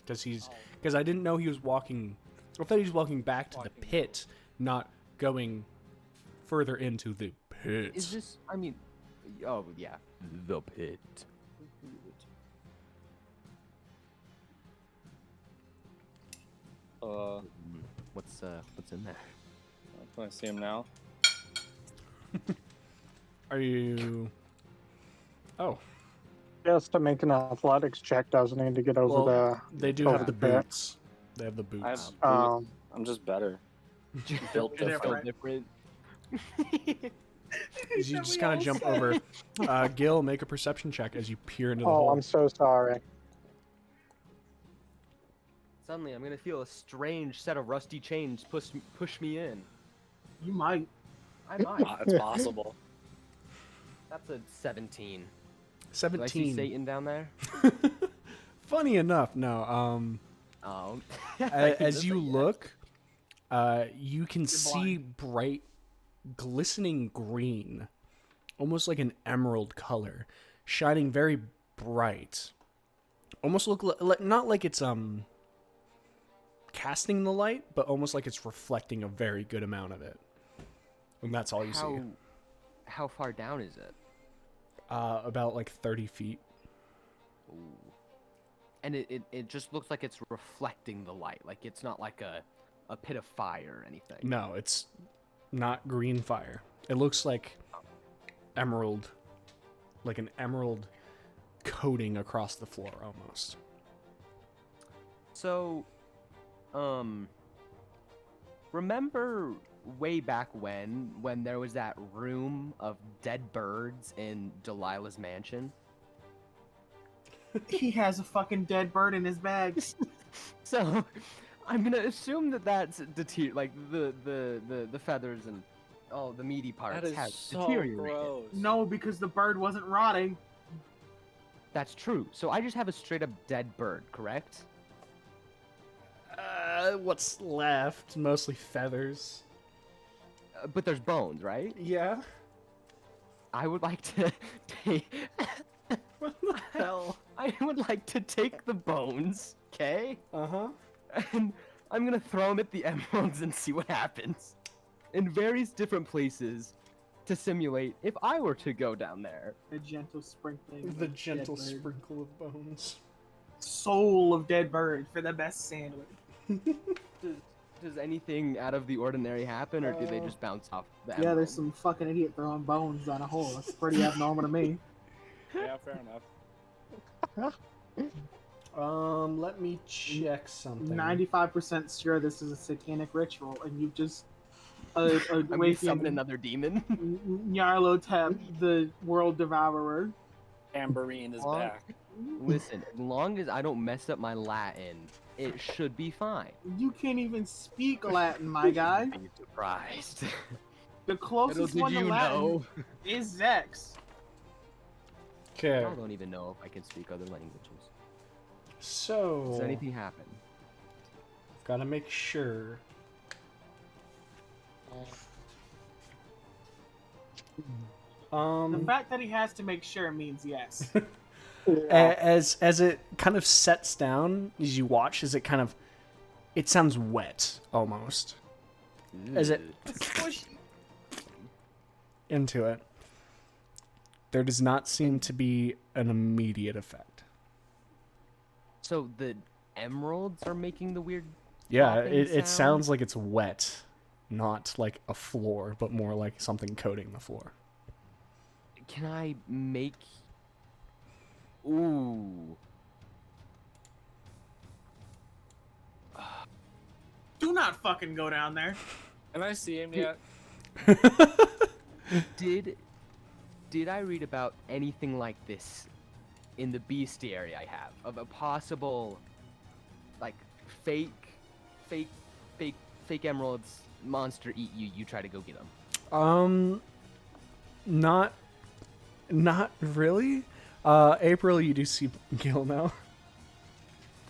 Because I didn't know he was walking. I thought he was walking back to the pit, not going further into the pit. Is this? I mean, oh yeah, the pit. What's in there? can I see him now? Are you? Oh, Just to make an athletics check doesn't need to get over well, they do over have the the pit. boots. They have the boots. I have the. boots. I'm just better. Built You're different. different. As you just kind of jump over. Gil, make a perception check as you peer into the Oh, hole. I'm so sorry. Suddenly, I'm gonna feel a strange set of rusty chains push me in. You might. I might. It's possible. That's a 17. Do I see 17. Satan down there? Funny enough, no. Oh. As you look, you can see bright, glistening green, almost like an emerald color, shining very bright. Almost look not like it's casting the light, but almost like it's reflecting a very good amount of it. And that's all you see. How far down is it? About like 30 feet. Ooh. And it just looks like it's reflecting the light. Like it's not like a pit of fire or anything. No, it's not green fire. It looks like emerald, like an emerald coating across the floor almost. So, remember way back when there was that room of dead birds in Delilah's mansion? He has a fucking dead bird in his bag. So, I'm gonna assume that that's like the feathers and all the meaty parts That is have so deteriorated. gross. No, because the bird wasn't rotting. That's true. So I just have a straight up dead bird, correct? What's left? Mostly feathers. But there's bones, right? Yeah. I would like to take. What the hell? I would like to take the bones, okay? Uh-huh. And I'm gonna throw them at the emeralds and see what happens. In various different places to simulate if I were to go down there. The gentle sprinkling. The of gentle dead bird. sprinkle of bones. Soul of dead bird for the best sandwich. Does anything out of the ordinary happen, or do they just bounce off the Yeah, there's emerald? some fucking idiot throwing bones down a hole. That's pretty abnormal to me. Yeah, fair enough. Let me check something. 95% sure this is a satanic ritual, and you just I'm gonna summon awaken another demon. Nyarlathotep, the world devourer. Tambourine is Long- back. Listen, as long as I don't mess up my Latin, it should be fine. You can't even speak Latin, my guy. Be surprised. The closest Little one did to you Latin know. is Zex. Okay. I don't even know if I can speak other languages. So Does anything happen? gotta make sure. The fact that he has to make sure means yes. Yeah. As it kind of sets down, as you watch, as it kind of, it sounds wet almost. As it It's squishy. into it, there does not seem to be an immediate effect. So the emeralds are making the weird. Yeah, Popping it sound? sounds like it's wet, not like a floor, but more like something coating the floor. Can I make? Ooh. Do not fucking go down there. Can I see him yet? Did I read about anything like this in the bestiary I have of a possible, like, fake emeralds monster eat you? You try to go get them. Not really. April, you do see Gil now.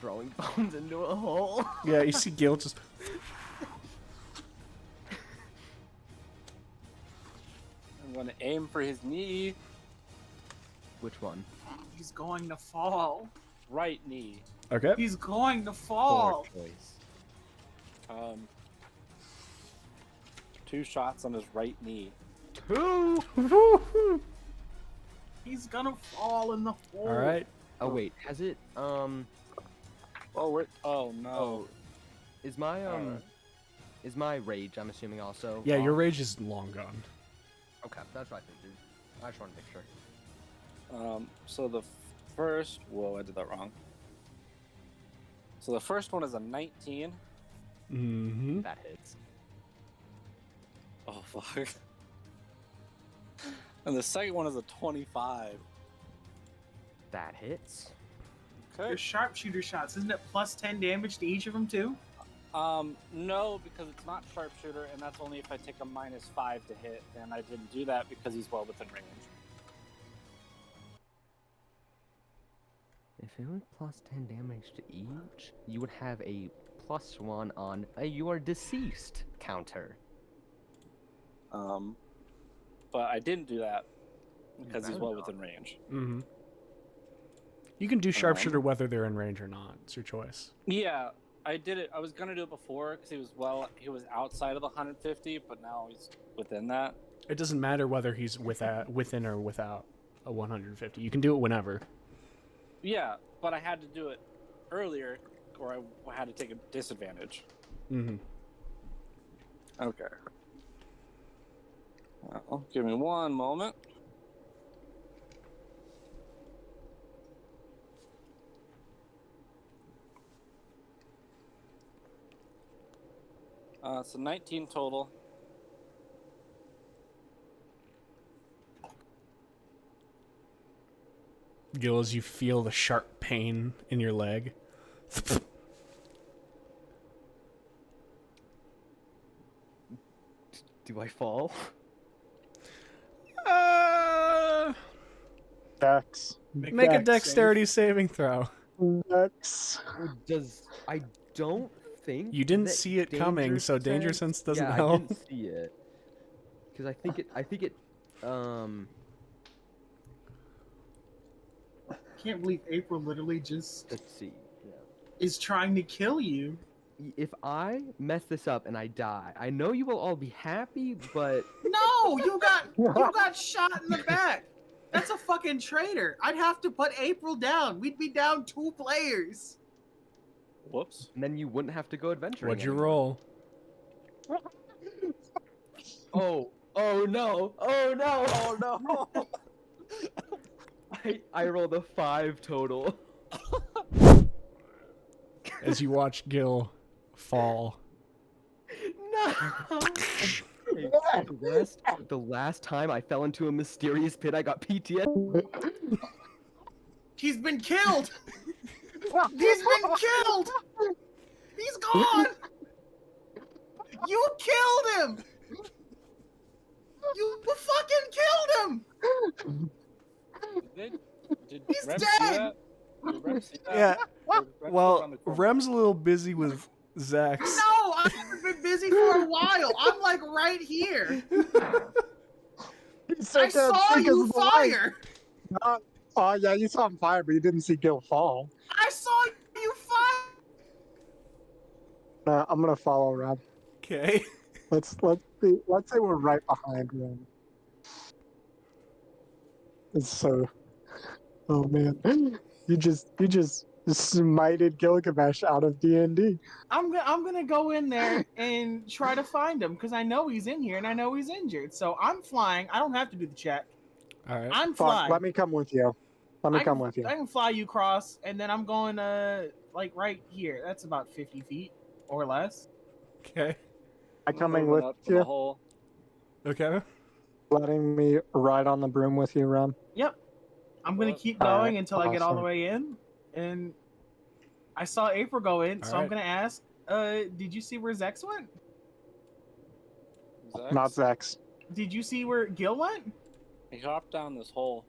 Throwing bones into a hole. Yeah, you see Gil just. I'm gonna aim for his knee. Which one? He's going to fall. Right knee. Okay. He's going to Poor fall. choice. 2 shots on his right knee. Two. He's gonna fall in the hole. All right. Oh wait, has it? Oh, oh no. Oh, is my Alright. is my rage? I'm assuming also. Yeah, your off? rage is long gone. Okay, that's what I figured. I just want to make sure. So the first. Whoa, I did that wrong. So the first one is a 19. Mm-hmm. That hits. Oh fuck. And the second one is a 25. That hits. Okay. Your sharpshooter shots, isn't it plus 10 damage to each of them too? No, because it's not sharpshooter, and that's only if I take a -5 to hit, and I didn't do that because he's well within range. If it was plus 10 damage to each, you would have a +1 on a you are deceased counter. But I didn't do that because he's better well not. within range. Mm-hmm. You can do sharpshooter whether they're in range or not. It's your choice. Yeah, I did it. I was gonna do it before because he was outside of the 150, but now he's within that. It doesn't matter whether he's within or without a 150. You can do it whenever. Yeah, but I had to do it earlier, or I had to take a disadvantage. Mm-hmm. Okay. Well, give me one moment. So 19 total. Gil, as you feel the sharp pain in your leg. Do I fall? Dex. Make a Dex dexterity saving throw. Dex. Does I don't think You didn't that see it coming, so danger sense doesn't yeah, I help. didn't see it. Because I think it Can't believe April literally just let's see. Yeah. is trying to kill you. If I mess this up and I die, I know you will all be happy, but No, you got shot in the back. That's a fucking traitor. I'd have to put April down. We'd be down 2 players. Whoops. then you wouldn't have to go adventuring. What'd you anymore. roll? Oh no! Oh no! Oh no! I rolled a 5 total. As you watch Gil fall. No! The last time I fell into a mysterious pit, I got PTSD. He's been killed! He's been killed! He's gone! You killed him! You fucking killed him! Did He's Rem dead! see that? Did Rem see that? Yeah. Or did Rem go Well, around the corner? Rem's a little busy with Zax. No, I've been busy for a while. I'm like right here. I saw you fire. Oh yeah, you saw him fire, but you didn't see Gil fall. I saw you fire. I'm gonna follow Rob. Okay. Let's say we're right behind him. It's so. Oh man, you just smited Gilgamesh out of D&D. I'm gonna go in there and try to find him because I know he's in here and I know he's injured. So I'm flying. I don't have to do the check. All right. I'm Fuck, flying. let me come with you. Let me come with you. I can fly you across, and then I'm going like right here. That's about 50 feet or less. Okay. I'm coming moving with up to the you, hole. Okay. letting me ride on the broom with you, Rum. Yep. I'm gonna Well, keep going alright, until I get all the awesome. way in. And I saw April go in, so I'm Alright. gonna ask, did you see where Zex went? Zax, Not Zex. Did you see where Gil went? He hopped down this hole.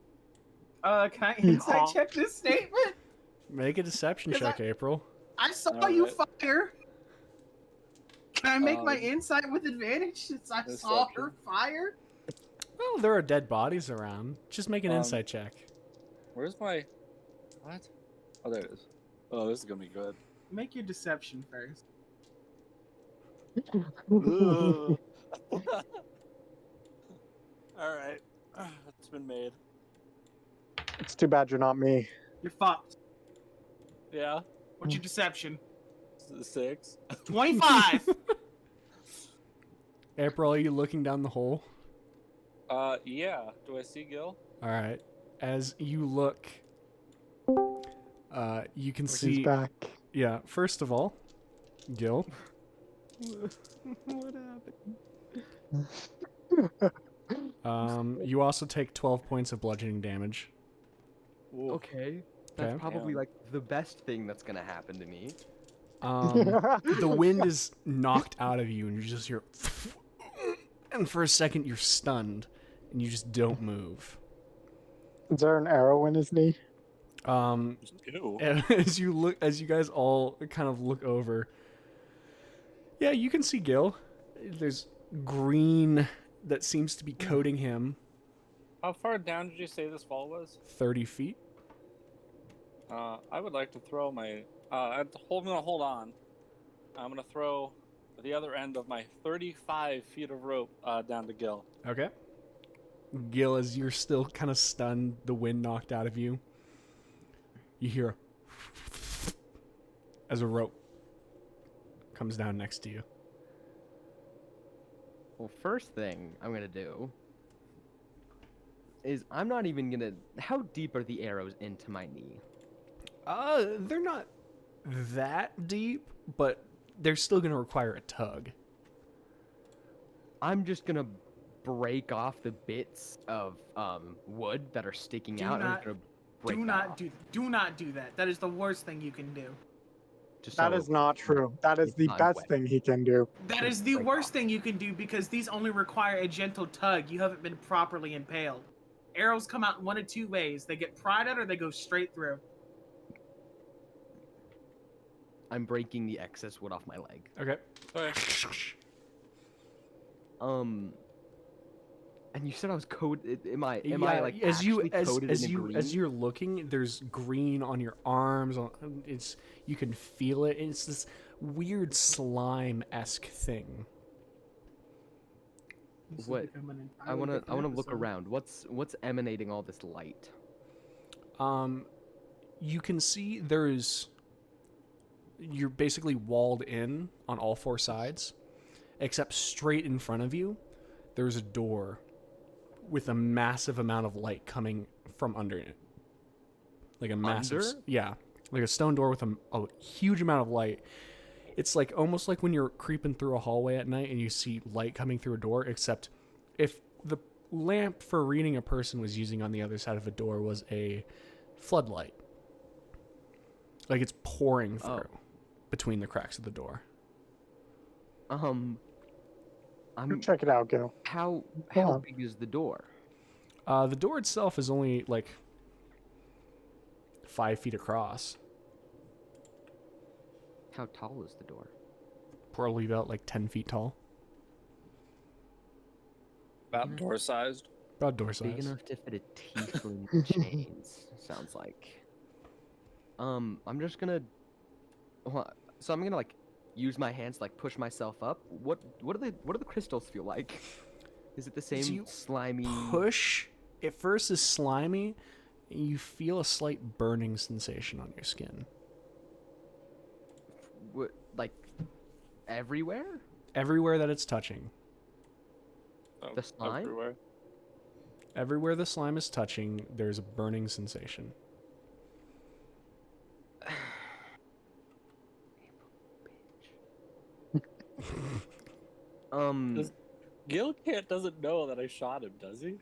Can I insight Yeah. check this statement? Make a deception Is check, that- April. I saw you Alright. fire. Can I make my Um, insight with advantage since I saw her deception. fire? Well, there are dead bodies around. Just make an Um, insight check. Where's my... What? Oh, there it is. Oh, this is gonna be good. Make your deception first. Ugh. Alright. It's been made. It's too bad you're not me. You're fucked. Yeah. What's your deception? 6. 25. April, are you looking down the hole? Yeah. Do I see Gil? All right. As you look, you can He's see. back. Yeah. First of all, Gil. What happened? You also take 12 points of bludgeoning damage. Okay. That's Okay. probably Damn. like the best thing that's gonna happen to me. The wind is knocked out of you, and you just hear. And for a second, you're stunned, and you just don't move. Is there an arrow in his knee? Ew. As you guys all kind of look over, yeah, you can see Gil. There's green that seems to be coating him How far down did you say this fall was? 30 feet. I would like to throw my... I'm gonna hold on. I'm gonna throw the other end of my 35 feet of rope down to Gil. Okay. Gil, as you're still kind of stunned, the wind knocked out of you, you hear as a rope comes down next to you. Well, first thing I'm gonna do is I'm not even gonna. How deep are the arrows into my knee? They're not that deep, but they're still going to require a tug. I'm just gonna break off the bits of wood that are sticking Do out. And I'm not- gonna break Do that not off, do not do that. That is the worst thing you can do. just That so- is not true. That is it's the not best wet. thing he can do. That Just is the break worst off. thing you can do because these only require a gentle tug. You haven't been properly impaled. Arrows come out in one of two ways. They get pried at or they go straight through. I'm breaking the excess wood off my leg. Okay. Okay. And you said I was coated. Am I Yeah, like as you actually coated in green? as you're looking, there's green on your arms. It's you can feel it. It's this weird slime-esque thing. This is What- becoming an I entirely wanna different look episode. around. What's emanating all this light? You can see you're basically walled in on all four sides, except straight in front of you, there's a door with a massive amount of light coming from under it. Like a massive, Under? yeah, like a stone door with a huge amount of light. It's like almost like when you're creeping through a hallway at night and you see light coming through a door, except if the lamp for reading a person was using on the other side of a door was a floodlight. Like it's pouring through between the cracks of the door. I'm Check it out, Gil. how on. big is the door? The door itself is only like 5 feet across. How tall is the door? Probably about like 10 feet tall. About door sized. About door Big size. enough to fit a tiefling in chains. Sounds like. I'm just gonna. So I'm gonna like use my hands to, like push myself up. What do the crystals feel like? Is it the same you slimy? Push. At first is slimy. And you feel a slight burning sensation on your skin. What, like everywhere? Everywhere that it's touching. The slime? Everywhere. Everywhere the slime is touching, there's a burning sensation. Does- Gilcat doesn't know that I shot him, does he?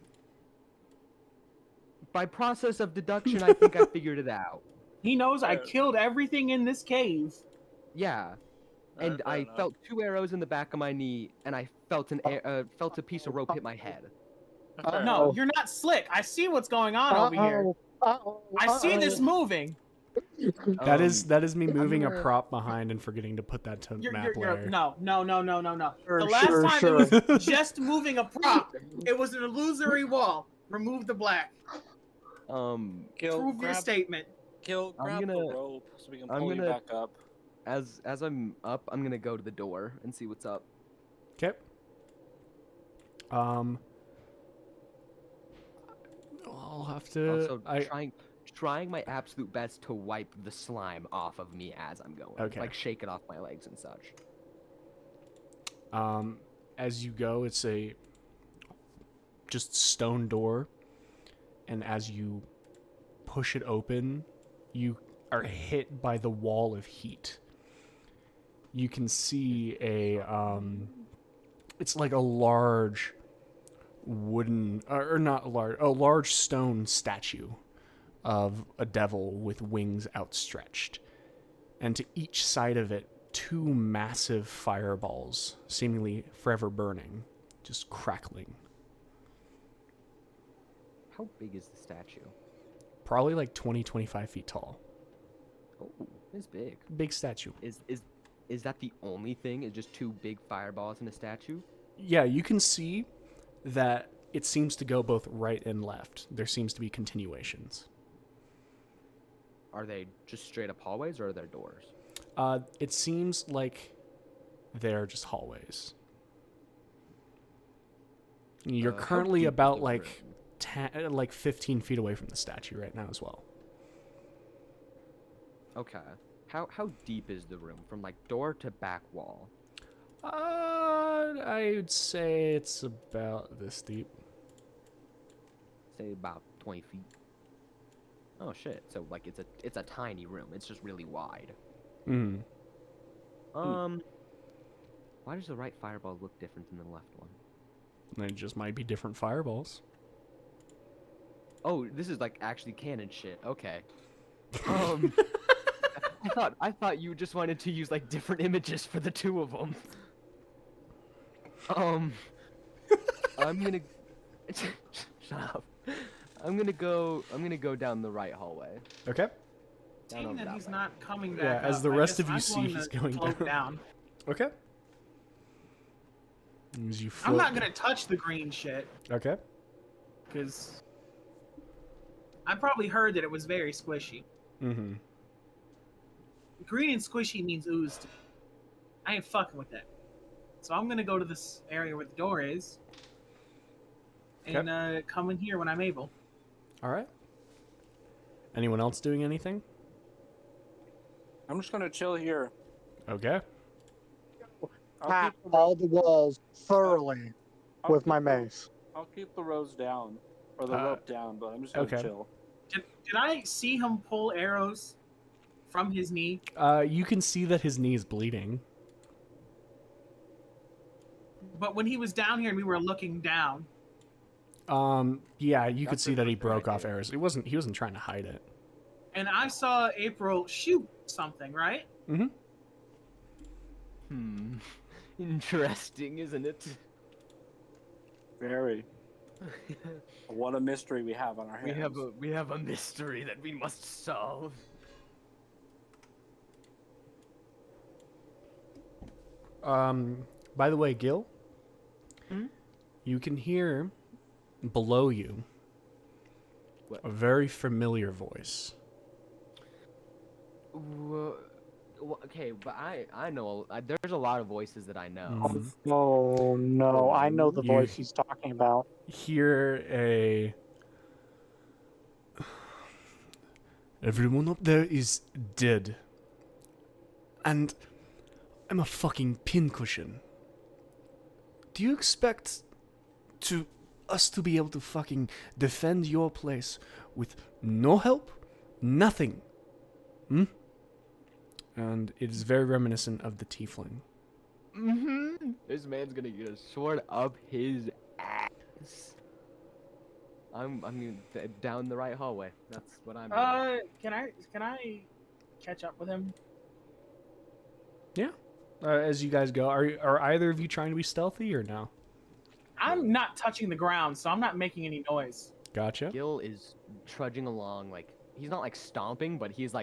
By process of deduction, I think I figured it out. He knows I Yeah. killed everything in this cave. Yeah, and Fair I enough. felt 2 arrows in the back of my knee, and I felt felt a piece of rope hit my head. Fair No, Oh. you're not slick. I see what's going on over here. I see this moving. That is me I'm moving a gonna- prop behind and forgetting to put that to map layer. No. Sure, The last sure, time sure. it was just moving a prop. It was an illusory wall. Remove the black. Gil, Prove your statement. Gil, I'm grab gonna- the rope so we can I'm pull you gonna- back up. as I'm up, I'm gonna go to the door and see what's up. Okay. I'll have to. Also, trying my absolute best to wipe the slime off of me as I'm going. Okay. Like shake it off my legs and such. As you go, it's a just stone door, and as you push it open, you are hit by the wall of heat. You can see it's like a large wooden, or not large, a large stone statue of a devil with wings outstretched. And to each side of it, 2 massive fireballs, seemingly forever burning, just crackling. How big is the statue? Probably like 20, 25 feet tall. Oh, it's big. Big statue. Is that the only thing? Is just 2 big fireballs in a statue? Yeah, you can see that it seems to go both right and left. There seems to be continuations. Are they just straight up hallways or are there doors? It seems like they're just hallways. You're How currently deep is about the like room? like 15 feet away from the statue right now as well. Okay. How deep is the room from like door to back wall? I would say it's about this deep. Say about 20 feet. Oh shit! So like it's a tiny room. It's just really wide. Mm. Why does the right fireball look different than the left one? They just might be different fireballs. Oh, this is like actually canon shit. Okay. I thought you just wanted to use like different images for the 2 of them. I'm gonna shut up. I'm gonna go down the right hallway. Okay. Down Seeing over that that he's way. not coming back Yeah, as up, the I rest guess of you I'm see, he's to going float down. Okay. As you I'm float- not gonna touch the green shit Okay. because I probably heard that it was very squishy. Mm-hmm. Green and squishy means ooze. I ain't fucking with that. So I'm gonna go to this area where the door is, and come in here when I'm able. All right. Anyone else doing anything? I'm just gonna chill here. Okay. I'll Tap keep the all the walls thoroughly I'll with keep my the- mace. I'll keep the rows down, or the Uh, rope down, but I'm just gonna okay. chill. Did I see him pull arrows? from his knee? You can see that his knee is bleeding. But when he was down here and we were looking down, Yeah, you could That's see a that he good broke off idea. arrows. He wasn't trying to hide it. and I saw April shoot something, right? Interesting, isn't it? Very. What a mystery we have on our hands. we have a mystery that we must solve. By the way, Gil, Hmm? you can hear below you What? a very familiar voice. Okay, but I know there's a lot of voices that I know. Mhm. Oh no, I know the You- voice he's talking about. Hear a... Everyone up there is dead. And I'm a fucking pincushion. Do you expect us to be able to fucking defend your place with no help? Nothing. And it is very reminiscent of the tiefling. This man's gonna get a sword up his ass. I'm down the right hallway. That's what I'm doing. Can I catch up with him? As you guys go, are either of you trying to be stealthy or no? I'm not touching the ground, so I'm not making any noise. Gotcha. Gil is trudging along like he's not like stomping, but he's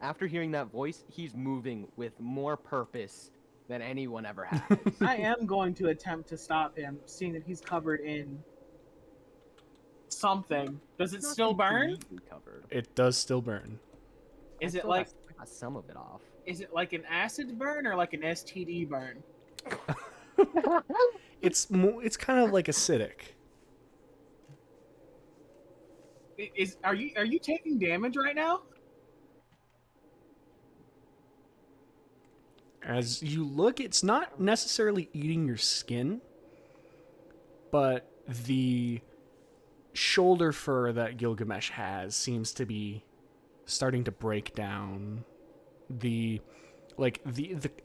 after hearing that voice, he's moving with more purpose than anyone ever has. I am going to attempt to stop him, seeing that he's covered in something. Does it Not still burn? completely covered. It does still burn. Is I it still like got some of it off? is it like an acid burn or like an STD burn? It's kind of like acidic. Are you taking damage right now? As you look, it's not necessarily eating your skin, but the shoulder fur that Gilgamesh has seems to be starting to break down. The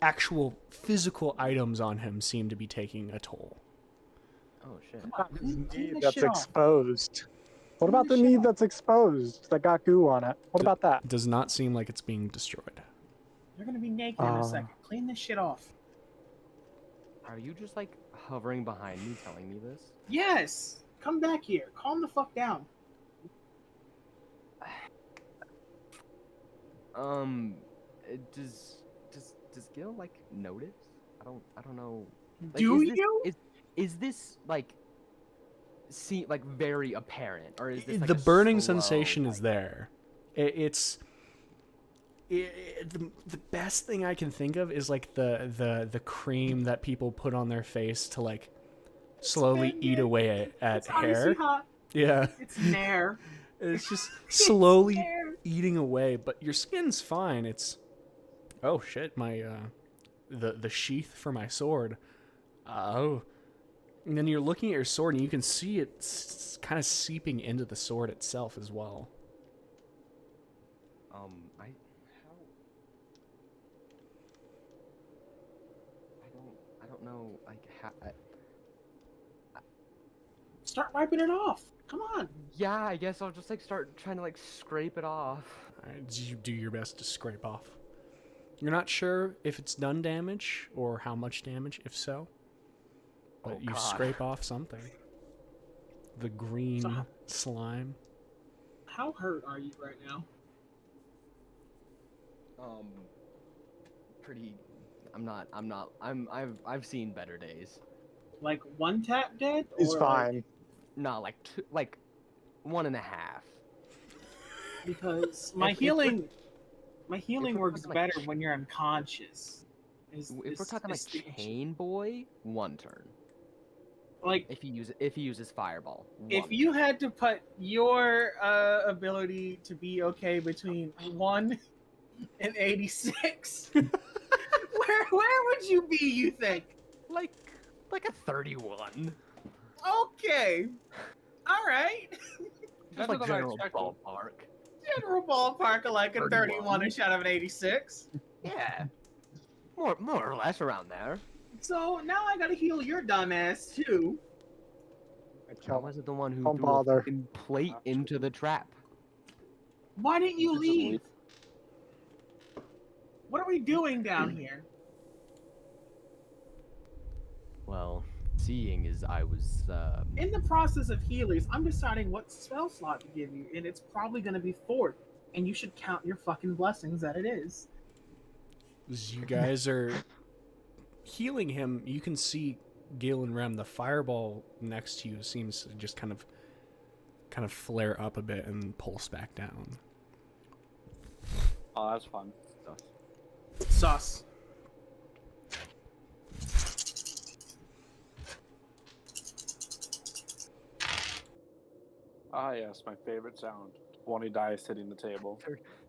actual physical items on him seem to be taking a toll. Oh shit. Clean Knee this that's shit off. exposed. What Clean about the this shit knee off. that's exposed that got goo on it? What about that? Does not seem like it's being destroyed. You're gonna be naked in a second. Clean this shit off. Are you just like hovering behind me telling me this? Yes. Come back here. Calm the fuck down. Does Gil like notice? I don't know. Like, Do is this, you? Is this like like very apparent, or is this like The a burning slow, sensation is like- there. The best thing I can think of is like the cream that people put on their face to like slowly eat away at It's hair. icy hot. Yeah, It's Nair. it's just slowly Nair. eating away, but your skin's fine. It's oh shit, my the sheath for my sword. Oh, and then you're looking at your sword and you can see it's kind of seeping into the sword itself as well. I don't know like how. Start wiping it off. Come on. Yeah, I guess I'll just like start trying to like scrape it off. You do your best to scrape off. You're not sure if it's done damage or how much damage, if so. But Oh, you God. scrape off something. The green So- slime. How hurt are you right now? Pretty. I've seen better days. Like one tap dead? He's or fine. No, like 1.5. Because my If we're- healing works talking, like, better when you're unconscious. If we're talking like Chain Boy, 1 turn. Like If he uses Fireball. if 1 you turn. had to put your ability to be okay between 1 and 86, where would you be? You think? like a 31. Okay, all right. Just Better like than I general expected. ballpark. General ballpark of like a 31. 31-ish out of an 86. Yeah. More or less around there. So now I gotta heal your dumb ass too. I wasn't the one who Don't threw bother. a fucking plate into the trap. Why didn't you Just leave? leave. What are we doing down here? Well, seeing as I was, In the process of healers, I'm deciding what spell slot to give you, and it's probably gonna be 4th. And you should count your fucking blessings that it is. As you guys are healing him, you can see Gil and Rem. The fireball next to you seems to just kind of flare up a bit and pulse back down. Oh, that's fun. Sus. Ah, yes, my favorite sound. 20 dice hitting the table.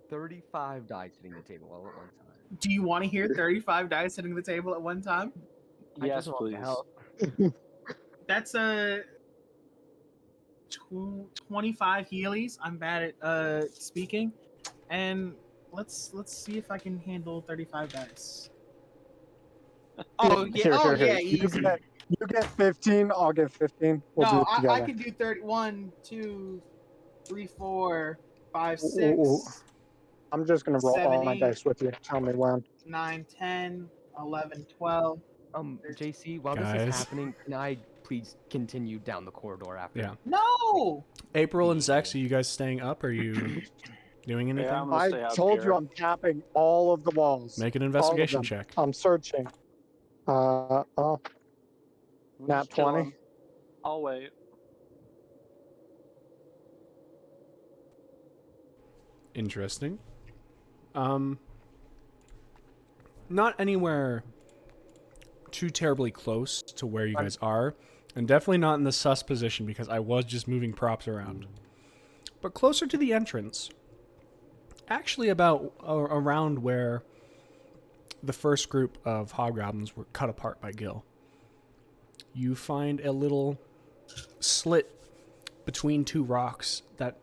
35 dice hitting the table all at one time. Do you want to hear 35 dice hitting the table at one time? I Yes, just want the please. help. That's a 25 Heelys. I'm bad at speaking, and let's see if I can handle 35 dice. Oh yeah, Here. easy. You get 15, I'll get 15. We'll do No, it I together. can do 31, 2, 3, 4, 5, Ooh, 6, ooh. I'm just gonna roll all my 70. dice with you. Tell me when. 9, 10, 11, 12. JC, while this Guys. is happening, can I please continue down the corridor after? Yeah. No! April and Zex, are you guys staying up? Are you doing anything? Yeah, I'm gonna stay I out told here. you I'm tapping all of the walls. Make an All of investigation them. check. I'm searching. Oh, I'm nat just chilling. 20. I'll wait. Interesting. Not anywhere too terribly close to where you guys are, and definitely not in the sus position because I was just moving props around. But closer to the entrance, actually about around where the first group of hobgoblins were cut apart by Gil, you find a little slit between two rocks that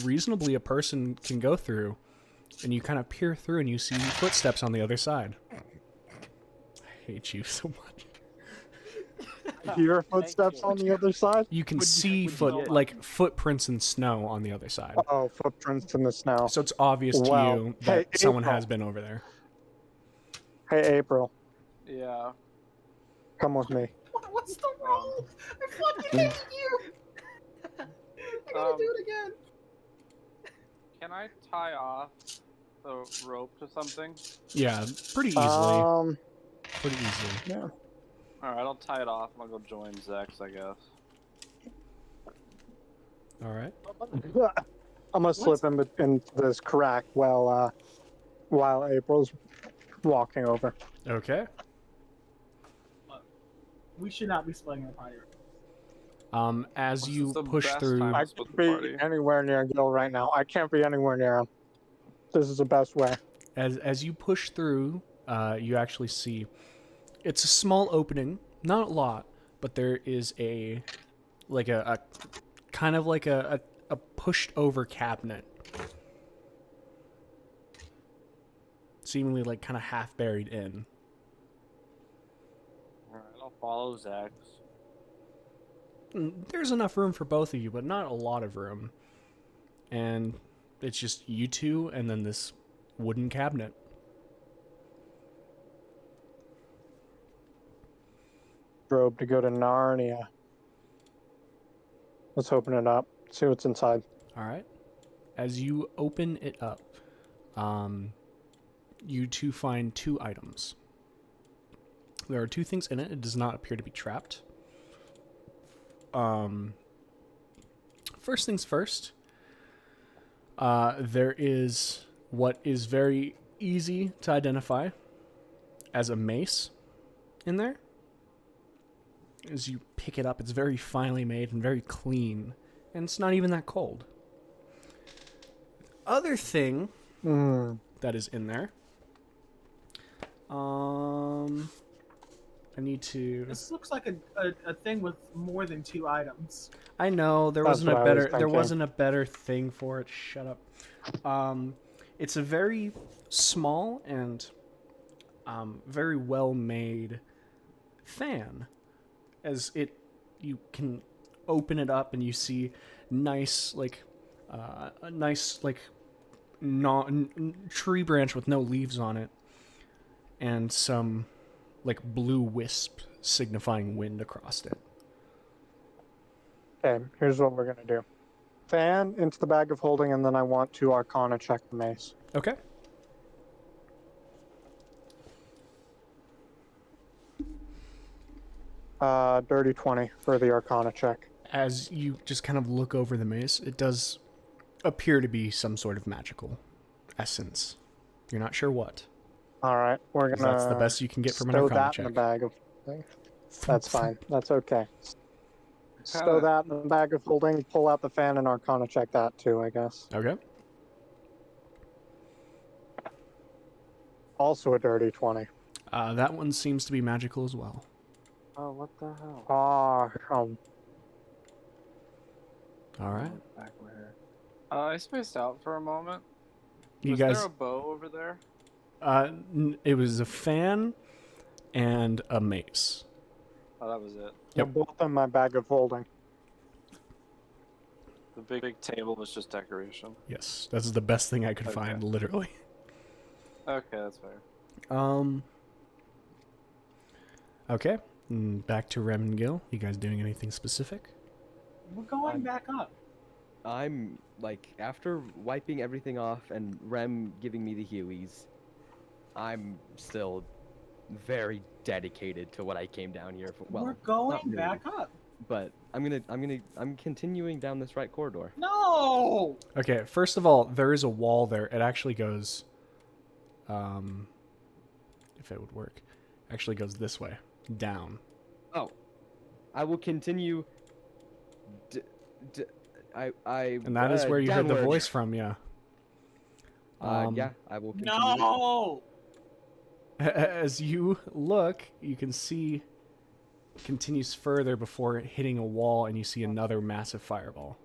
reasonably a person can go through, and you kind of peer through and you see footsteps on the other side. I hate you so much. Your footsteps on the other side? You can Would you- see would you get- footprints in snow on the other side. Oh, footprints in the snow. So it's obvious to Well, you that hey, someone April. has been over there. Hey, April, Yeah. come with me. What's the roll? I fucking hate you! I gotta do it again. Can I tie off the rope to something? Yeah, pretty easily. Pretty easily. Yeah. Alright, I'll tie it off and I'll go join Zex, I guess. All right. I'm gonna slip in this crack while April's walking over. Okay. We should not be splitting the party. As This you is the push best through, time. I Split can't the be party. anywhere near Gil right now. I can't be anywhere near him. This is the best way. as you push through, you actually see it's a small opening, not a lot, but there is a kind of like a pushed over cabinet, seemingly like kind of half buried in. Alright, I'll follow Zex. There's enough room for both of you, but not a lot of room. And it's just you two and then this wooden cabinet. Robe to go to Narnia. Let's open it up. See what's inside. All right. As you open it up, you two find two items. There are two things in it. It does not appear to be trapped. First things first, there is what is very easy to identify as a mace in there. As you pick it up, it's very finely made and very clean, and it's not even that cold. Other thing that is in there, I need to... This looks like a thing with more than 2 items. I know there That's wasn't a what I was better there thinking. wasn't a better thing for it. Shut up. It's a very small and very well made fan. As you can open it up and you see nice a nice tree branch with no leaves on it, and some like blue wisp signifying wind across it. Okay, here's what we're gonna do. Fan into the bag of holding, and then I want to Arcana check the mace. Okay. Dirty 20 for the Arcana check. As you just kind of look over the mace, it does appear to be some sort of magical essence. You're not sure what. All right, we're 'Cause gonna. that's the best you can get from an stow Arcana that check. in the bag of. That's fine. That's okay. Stow Kinda- that in the bag of holding. Pull out the fan and Arcana check that too, I guess. Okay. Also a dirty 20. That one seems to be magical as well. Oh, what the hell? Ah, All right. Back over here. I spaced out for a moment. You Was guys, there a bow over there? it was a fan and a mace. Oh, that was it. they're both in my bag of holding. The big table was just decoration. Yes, that's the best thing I could Okay. find, literally. Okay, that's fair. Okay. Back to Rem and Gil. You guys doing anything specific? We're going back up. I'm like, after wiping everything off and Rem giving me the Hueys, I'm still very dedicated to what I came down here for. Well, We're not going really, back up. but I'm continuing down this right corridor. No! Okay, first of all, there is a wall there. It actually goes, if it would work, actually goes this way, down. Oh, I will continue. And that is where you heard the downward. voice from, yeah. Yeah, I will continue. No! As you look, you can see it continues further before hitting a wall, and you see another massive fireball.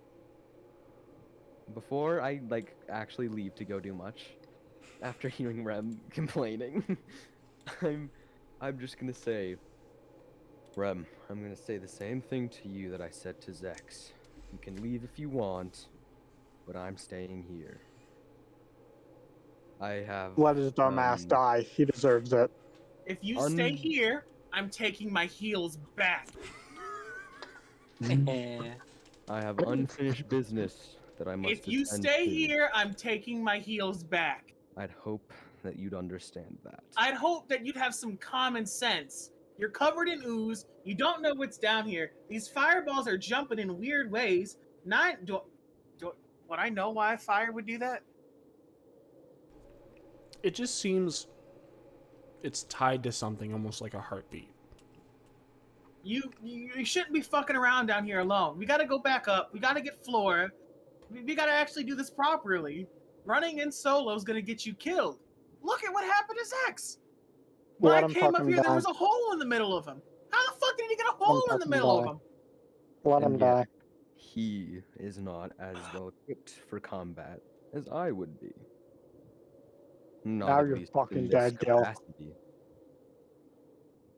Before I actually leave to go do much, after hearing Rem complaining, I'm just gonna say, Rem, I'm gonna say the same thing to you that I said to Zex. You can leave if you want, but I'm staying here. I have. Let his dumb ass die. He deserves it. If you stay here, I'm taking my heels back. I have unfinished business that I must. If you attend stay to. here, I'm taking my heels back. I'd hope that you'd understand that. I'd hope that you'd have some common sense. You're covered in ooze. You don't know what's down here. These fireballs are jumping in weird ways. Would I know why fire would do that? It just seems it's tied to something, almost like a heartbeat. You shouldn't be fucking around down here alone. We gotta go back up. We gotta get Flora. We gotta actually do this properly. Running in solo is gonna get you killed. Look at what happened to Zex. When Let I him came up fucking here, there die. was a hole in the middle of him. How the fuck did he get a hole in the fucking middle die. of him? Let him And yet, die. He is not as well equipped for combat as I would be. Not Now at you're least fucking in this dead, Gil. capacity.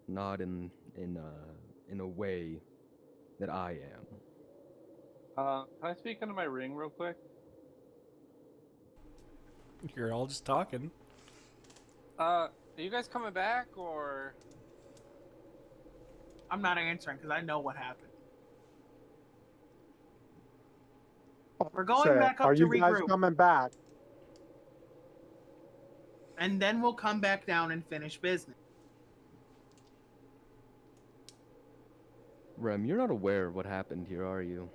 Not in a way that I am. Can I speak into my ring real quick? You're all just talking. Are you guys coming back, or? I'm not answering because I know what happened. We're going Say, back up are to you guys regroup, coming back? and then we'll come back down and finish business. Rem, you're not aware of what happened here, are you?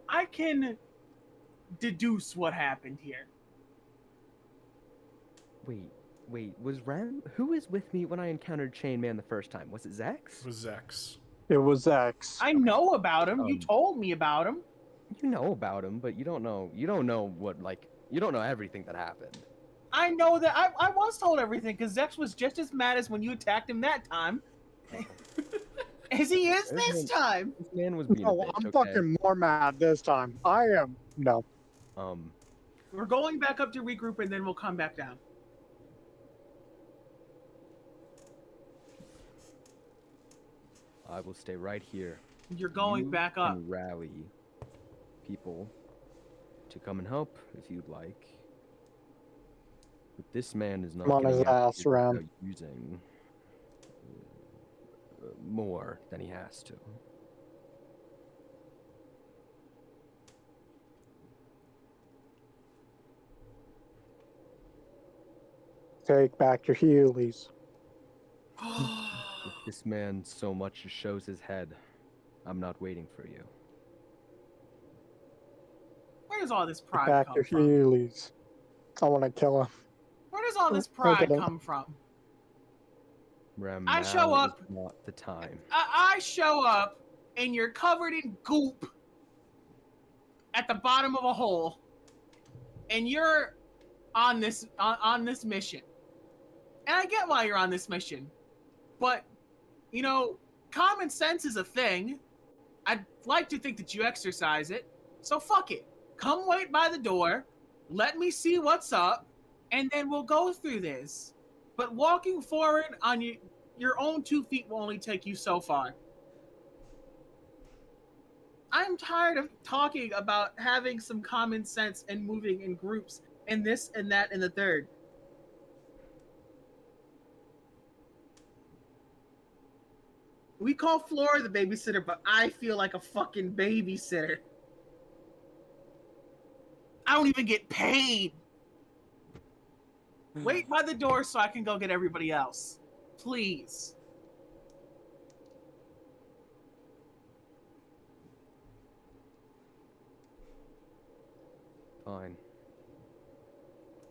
I can deduce what happened here. Wait, was Rem? Who was with me when I encountered Chain Man the first time? Was it Zex? It was Zex. It was X. I know about him. You Um, told me about him. You know about him, but you don't know what, you don't know everything that happened. I know that I was told everything because Zex was just as mad as when you attacked him that time. As he is this time. This man was being a No, bitch, I'm okay? fucking more mad this time. I am. No. We're going back up to regroup, and then we'll come back down. I will stay right here. You're going You back up. can rally people to come and help if you'd like. But this man is not I'm on his getting out ass, here Ram. without using more than he has to. Take back your Heelys. If this man so much as shows his head, I'm not waiting for you. Where does all this Take pride back come your from? Heelys. I want to kill him. Where does all this Look pride at him. come from? Ram, I show now up- is not the time. I show up, and you're covered in goop at the bottom of a hole, and you're on this mission. And I get why you're on this mission, but you know, common sense is a thing. I'd like to think that you exercise it. So fuck it. Come wait by the door. Let me see what's up, and then we'll go through this. But walking forward on your own 2 feet will only take you so far. I'm tired of talking about having some common sense and moving in groups and this and that and the third. We call Flora the babysitter, but I feel like a fucking babysitter. I don't even get paid. Wait by the door so I can go get everybody else. Please. Fine.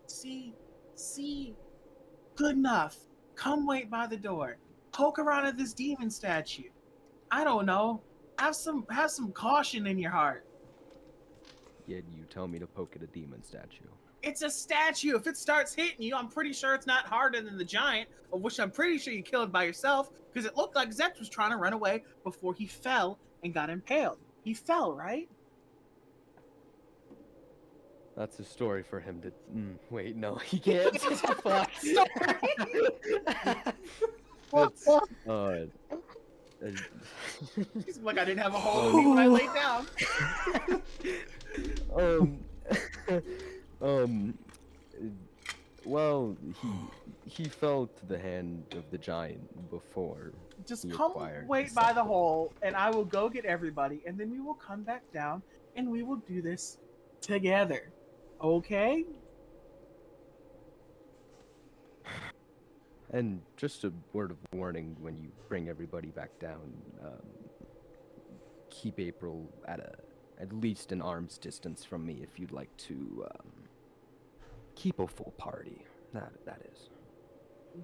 See. Good enough. Come wait by the door. Poke around at this demon statue. I don't know. Have some caution in your heart. Yet you tell me to poke at a demon statue. It's a statue. If it starts hitting you, I'm pretty sure it's not harder than the giant, of which I'm pretty sure you killed by yourself, because it looked like Zex was trying to run away before he fell and got impaled. He fell, right? That's a story for him to. Wait, no, he can't. Fuck. That's. He's like, I didn't have a hold of me when I laid down. Well, he fell to the hand of the giant before. Just he come acquired wait by the second. hole, and I will go get everybody, and then we will come back down, and we will do this together. Okay? And just a word of warning: when you bring everybody back down, keep April at least an arm's distance from me if you'd like to keep a full party. That is.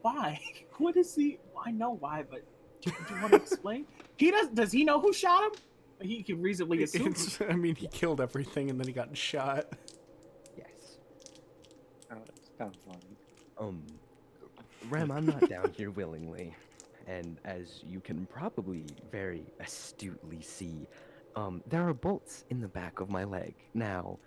Why? What is he? I know why, but do you want to explain? Does he know who shot him? He can reasonably assume. I mean, he killed everything and then he got shot. Yes. Oh, it's kind of funny. Rem, I'm not down here willingly, and as you can probably very astutely see, there are bolts in the back of my leg. Now,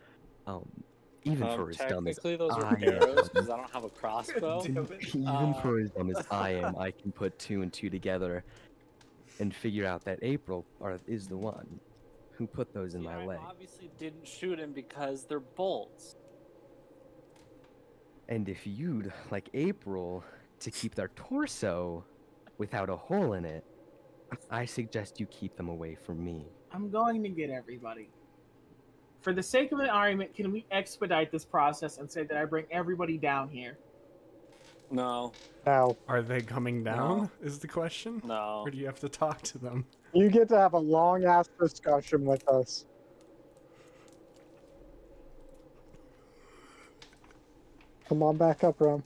even for as dumb as Technically, those I are arrows because I don't have a crossbow. even for as dumb as I am, I can put 2 and 2 together and figure out that April is the one who put those in See, my I leg. obviously didn't shoot him because they're bolts. And if you'd like April to keep their torso without a hole in it, I suggest you keep them away from me. I'm going to get everybody. For the sake of an argument, can we expedite this process and say that I bring everybody down here? No, Now, Are they coming down? No. Is the question? no. Or do you have to talk to them? you get to have a long ass discussion with us. Come on back up, Ram.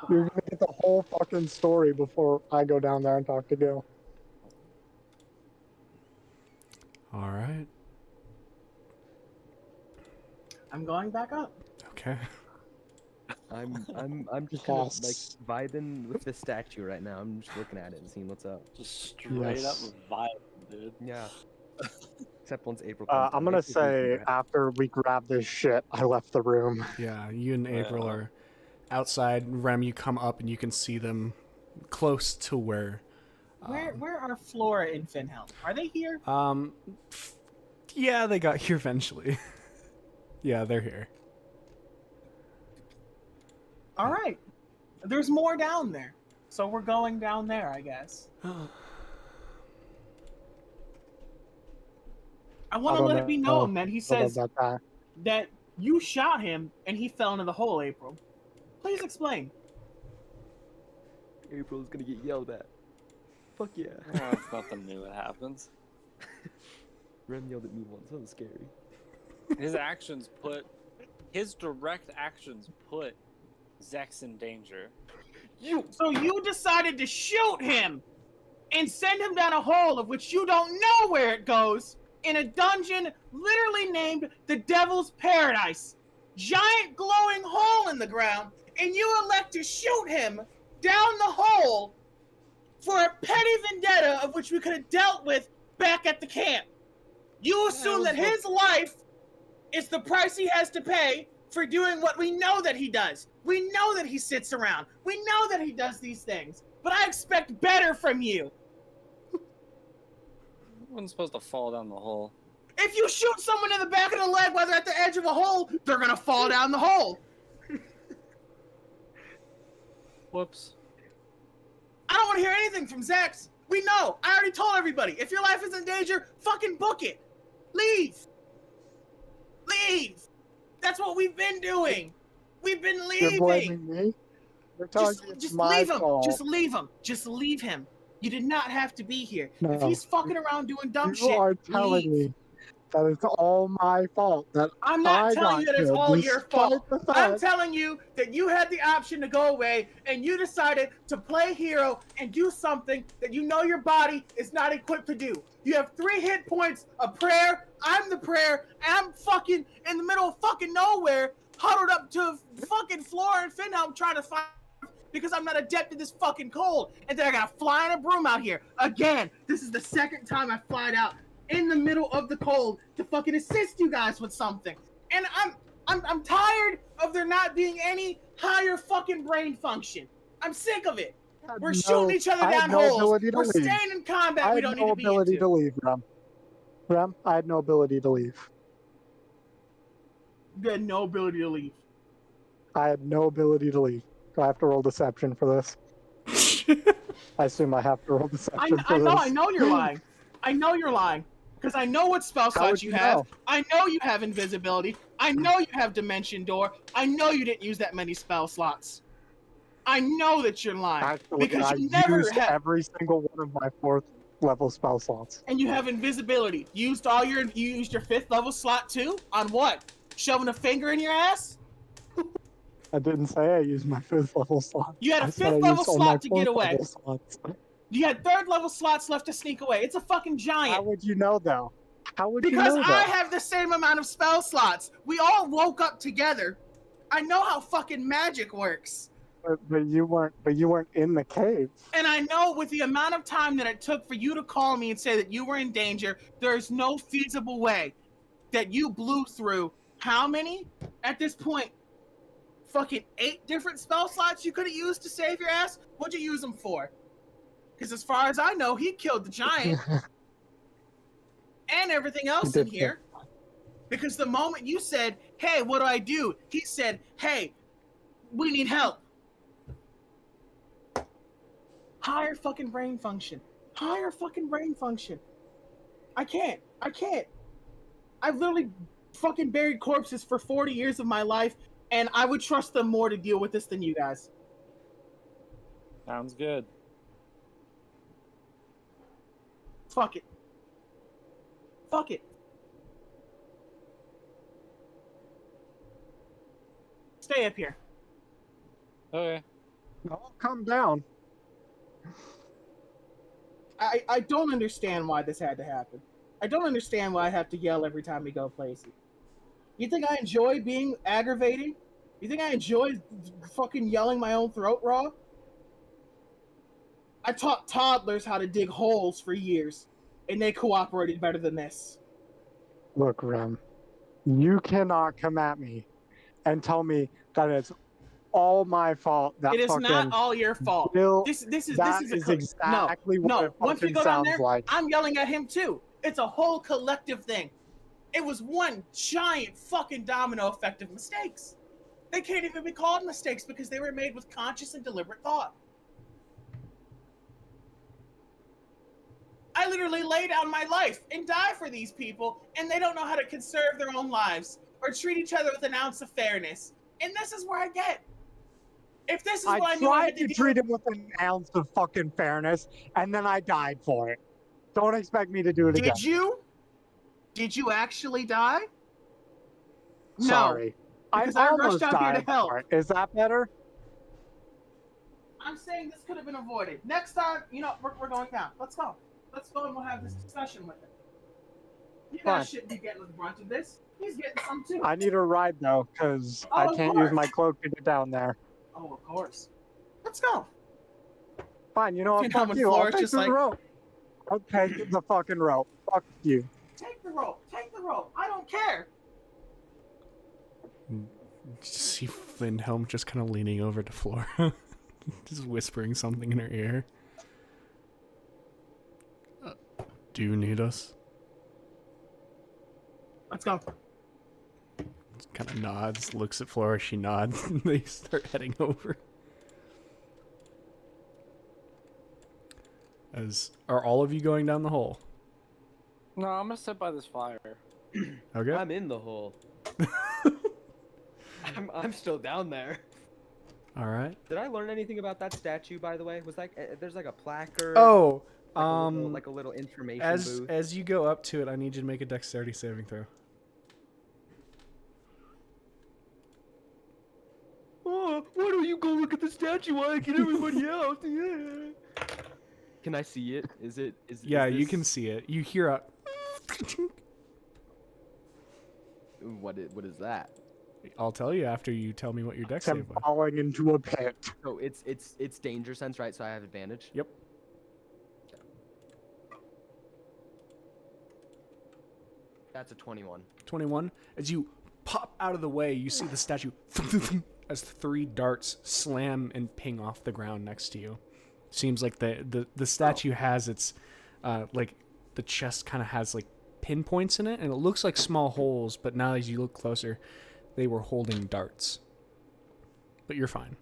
You're gonna get the whole fucking story before I go down there and talk to Gil. All right. I'm going back up. Okay. I'm just kind of like Yes. vibing with the statue right now. I'm just looking at it and seeing what's up. Just straight up Yes. vibe, dude. Yeah. Except once April comes I'm down. gonna April's usually say right. after we grab this shit, I left the room. Yeah, you and April Uh-huh. are outside. Rem, you come up and you can see them close to where. Where are Flora and Finhelm? Are they here? Yeah, they got here eventually. Yeah, they're here. All right. There's more down there, so we're going down there, I guess. I want to let it be known that he says about that. that you shot him and he fell into the hole, April. Please explain. April's gonna get yelled at. Fuck yeah. Oh, it's nothing new that happens. Rem yelled at me once. That was scary. His direct actions put Zex in danger. So you decided to shoot him and send him down a hole of which you don't know where it goes in a dungeon literally named the Devil's Paradise. Giant glowing hole in the ground, and you elect to shoot him down the hole for a petty vendetta of which we could have dealt with back at the camp. You assume that his life is the price he has to pay for doing what we know that he does. We know that he sits around. We know that he does these things. But I expect better from you. I wasn't supposed to fall down the hole. If you shoot someone in the back of the leg while they're at the edge of a hole, they're gonna fall down the hole. Whoops. I don't want to hear anything from Zex. We know. I already told everybody. If your life is in danger, fucking book it. Leave. Leave. That's what we've been doing. We've been You're leaving. blaming me? You're telling me it's Just my leave him. fault. Just leave him. Just leave him. You did not have to be here. No. If he's fucking around doing dumb You shit, are telling leave. me that it's all my fault. That I'm not I telling you got that it's killed all your despite fault. the I'm fact- telling you that you had the option to go away and you decided to play hero and do something that you know your body is not equipped to do. You have 3 hit points, a prayer, I'm the prayer, and I'm fucking in the middle of fucking nowhere, huddled up to fucking Flora and Finhelm trying to find because I'm not adept at this fucking cold. And then I gotta fly in a broom out here. Again, this is the second time I flied out in the middle of the cold to fucking assist you guys with something. And I'm tired of there not being any higher fucking brain function. I'm sick of it. We're shooting each other I had down no holes. ability to We're leave. staying in combat I we had don't no need to be ability into. to leave, Rem. Rem, I had no ability to leave. You had no ability to leave. I had no ability to leave. Do I have to roll deception for this? I assume I have to roll deception for this. I know you're lying. I know you're lying. Because I know what spell How slots would you you have. know? I know you have invisibility. I know you have dimension door. I know you didn't use that many spell slots. I know that you're lying. Actually, because I you never used have, every single one of my 4th level spell slots. and you have invisibility. You used your 5th level slot too? On what? Shoving a finger in your ass? I didn't say I used my 5th level slot. You had a I said I 5th level used all my slot to get 4th away. level slots. You had 3rd level slots left to sneak away. It's a fucking giant. How would you know, though? How would Because you know I that? have the same amount of spell slots. We all woke up together. I know how fucking magic works. But you weren't in the cave. And I know with the amount of time that it took for you to call me and say that you were in danger, there's no feasible way that you blew through how many? At this point, fucking 8 different spell slots you could have used to save your ass? What'd you use them for? Because as far as I know, he killed the giant and everything else He in did here. Because the moment you said, hey, what do I do? He said, hey, we need help. Higher fucking brain function. Higher fucking brain function. I can't. I've literally fucking buried corpses for 40 years of my life, and I would trust them more to deal with this than you guys. Sounds good. Fuck it. Fuck it. Stay up here. Okay. I'll come down. I don't understand why this had to happen. I don't understand why I have to yell every time we go places. You think I enjoy being aggravating? You think I enjoy fucking yelling my own throat raw? I taught toddlers how to dig holes for years, and they cooperated better than this. Look, Rem, you cannot come at me and tell me that it's all my fault that It is fucking not all your fault. Bill. This That is is no, exactly what no. it Once we fucking go down sounds there, like. I'm yelling at him too. It's a whole collective thing. It was one giant fucking domino effect of mistakes. They can't even be called mistakes because they were made with conscious and deliberate thought. I literally lay down my life and die for these people, and they don't know how to conserve their own lives or treat each other with an ounce of fairness. And this is where I get. If this is I what I knew I tried had to to treat do, him with an ounce of fucking fairness, and then I died for it. Don't expect me to do it again. did you? Did you actually die? No, Sorry. because I I rushed almost out here to died help. for it. Is that better? I'm saying this could have been avoided. Next time, you know, we're going down. Let's go. Let's go and we'll have this discussion with him. You Fine. guys shouldn't be getting the brunt of this. He's getting some too. I need a ride though, because Oh, I of can't use course. my cloak to get down there. Oh, of course. Let's go. Fine, you know what? You know, Fuck when you. I'll Flora's take just the like- rope. I'll take the fucking rope. Fuck you. Take the rope. Take the rope. I don't care. See Lindhelm just kind of leaning over to Flora, just whispering something in her ear. Do you need us? Let's go. Kind of nods, looks at Flora, she nods, and they start heading over. Are all of you going down the hole? No, I'm gonna sit by this fire. Okay. I'm in the hole. I'm still down there. All right. Did I learn anything about that statue, by the way? Was like there's like a placard? Oh, like a little information booth. as you go up to it, I need you to make a dexterity saving throw. Oh, why don't you go look at the statue while I get everybody else? Yeah. Can I see it? Is Yeah, you this- can see it. You hear a. What is that? I'll tell you after you tell me what your dex I'm save was. falling into a pit. Oh, it's danger sense, right? So I have advantage. Yep. That's a 21. 21. As you pop out of the way, you see the statue as 3 darts slam and ping off the ground next to you. Seems like the statue has its like the chest kind of has like pinpoints in it, and it looks like small holes, but now as you look closer, they were holding darts. But you're fine.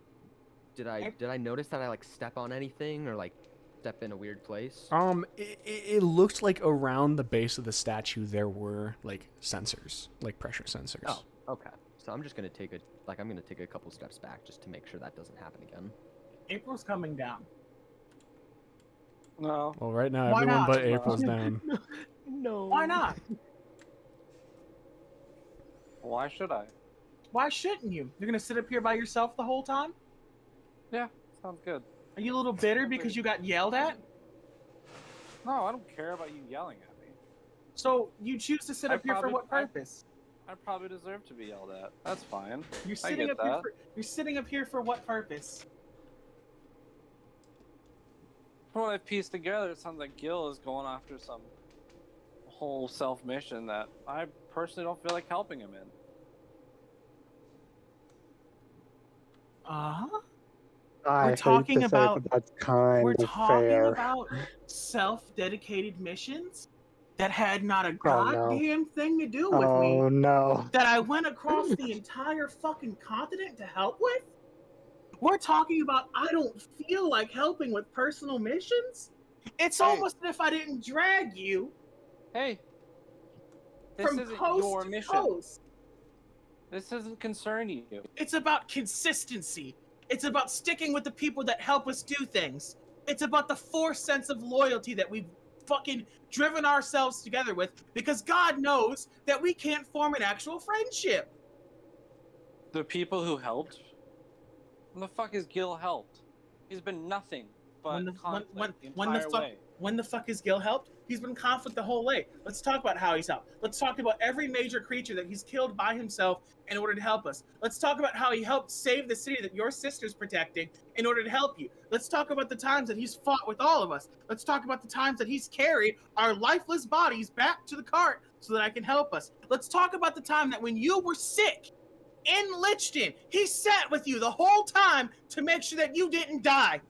Did I notice that I like step on anything or like step in a weird place? It looked like around the base of the statue there were like sensors, like pressure sensors. Oh, okay. So I'm just gonna take a couple steps back just to make sure that doesn't happen again. April's coming down. No. Well, right now Why everyone not? but April's down. No. Why not? Why should I? Why shouldn't you? You're gonna sit up here by yourself the whole time? Yeah, sounds good. Are you a little bitter because you got yelled at? No, I don't care about you yelling at me. So you choose to sit I up here for probably- what purpose? I probably deserve to be yelled at. That's fine. You're I sitting get up here that. for you're sitting up here for what purpose? From what I've pieced together, it sounds like Gil is going after some whole self mission that I personally don't feel like helping him in. Uh-huh. I hate talking to say, about- but that's kind We're of talking fair. about self-dedicated missions that had not a Oh, no. goddamn thing to do with Oh me. no. That I went across the entire fucking continent to help with? We're talking about I don't feel like helping with personal missions? It's Hey. almost as if I didn't drag you Hey, this from isn't coast your to mission. coast. This isn't concerning you. It's about consistency. It's about sticking with the people that help us do things. It's about the forced sense of loyalty that we've fucking driven ourselves together with because God knows that we can't form an actual friendship. The people who helped? When the fuck has Gil helped? He's been nothing but conflict the when the entire fuck way. When the fuck has Gil helped? He's been in conflict the whole way. Let's talk about how he's helped. Let's talk about every major creature that he's killed by himself in order to help us. Let's talk about how he helped save the city that your sister's protecting in order to help you. Let's talk about the times that he's fought with all of us. Let's talk about the times that he's carried our lifeless bodies back to the cart so that I can help us. Let's talk about the time that when you were sick in Lichton, he sat with you the whole time to make sure that you didn't die.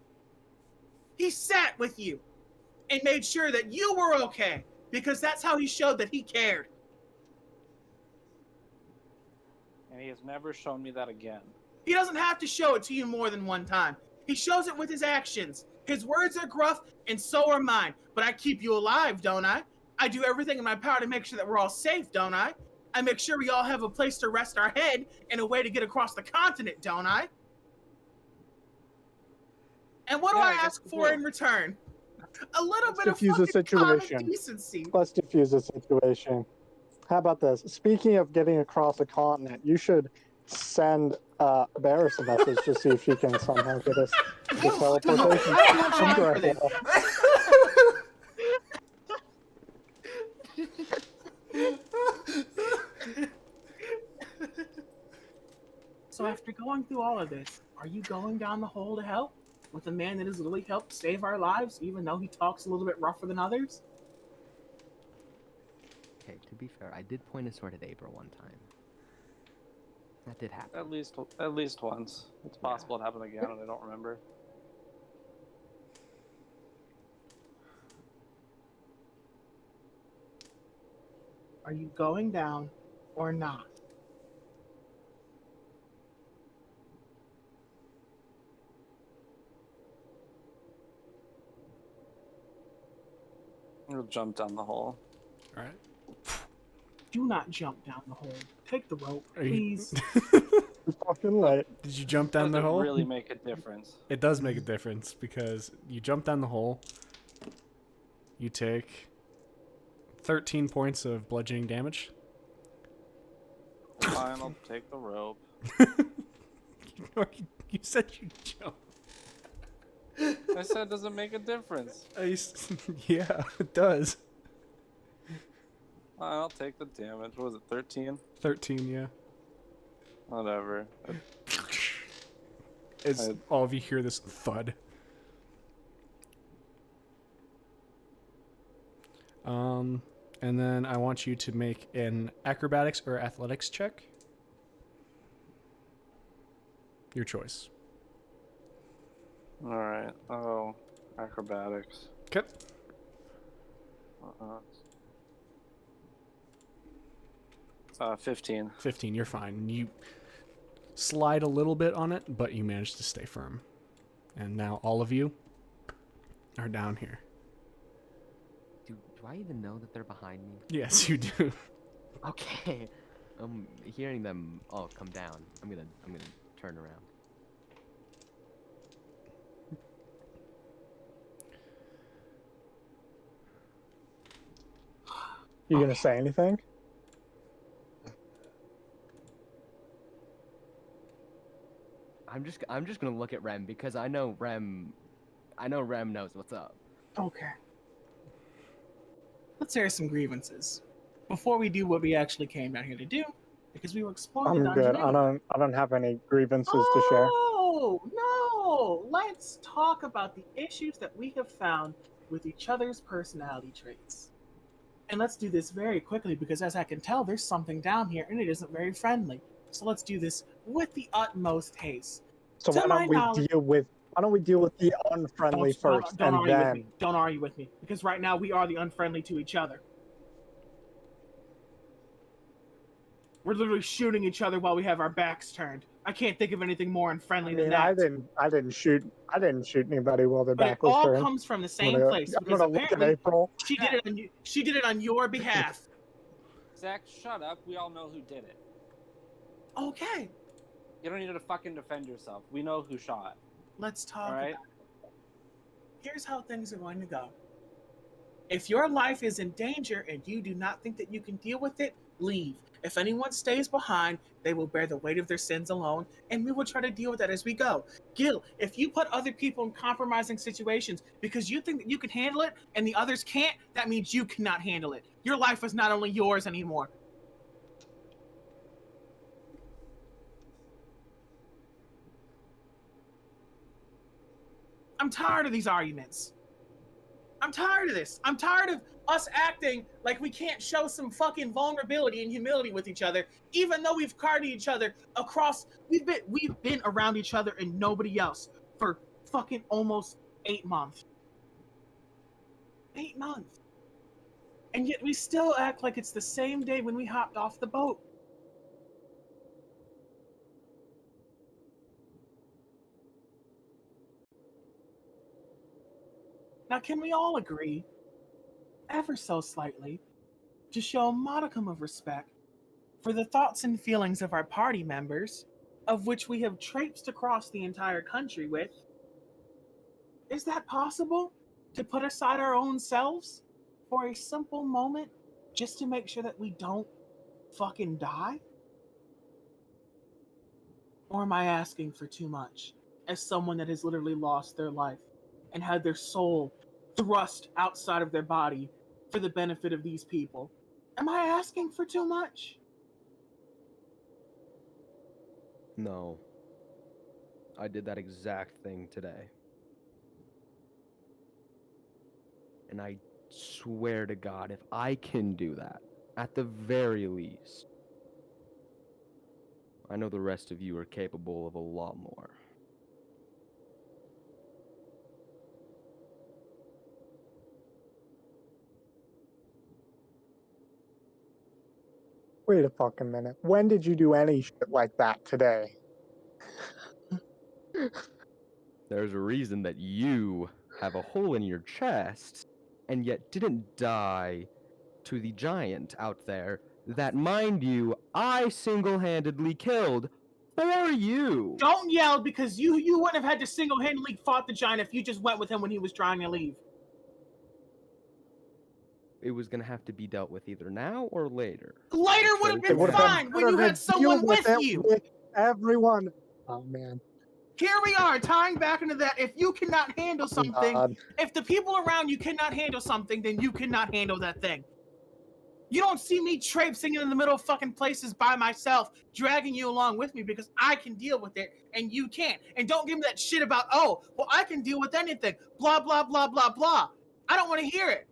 He sat with you and made sure that you were okay, because that's how he showed that he cared. And he has never shown me that again. He doesn't have to show it to you more than one time. He shows it with his actions. His words are gruff, and so are mine. But I keep you alive, don't I? I do everything in my power to make sure that we're all safe, don't I? I make sure we all have a place to rest our head and a way to get across the continent, don't I? And what do I ask for in return? A little bit of diffuse the fucking common situation. decency. Let's diffuse the situation. How about this? Speaking of getting across the continent, you should send Barris a message to see if she can somehow get us the teleportation. I don't have time for this. So after going through all of this, are you going down the hole to help? With a man that has literally helped save our lives, even though he talks a little bit rougher than others? Okay, to be fair, I did point a sword at April one time. That did happen. At least once. It's possible it happened again, and I don't remember. Are you going down or not? We'll jump down the hole. All right. Do not jump down the hole. Take the rope, Are you- please. It's fucking late. Did you jump down the Doesn't hole? really make a difference. It does make a difference because you jump down the hole. You take 13 points of bludgeoning damage. Fine, I'll take the rope. You said you jump. I said it doesn't make a difference. Yeah, it does. Fine, I'll take the damage. What was it, 13? 13, yeah. Whatever. As all of you hear this thud. And then I want you to make an acrobatics or athletics check. Your choice. Alright. Oh, acrobatics. Okay. 15. 15, you're fine. You slide a little bit on it, but you manage to stay firm. And now all of you are down here. Do I even know that they're behind me? Yes, you do. Okay. Hearing them all come down, I'm gonna turn around. You gonna say anything? I'm just gonna look at Rem because I know Rem knows what's up. Okay. Let's air some grievances. Before we do what we actually came down here to do, because we were exploring the I'm dungeon. good. anyway. I don't have any grievances to share. Oh, no! Let's talk about the issues that we have found with each other's personality traits. And let's do this very quickly because as I can tell, there's something down here and it isn't very friendly. So let's do this with the utmost haste. So To why my don't we knowledge- deal with the unfriendly first, don't and argue with then me. Don't argue with me. Because right now we are the unfriendly to each other. We're literally shooting each other while we have our backs turned. I can't think of anything more unfriendly I than mean, that. I didn't shoot anybody while their But it back was all turned. comes from the I'm same gonna- place. I'm Because gonna look at apparently April. she did it on your behalf. Zach, shut up. We all know who did it. Okay, You don't need to fucking defend yourself. We know who shot. let's talk All right? about it. Here's how things are going to go. If your life is in danger and you do not think that you can deal with it, leave. If anyone stays behind, they will bear the weight of their sins alone, and we will try to deal with that as we go. Gil, if you put other people in compromising situations because you think that you can handle it and the others can't, that means you cannot handle it. Your life is not only yours anymore. I'm tired of these arguments. I'm tired of this. I'm tired of us acting like we can't show some fucking vulnerability and humility with each other, even though we've carted each other across. We've been around each other and nobody else for fucking almost 8 months. 8 months. And yet we still act like it's the same day when we hopped off the boat. Now, can we all agree, ever so slightly, to show a modicum of respect for the thoughts and feelings of our party members, of which we have traipsed across the entire country with? Is that possible? To put aside our own selves for a simple moment just to make sure that we don't fucking die? Or am I asking for too much as someone that has literally lost their life and had their soul thrust outside of their body for the benefit of these people? Am I asking for too much? No. I did that exact thing today. And I swear to God, if I can do that, at the very least, I know the rest of you are capable of a lot more. Wait a fucking minute. When did you do any shit like that today? There's a reason that you have a hole in your chest and yet didn't die to the giant out there that, mind you, I single-handedly killed for you. Don't yell, because you wouldn't have had to single-handedly fought the giant if you just went with him when he was trying to leave. It was gonna have to be dealt with either now or later. Later would have It been would have fine been when you better had to someone deal with it you. with everyone. Oh man. Here we are, tying back into that. If you cannot handle something, God. if the people around you cannot handle something, then you cannot handle that thing. You don't see me traipsing in the middle of fucking places by myself, dragging you along with me because I can deal with it and you can't. And don't give me that shit about, oh, well, I can deal with anything. Blah, blah, blah, blah, blah. I don't want to hear it.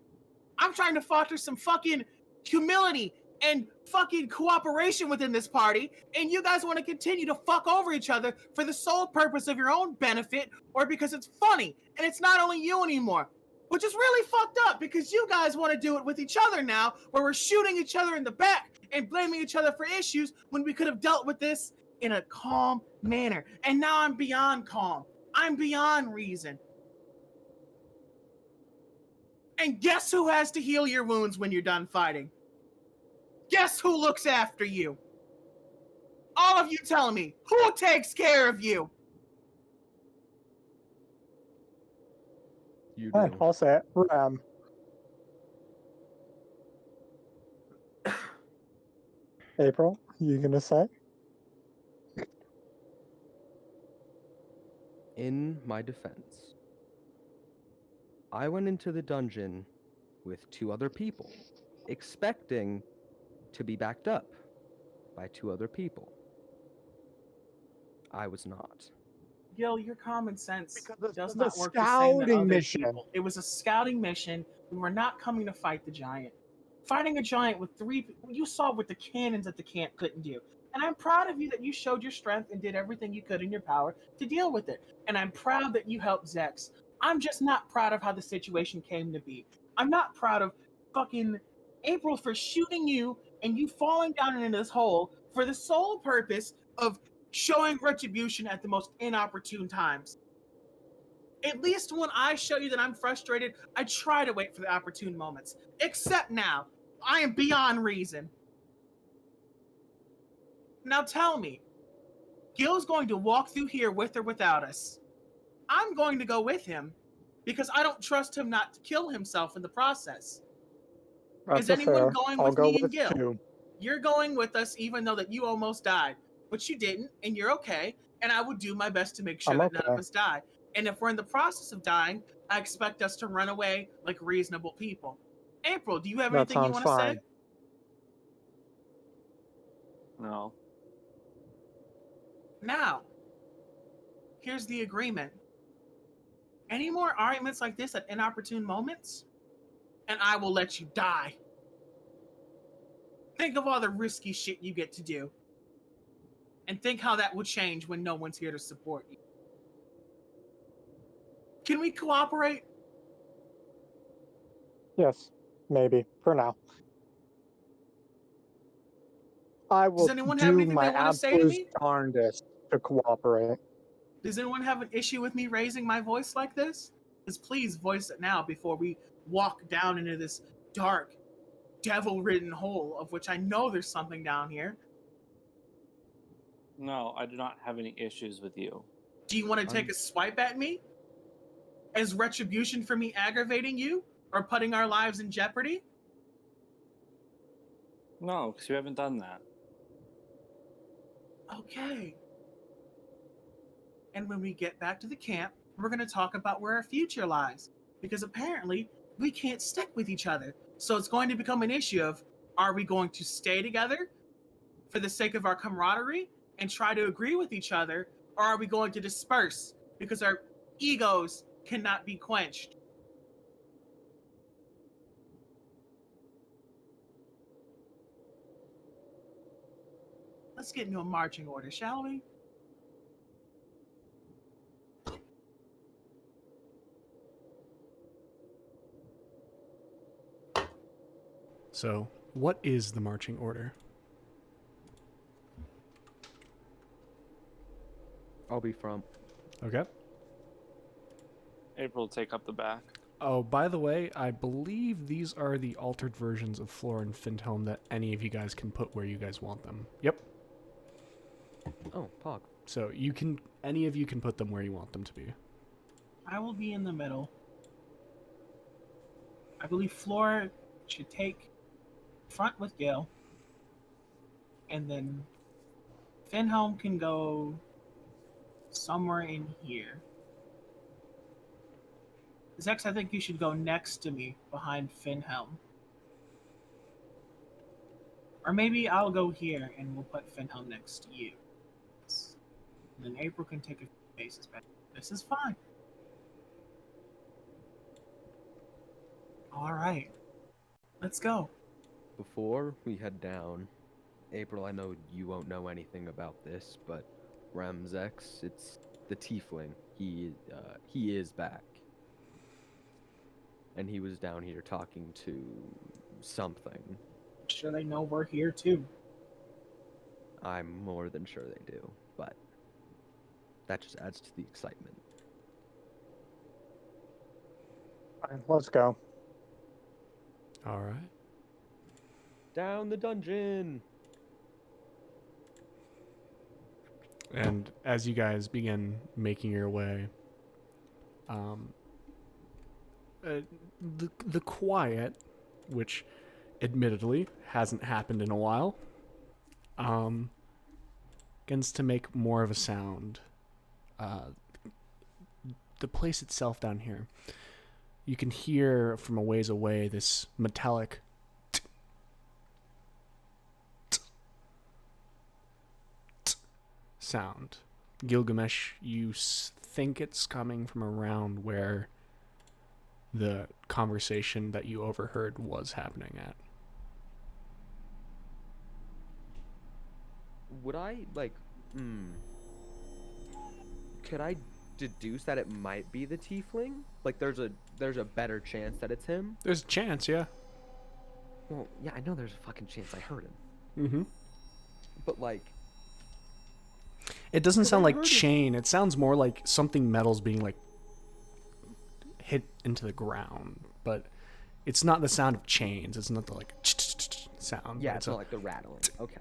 I'm trying to foster some fucking humility and fucking cooperation within this party, and you guys want to continue to fuck over each other for the sole purpose of your own benefit or because it's funny, and it's not only you anymore. Which is really fucked up because you guys want to do it with each other now, where we're shooting each other in the back and blaming each other for issues when we could have dealt with this in a calm manner. And now I'm beyond calm. I'm beyond reason. And guess who has to heal your wounds when you're done fighting? Guess who looks after you? All of you telling me, who takes care of you? You Fine, do. I'll say it. April, you gonna say? In my defense, I went into the dungeon with 2 other people, expecting to be backed up by 2 other people. I was not. Gil, your common sense Because this does was a not work the same that scouting other mission. people. It was a scouting mission. We were not coming to fight the giant. Fighting a giant with 3, you saw what the cannons at the camp couldn't do. And I'm proud of you that you showed your strength and did everything you could in your power to deal with it. And I'm proud that you helped Zex. I'm just not proud of how the situation came to be. I'm not proud of fucking April for shooting you and you falling down into this hole for the sole purpose of showing retribution at the most inopportune times. At least when I show you that I'm frustrated, I try to wait for the opportune moments. Except now, I am beyond reason. Now tell me, Gil's going to walk through here with or without us. I'm going to go with him because I don't trust him not to kill himself in the process. That's Is a anyone fair. going I'll with go me and with Gil? 2. You're going with us, even though that you almost died, but you didn't, and you're okay. And I will do my best to make sure I'm that none of okay. us die. And if we're in the process of dying, I expect us to run away like reasonable people. April, do you have That anything you sounds want to say? fine. No. Now, here's the agreement. Any more arguments like this at inopportune moments, and I will let you die. Think of all the risky shit you get to do. And think how that will change when no one's here to support you. Can we cooperate? Yes, maybe for now. I Does will anyone have do anything they my want to say to absolute me? darndest to cooperate. Does anyone have an issue with me raising my voice like this? Because please voice it now before we walk down into this dark, devil-ridden hole of which I know there's something down here. No, I do not have any issues with you. Do you want to take a swipe at me? As retribution for me aggravating you? Or putting our lives in jeopardy? No, because you haven't done that. Okay. And when we get back to the camp, we're going to talk about where our future lies. Because apparently, we can't stick with each other. So it's going to become an issue of, are we going to stay together for the sake of our camaraderie and try to agree with each other? Or are we going to disperse because our egos cannot be quenched? Let's get into a marching order, shall we? So, what is the marching order? I'll be from. Okay. April will take up the back. Oh, by the way, I believe these are the altered versions of Flora and Findhelm that any of you guys can put where you guys want them. Yep. Oh, Pog. So any of you can put them where you want them to be. I will be in the middle. I believe Flora should take front with Gale. And then Finhelm can go somewhere in here. Zex, I think you should go next to me behind Finhelm. Or maybe I'll go here and we'll put Finhelm next to you. And then April can take a few paces back. This is fine. Alright. Let's go. Before we head down, April, I know you won't know anything about this, but Ramzex, it's the tiefling. He is back. And he was down here talking to something. I'm sure they know we're here too. I'm more than sure they do, but that just adds to the excitement. Fine, let's go. All right. Down the dungeon! And as you guys begin making your way, the quiet, which admittedly hasn't happened in a while, begins to make more of a sound. The place itself down here, you can hear from a ways away this metallic sound. Gilgamesh, you think it's coming from around where the conversation that you overheard was happening at. Would I, could I deduce that it might be the tiefling? Like, there's a better chance that it's him? There's a chance, yeah. Well, yeah, I know there's a fucking chance I heard him. Mm-hmm. But, It doesn't But sound I like heard it. chain. It sounds more like something metal's being, hit into the ground. But it's not the sound of chains. It's not the, sound. yeah, but it's not like the rattling. Okay.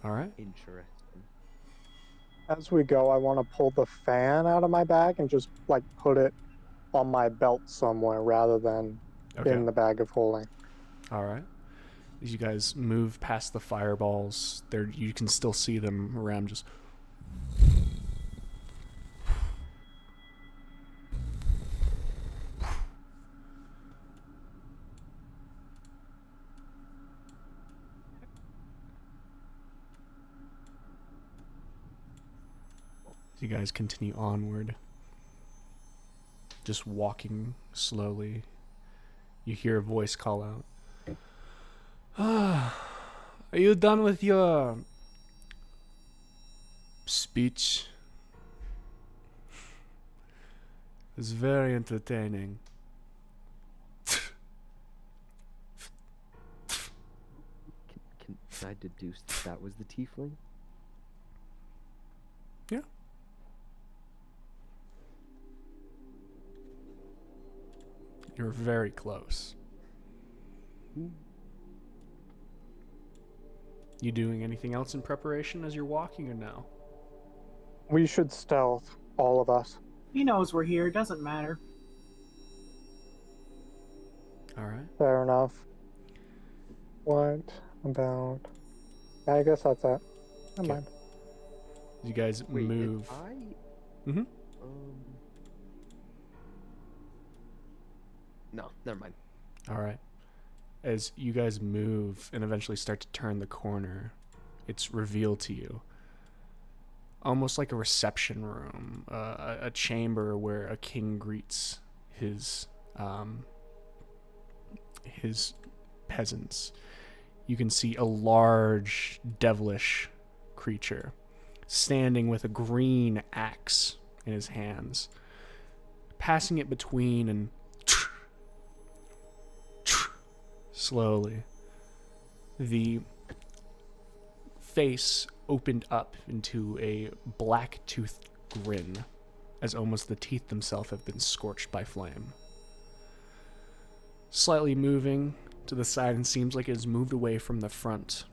All right. Interesting. As we go, I want to pull the fan out of my bag and just put it on my belt somewhere rather than Okay. in the bag of holding. All right. As you guys move past the fireballs, there you can still see them around. Just as you guys continue onward, just walking slowly, you hear a voice call out. Ah, are you done with your speech? It's very entertaining. Can I deduce that was the tiefling? Yeah. You're very close. You doing anything else in preparation as you're walking or no? We should stealth, all of us. He knows we're here. Doesn't matter. All right. Fair enough. What about... I guess that's it. Never Okay. mind. You guys Wait, move. did I? Mm-hmm. No, never mind. All right. As you guys move and eventually start to turn the corner, it's revealed to you, almost like a reception room, a chamber where a king greets his peasants. You can see a large devilish creature standing with a green axe in his hands, passing it between and slowly the face opened up into a black-toothed grin, as almost the teeth themselves have been scorched by flame. Slightly moving to the side and seems like it has moved away from the front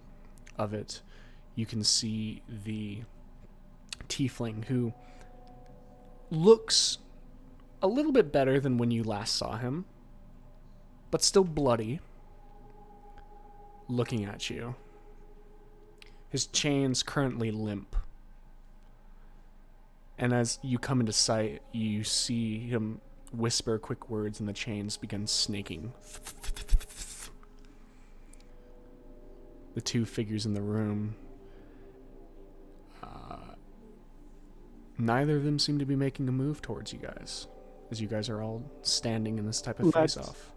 of it, you can see the tiefling, who looks a little bit better than when you last saw him, but still bloody, looking at you. His chains currently limp. And as you come into sight, you see him whisper quick words and the chains begin snaking. The two figures in the room, neither of them seem to be making a move towards you guys, as you guys are all standing in this type of face-off.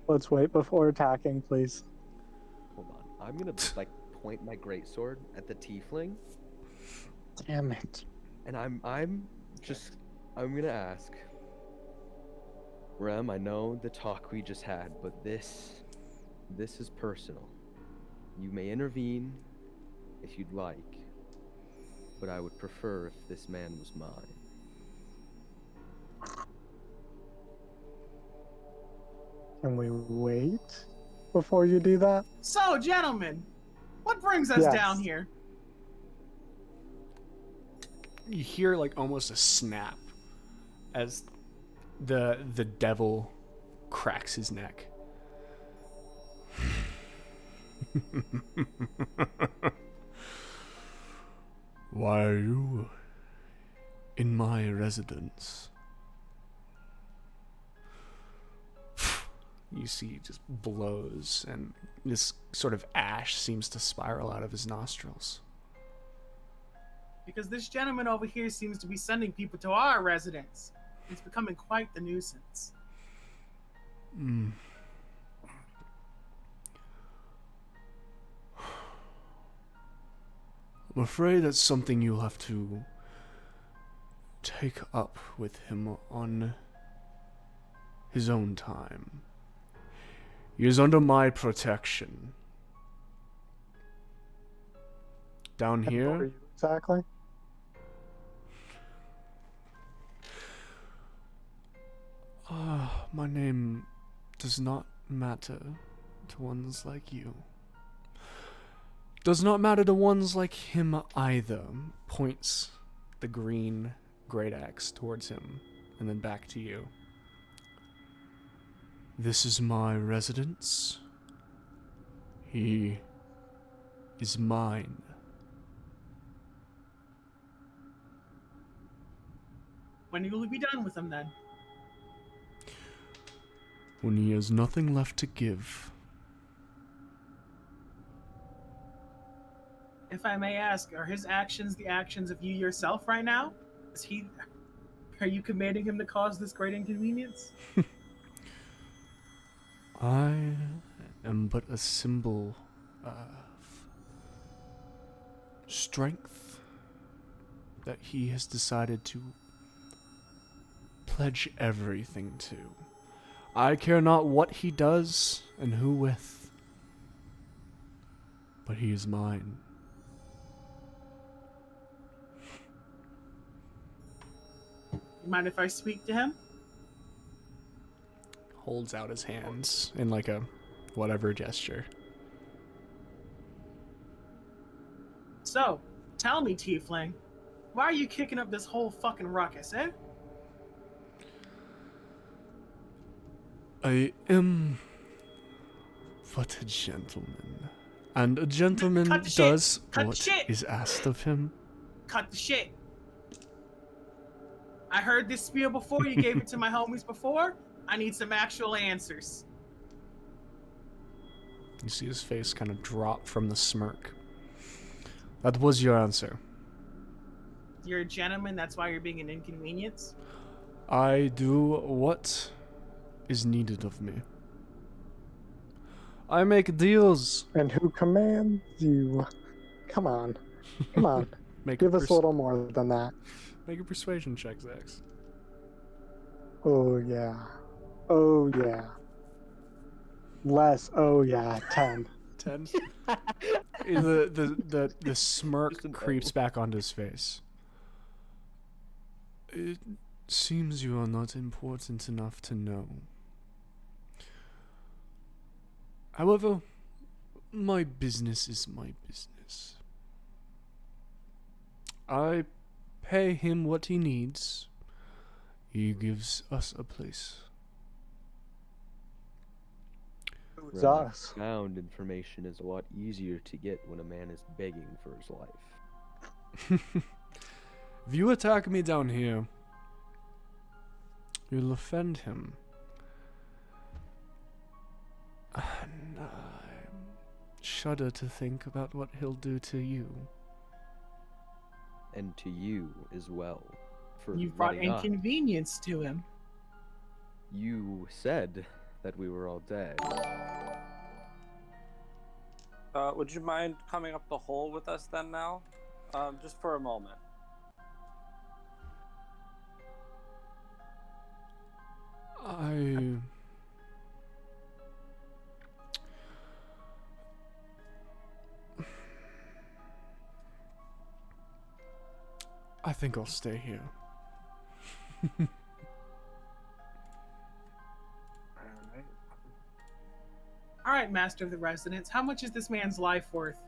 Let's wait before attacking, please. Hold on. I'm gonna point my greatsword at the tiefling, Damn it. and I'm gonna ask. Rem, I know the talk we just had, but this is personal. You may intervene if you'd like, but I would prefer if this man was mine. Can we wait before you do that? So, gentlemen, what brings us Yes. down here? You hear like almost a snap as the devil cracks his neck. Why are you in my residence? You see he just blows, and this sort of ash seems to spiral out of his nostrils. Because this gentleman over here seems to be sending people to our residence. It's becoming quite the nuisance. Mm. I'm afraid that's something you'll have to take up with him on his own time. He is under my protection. Down Who are here, you exactly? my name does not matter to ones like you. Does not matter to ones like him either. Points the green great axe towards him and then back to you. This is my residence. He is mine. When will you be done with him then? When he has nothing left to give. If I may ask, are his actions the actions of you yourself right now? Are you commanding him to cause this great inconvenience? I am but a symbol of strength that he has decided to pledge everything to. I care not what he does and who with, but he is mine. You mind if I speak to him? Holds out his hands in like a whatever gesture. So, tell me, Tiefling, why are you kicking up this whole fucking ruckus, eh? I am but a gentleman. And a gentleman Cut the shit! does Cut the what shit! is asked of him. Cut the shit. I heard this spiel before, you gave it to my homies before. I need some actual answers. You see his face kind of drop from the smirk. That was your answer. You're a gentleman, that's why you're being an inconvenience? I do what is needed of me. I make deals. And who commands you? Come on. Come on. Make Give a us a little more than that. Make a persuasion check, Zax. Oh, yeah. Oh, yeah. Less. Oh, yeah. 10. 10. The Just smirk an creeps O. back onto his face. It seems you are not important enough to know. However, my business is my business. I pay him what he needs. He gives us a place. Who's us? Found information is a lot easier to get when a man is begging for his life. If you attack me down here, you'll offend him. And I shudder to think about what he'll do to you. And to you as well. For You've brought letting us. inconvenience to him. You said that we were all dead. Would you mind coming up the hole with us then now? Just for a moment. I think I'll stay here. Alright. All right, Master of the Residence, how much is this man's life worth?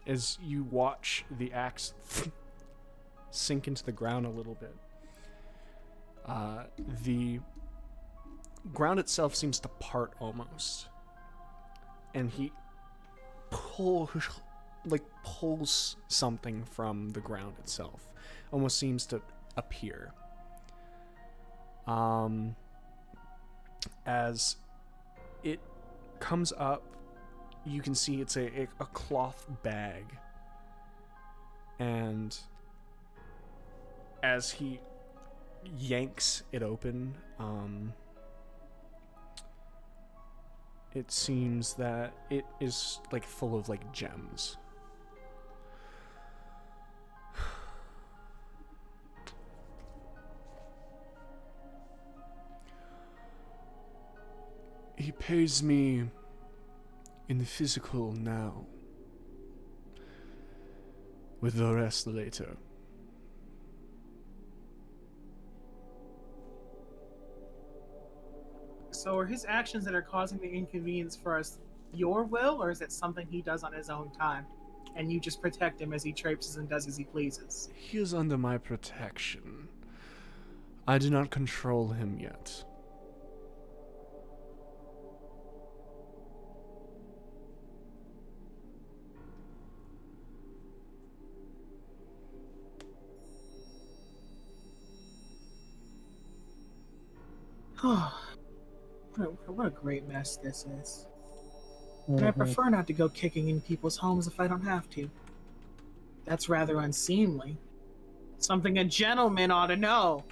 As you watch the axe sink into the ground a little bit, the ground itself seems to part almost, and he pulls something from the ground itself, almost seems to appear. As it comes up, you can see it's a cloth bag, and as he yanks it open, it seems that it is like full of like gems. He pays me in the physical now, with the rest later. So are his actions that are causing the inconvenience for us your will, or is it something he does on his own time? And you just protect him as he traipses and does as he pleases? He is under my protection. I do not control him yet. What a great mess this is. And I Mhm. prefer not to go kicking in people's homes if I don't have to. That's rather unseemly. Something a gentleman ought to know.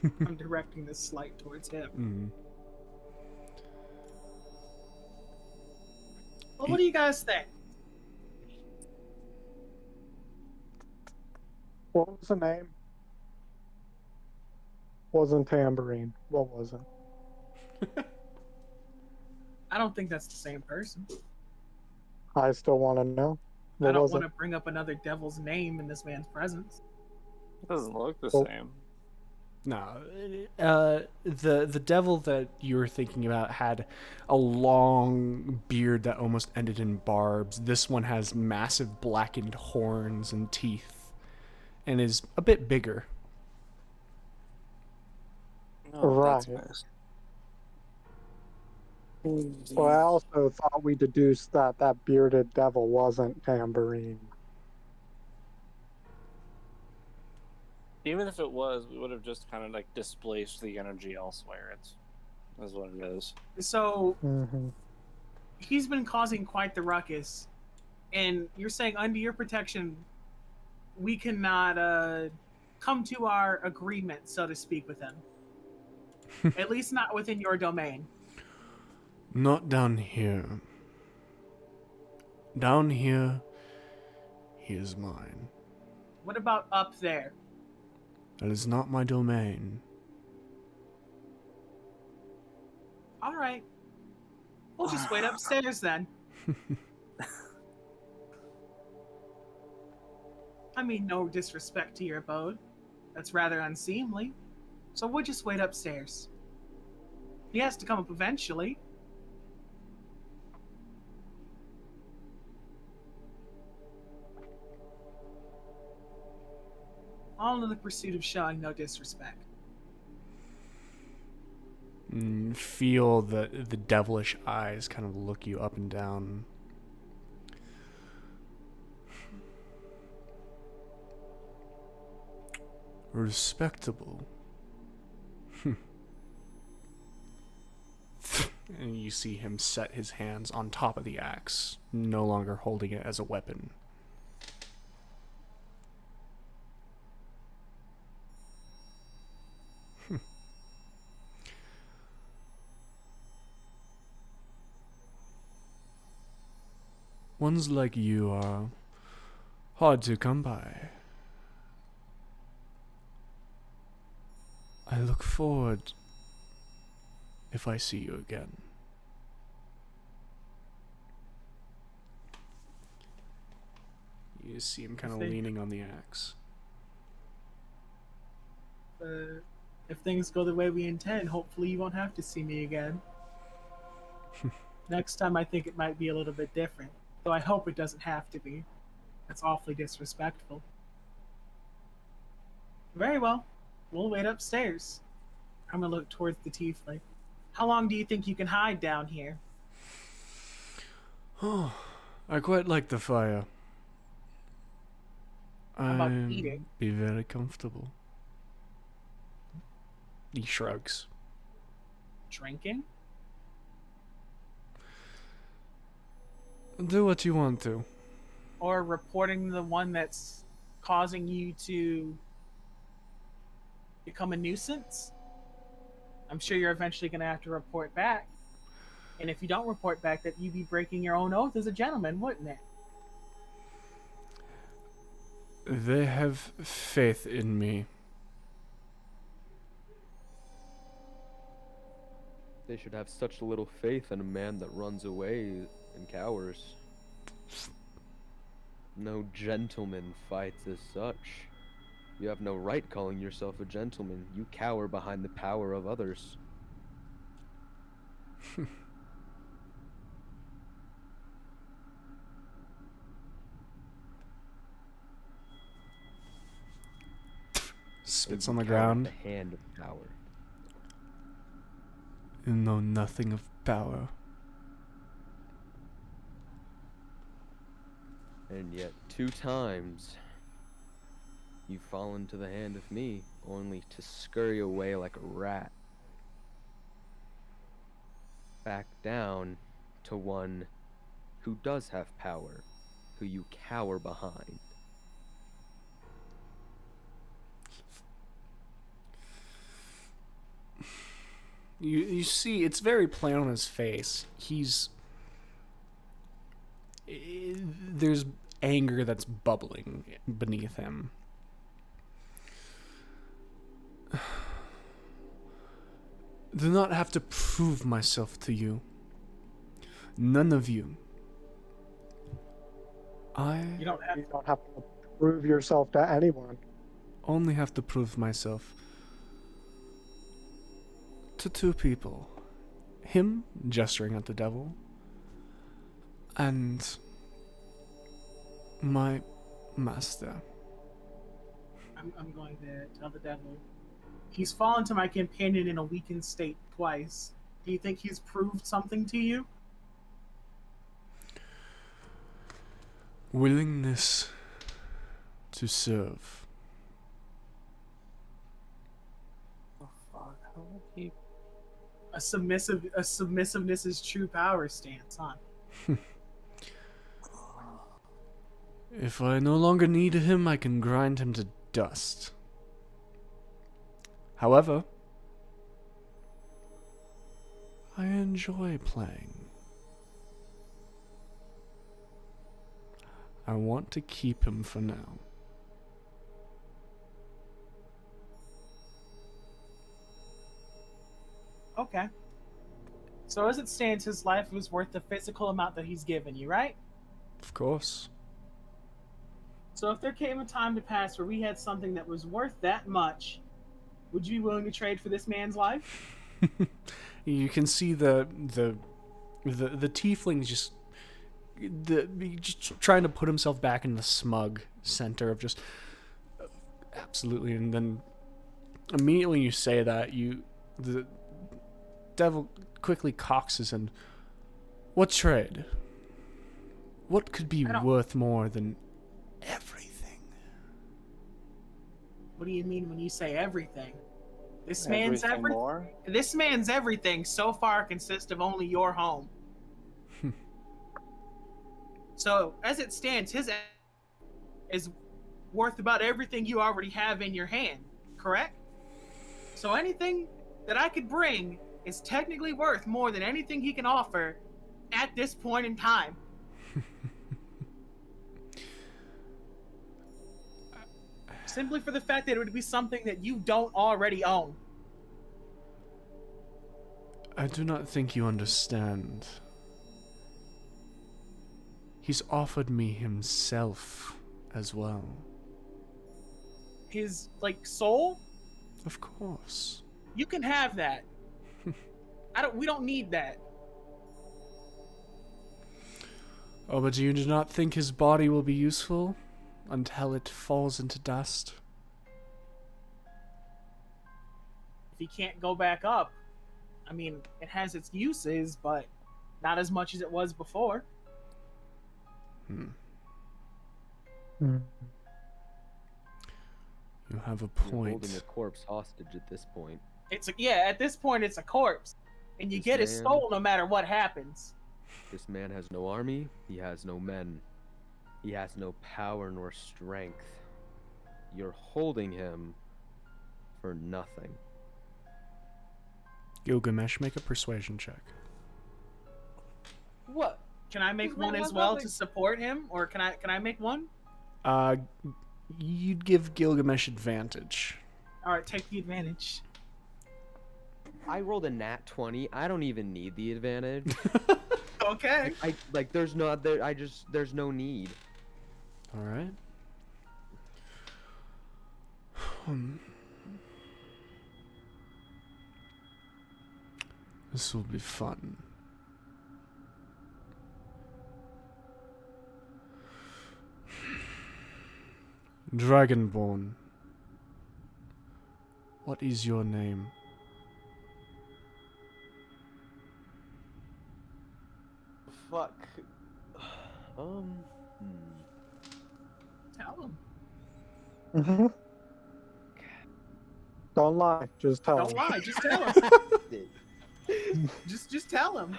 I'm directing this slight towards him. Mm. Well, what do you guys think? What was the name? Wasn't Tambourine. What was it? I don't think that's the same person. I still want to know. I What don't was want it? to bring up another devil's name in this man's presence. It doesn't look the Oh. same. No, the devil that you were thinking about had a long beard that almost ended in barbs. This one has massive blackened horns and teeth, and is a bit bigger. Oh, that's Right. nice. Well, I also thought we deduced that that bearded devil wasn't Tambourine. Even if it was, we would have just kind of like displaced the energy elsewhere. That's what it is. So Mm-hmm. he's been causing quite the ruckus, and you're saying under your protection, we cannot come to our agreement, so to speak, with him. At least not within your domain. Not down here. Down here, he is mine. What about up there? That is not my domain. All right. We'll just wait upstairs then. I mean, no disrespect to your abode. That's rather unseemly. So we'll just wait upstairs. He has to come up eventually. All in the pursuit of showing no disrespect. Feel the devilish eyes kind of look you up and down. Respectable. And you see him set his hands on top of the axe, no longer holding it as a weapon. Ones like you are hard to come by. I look forward if I see you again. You see him kind of If they- leaning on the axe. If things go the way we intend, hopefully you won't have to see me again. Next time I think it might be a little bit different. Though I hope it doesn't have to be. That's awfully disrespectful. Very well. We'll wait upstairs. I'm gonna look towards the tiefling. How long do you think you can hide down here? Oh, I quite like the fire. How about I'd eating? be very comfortable. He shrugs. Drinking? Do what you want to. Or reporting the one that's causing you to become a nuisance? I'm sure you're eventually going to have to report back. And if you don't report back, that you'd be breaking your own oath as a gentleman, wouldn't it? They have faith in me. They should have such little faith in a man that runs away and cowers. No gentleman fights as such. You have no right calling yourself a gentleman. You cower behind the power of others. Spits You on the cower at ground. The hand of power. You know nothing of power. And yet 2 times you've fallen to the hand of me, only to scurry away like a rat. Back down to one who does have power, who you cower behind. You see, it's very plain on his face. There's anger that's bubbling beneath him. Do not have to prove myself to you. None of you. You don't have You don't have to prove yourself to anyone. only have to prove myself to 2 people. Him, gesturing at the devil, and my master. I'm going to tell the devil. He's fallen to my companion in a weakened state twice. Do you think he's proved something to you? Willingness to serve. Oh, fuck. How would he... A submissiveness is true power stance, huh? If I no longer need him, I can grind him to dust. However, I enjoy playing. I want to keep him for now. Okay. So as it stands, his life was worth the physical amount that he's given you, right? Of course. So if there came a time to pass where we had something that was worth that much, would you be willing to trade for this man's life? You can see the tiefling just trying to put himself back in the smug center of just absolutely, and then immediately you say that, the devil quickly coxes and what trade? What could be worth more than everything? What do you mean when you say everything? This Everything more? This man's everything so far consists of only your home. So as it stands, his is worth about everything you already have in your hand, correct? So anything that I could bring is technically worth more than anything he can offer at this point in time. Simply for the fact that it would be something that you don't already own. I do not think you understand. He's offered me himself as well. His, soul? Of course. You can have that. We don't need that. Oh, but you do not think his body will be useful until it falls into dust? If he can't go back up, I mean, it has its uses, but not as much as it was before. You have a You're point. holding a corpse hostage at this point. At this point it's a corpse. And you get his soul no matter what happens. This man has no army, he has no men. He has no power nor strength. You're holding him for nothing. Gilgamesh, make a persuasion check. What? Can I make one as well to support him? Or can I make one? You'd give Gilgamesh advantage. Alright, take the advantage. I rolled a nat 20. I don't even need the advantage. Okay. There's no need. All right. This will be fun. Dragonborn. What is your name? Fuck. Tell him. Mm-hmm. Don't lie. Just tell Don't him. lie. Just tell him. just tell him.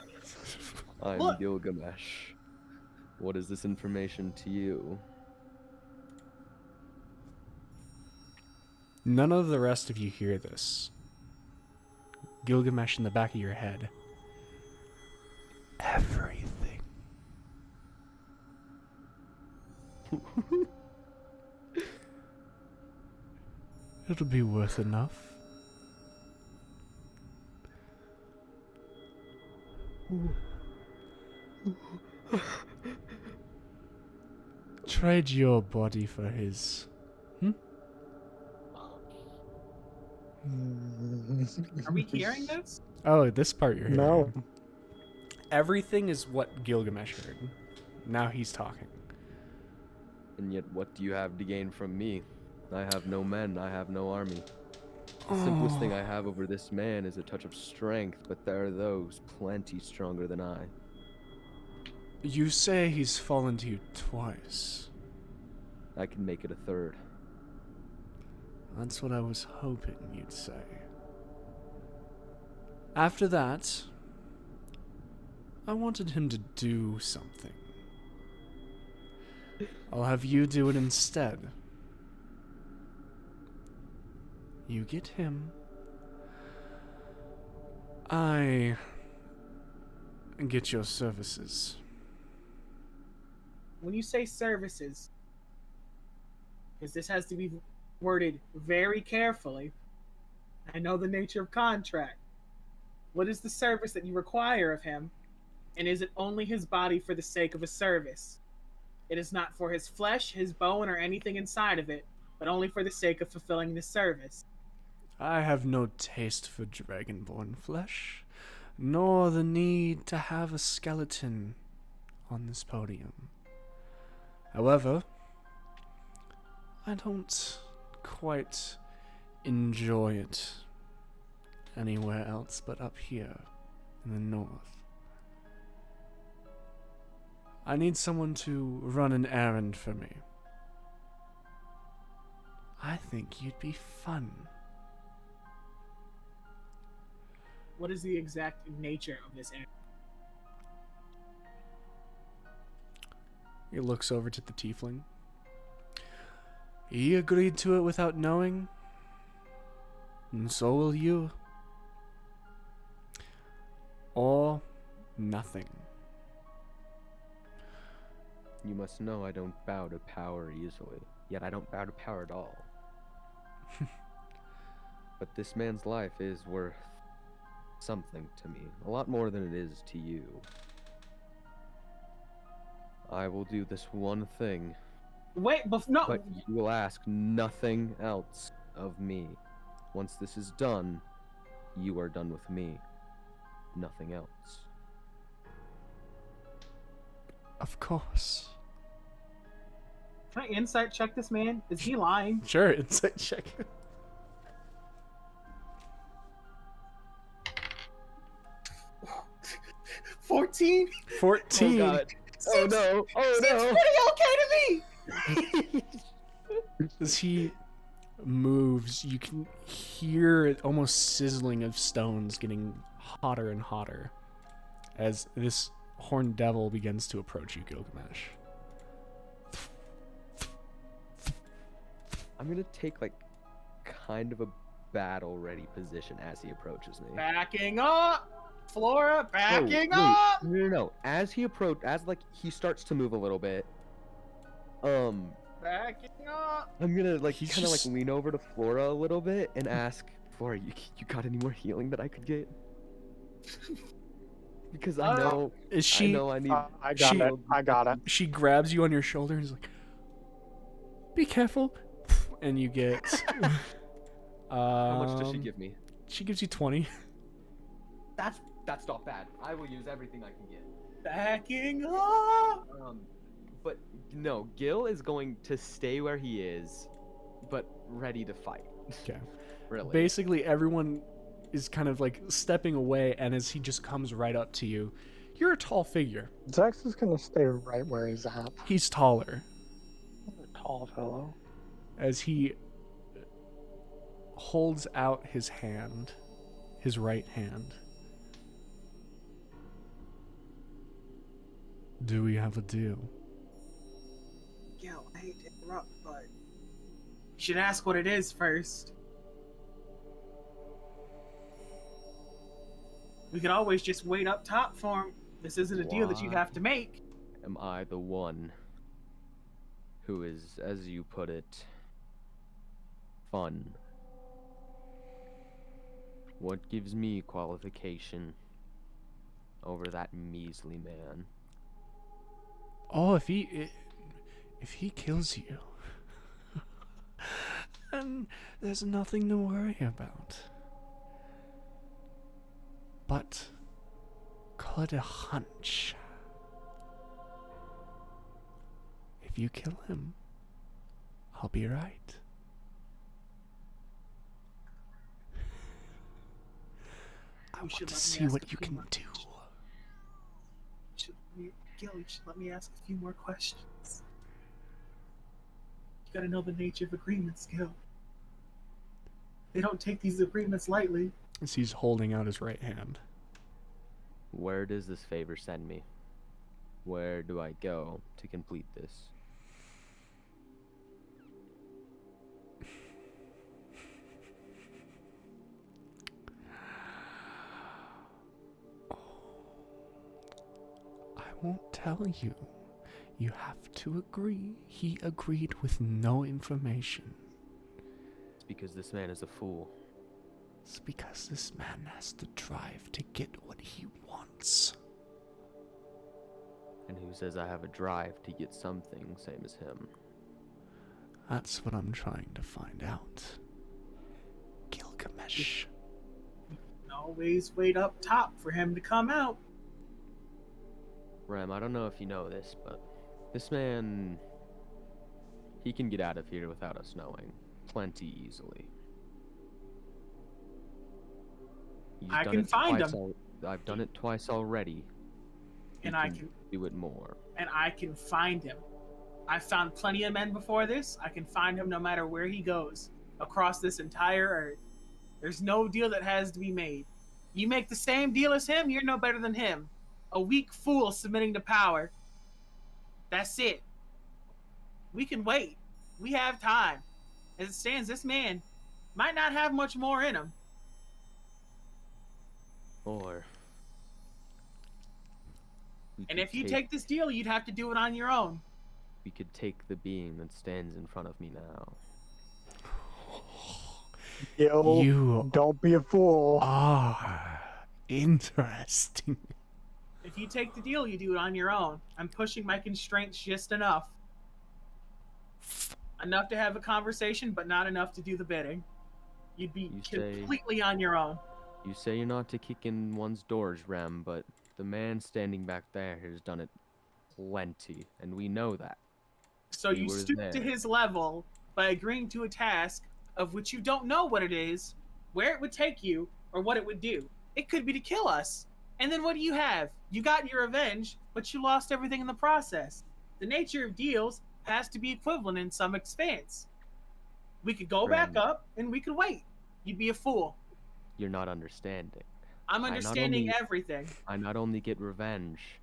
I'm Look. Gilgamesh. What is this information to you? None of the rest of you hear this. Gilgamesh in the back of your head. Everything. It'll be worth enough. Trade your body for his. Are we hearing this? Oh, this part you're hearing. No. Everything is what Gilgamesh heard. Now he's talking. And yet, what do you have to gain from me? I have no men, I have no army. The simplest thing I have over this man is a touch of strength, but there are those plenty stronger than I. You say he's fallen to you twice. I can make it a third. That's what I was hoping you'd say. After that, I wanted him to do something. I'll have you do it instead. You get him. I get your services. When you say services, because this has to be worded very carefully. I know the nature of contract. What is the service that you require of him? And is it only his body for the sake of a service? It is not for his flesh, his bone, or anything inside of it, but only for the sake of fulfilling the service. I have no taste for dragonborn flesh, nor the need to have a skeleton on this podium. However, I don't quite enjoy it anywhere else but up here in the north. I need someone to run an errand for me. I think you'd be fun. What is the exact nature of this errand? He looks over to the tiefling. He agreed to it without knowing, and so will you. Or nothing. You must know I don't bow to power easily, yet I don't bow to power at all. But this man's life is worth something to me, a lot more than it is to you. I will do this one thing, Wait, no. but you will ask nothing else of me. Once this is done, you are done with me. Nothing else. Of course. Can I insight check this man? Is he lying? Sure, insight check. 14? 14. Oh god. Oh no. Oh Seems no. pretty okay to me. As he moves, you can hear it almost sizzling of stones getting hotter and hotter as this horned devil begins to approach you, Gilgamesh. I'm gonna take like kind of a battle ready position as he approaches me. Backing up! Flora, backing wait, up! No. As he he starts to move a little bit. Backing up! I'm gonna like He's kind of just- like lean over to Flora a little bit and ask, Flora, you got any more healing that I could get? Because I know, Is she? I need. I got She- it. I got it. She grabs you on your shoulder and is like, "Be careful," and you get. How much does she give me? She gives you 20. That's That's not bad. I will use everything I can get. Backing up. But no, Gil is going to stay where he is, but ready to fight. Okay. Really. Basically, everyone is kind of like stepping away, and as he just comes right up to you, you're a tall figure. Zex is gonna stay right where he's at. He's taller. A tall fellow. As he holds out his hand, his right hand. Do we have a deal? Yo, I hate to interrupt, but you should ask what it is first. We could always just wait up top for him. This isn't a deal that you What? have to make. Am I the one who is, as you put it, fun? What gives me qualification over that measly man? Oh, if he kills you, then there's nothing to worry about. But call it a hunch. If you kill him, I'll be right. I You should want to let me see ask what a you few can more do. Gil, you should let me ask a few more questions. You gotta know the nature of agreements, Gil. They don't take these agreements lightly. As he's holding out his right hand. Where does this favor send me? Where do I go to complete this? I won't tell you. You have to agree. He agreed with no information. It's because this man is a fool. It's because this man has the drive to get what he wants. And who says I have a drive to get something same as him? That's what I'm trying to find out. Gilgamesh. Always wait up top for him to come out. Rem, I don't know if you know this, but this man, he can get out of here without us knowing plenty easily. He's I done can it find twice him. I've done it twice already. And He I can can do it more. find him. I've found plenty of men before this. I can find him no matter where he goes across this entire earth. There's no deal that has to be made. You make the same deal as him, you're no better than him. A weak fool submitting to power. That's it. We can wait. We have time. As it stands, this man might not have much more in him. Or we And could if you take this deal, you'd have to do it on your own. we could take the being that stands in front of me now. Yo, You don't be a fool. are interesting. If you take the deal, you do it on your own. I'm pushing my constraints just enough. Enough to have a conversation, but not enough to do the bidding. You'd be You say- completely on your own. You say you're not to kick in one's doors, Rem, but the man standing back there has done it plenty, and we know that. So We you were stoop to there. his level by agreeing to a task of which you don't know what it is, where it would take you, or what it would do. It could be to kill us. And then what do you have? You got your revenge, but you lost everything in the process. The nature of deals has to be equivalent in some expanse. We could go back Brandon. up, and we could wait. You'd be a fool. You're not understanding. I'm I not understanding only- everything. I not only get revenge,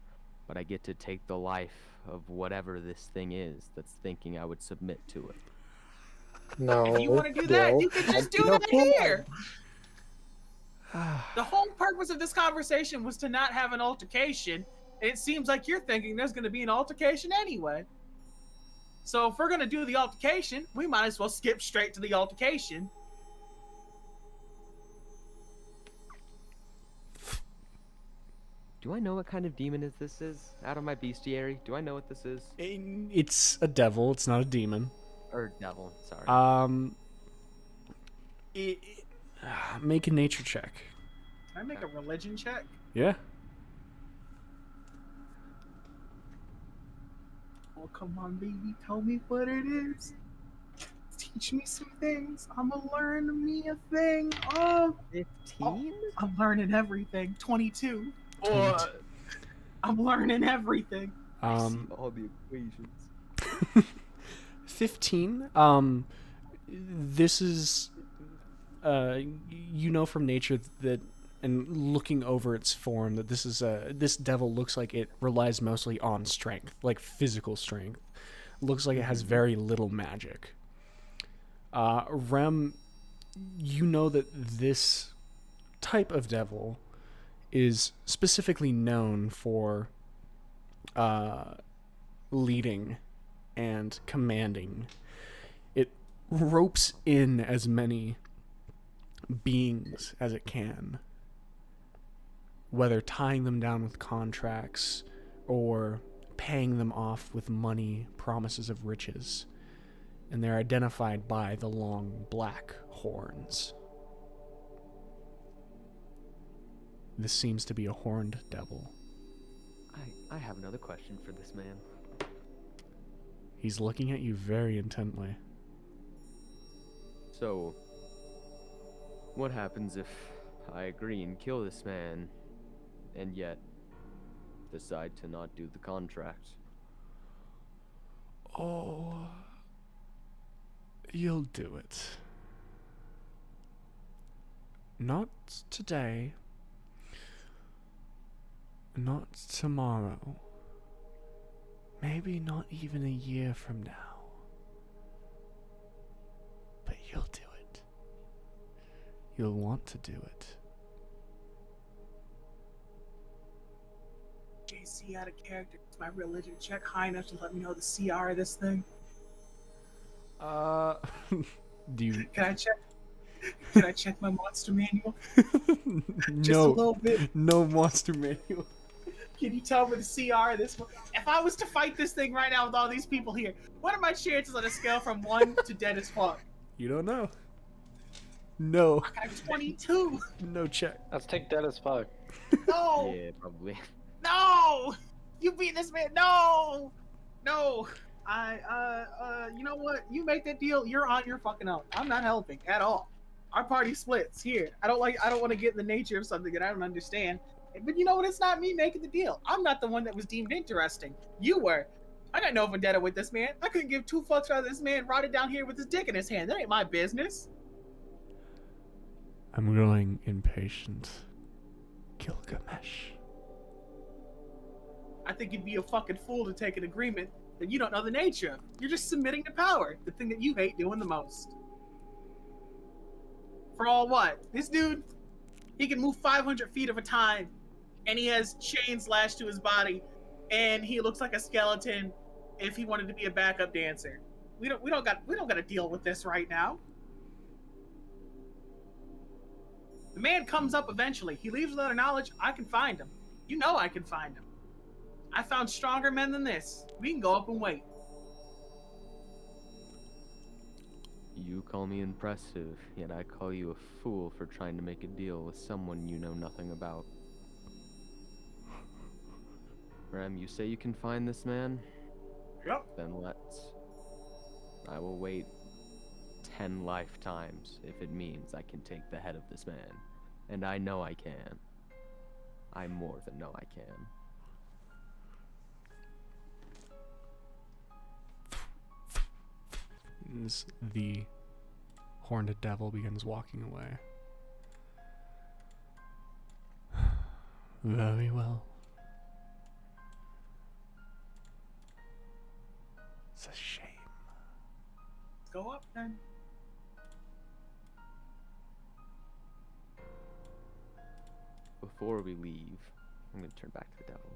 but I get to take the life of whatever this thing is that's thinking I would submit to it. No. If you want to do that, Gil, you can just do don't that be a fool. here. The whole purpose of this conversation was to not have an altercation. And it seems like you're thinking there's going to be an altercation anyway. So if we're going to do the altercation, we might as well skip straight to the altercation. Do I know what kind of demon this is? Out of my bestiary? Do I know what this is? It's a devil. It's not a demon. Or devil, sorry. Make a nature check. Can I make a religion check? Yeah. Oh, come on, baby. Tell me what it is. Teach me some things. I'ma learn me a thing. Oh, 15? I'm learning everything. 22. Oh, 22. I'm learning everything. I see all the equations. 15. This is, you know from nature that, and looking over its form, that this devil looks like it relies mostly on strength, like physical strength. Looks like it has very little magic. Rem, you know that this type of devil is specifically known for leading and commanding. It ropes in as many beings as it can, whether tying them down with contracts or paying them off with money, promises of riches. And they're identified by the long black horns. This seems to be a horned devil. I have another question for this man. He's looking at you very intently. So, what happens if I agree and kill this man, and yet decide to not do the contract? Oh, you'll do it. Not today. Not tomorrow. Maybe not even a year from now. But you'll do it. You'll want to do it. JC out of character. It's my religion check high enough to let me know the CR of this thing. Do you... Can I check? Can I check my monster manual? Just a No. little bit. No monster manual. Can you tell me the CR of this one? If I was to fight this thing right now with all these people here, what are my chances on a scale from 1 to dead as fuck? You don't know. No. I got 22. No check. Let's take dead as fuck. No. Yeah, probably. No. You beat this man. No. No. You know what? You make that deal. You're on your fucking own. I'm not helping at all. Our party splits here. I don't want to get in the nature of something that I don't understand. But you know what? It's not me making the deal. I'm not the one that was deemed interesting. You were. I got no vendetta with this man. I couldn't give two fucks about this man rotted down here with his dick in his hand. That ain't my business. I'm growing impatient. Gilgamesh. I think you'd be a fucking fool to take an agreement that you don't know the nature of. You're just submitting to power, the thing that you hate doing the most. For all what? This dude, he can move 500 feet at a time, and he has chains lashed to his body, and he looks like a skeleton if he wanted to be a backup dancer. We don't got to deal with this right now. The man comes up eventually. He leaves without knowledge. I can find him. You know I can find him. I found stronger men than this. We can go up and wait. You call me impressive, yet I call you a fool for trying to make a deal with someone you know nothing about. Rem, you say you can find this man? Yep. Then let's. I will wait 10 lifetimes if it means I can take the head of this man. And I know I can. I more than know I can. As the horned devil begins walking away. Very well. It's a shame. Let's go up then. Before we leave, I'm going to turn back to the devil.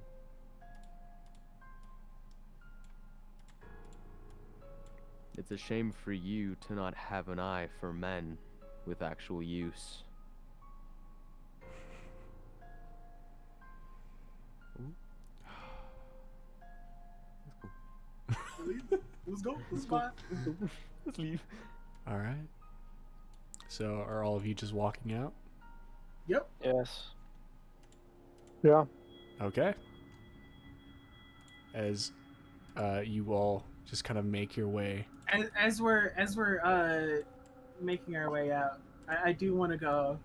It's a shame for you to not have an eye for men with actual use. Ooh. Let's go. Let's go. Let's leave. All right. So are all of you just walking out? Yep. Yes. Yeah. Okay. As you all just kind of make your way. As we're making our way out, I do want to go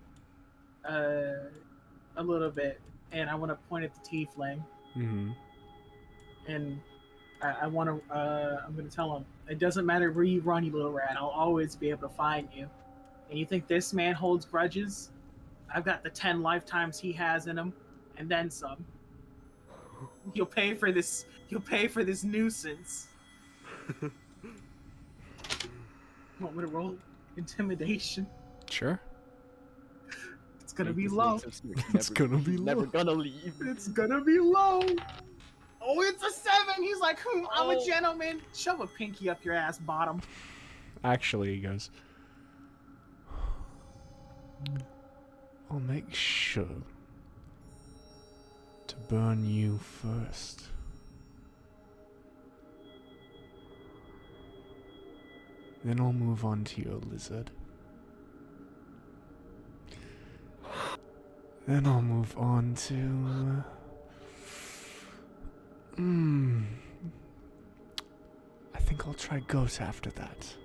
a little bit, and I want to point at the tiefling, Mm-hmm. and I want to. I'm going to tell him it doesn't matter where you run, you little rat. I'll always be able to find you. And you think this man holds grudges? I've got the 10 lifetimes he has in him, and then some. You'll pay for this. You'll pay for this nuisance. Want me to roll intimidation? Sure. It's gonna Make be this low. make some snooks. It's gonna be he's never low. gonna leave. It's gonna be low. Oh, it's a 7. He's like, I'm a Oh. gentleman. Shove a pinky up your ass bottom. Actually, he goes, I'll make sure to burn you first. Then I'll move on to your lizard. Then I'll move on to... I think I'll try goat after that.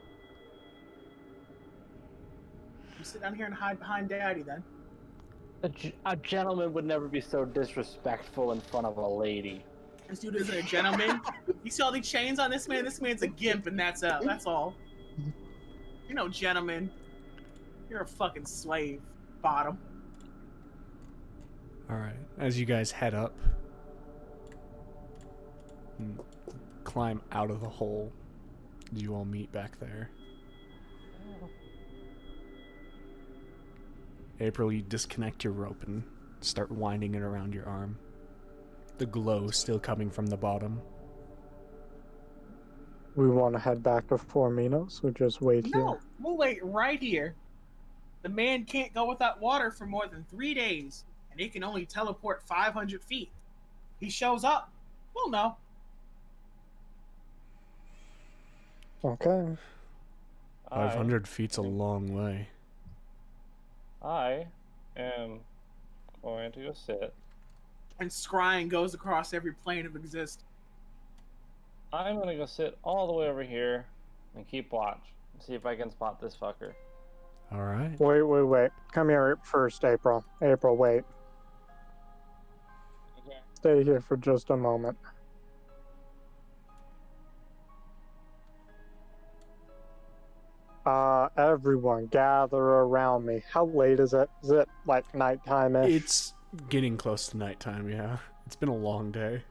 You sit down here and hide behind daddy then. A gentleman would never be so disrespectful in front of a lady. This dude isn't a gentleman. You see all these chains on this man? This man's a gimp, and that's all. You're no gentleman. You're a fucking slave, bottom. Alright, as you guys head up and climb out of the hole, you all meet back there. April, you disconnect your rope and start winding it around your arm. The glow still coming from the bottom. We want to head back to Forminos, or just wait here? No, we'll wait right here. The man can't go without water for more than 3 days, and he can only teleport 500 feet. He shows up, we'll know. Okay. 500 feet's a long way. I am going to go sit. And scrying goes across every plane of existence. I'm gonna go sit all the way over here and keep watch and see if I can spot this fucker. Alright. Wait. Come here first, April. April, wait. Okay. Stay here for just a moment. Everyone gather around me. How late is it? Is it like nighttime-ish? It's getting close to nighttime, yeah. It's been a long day.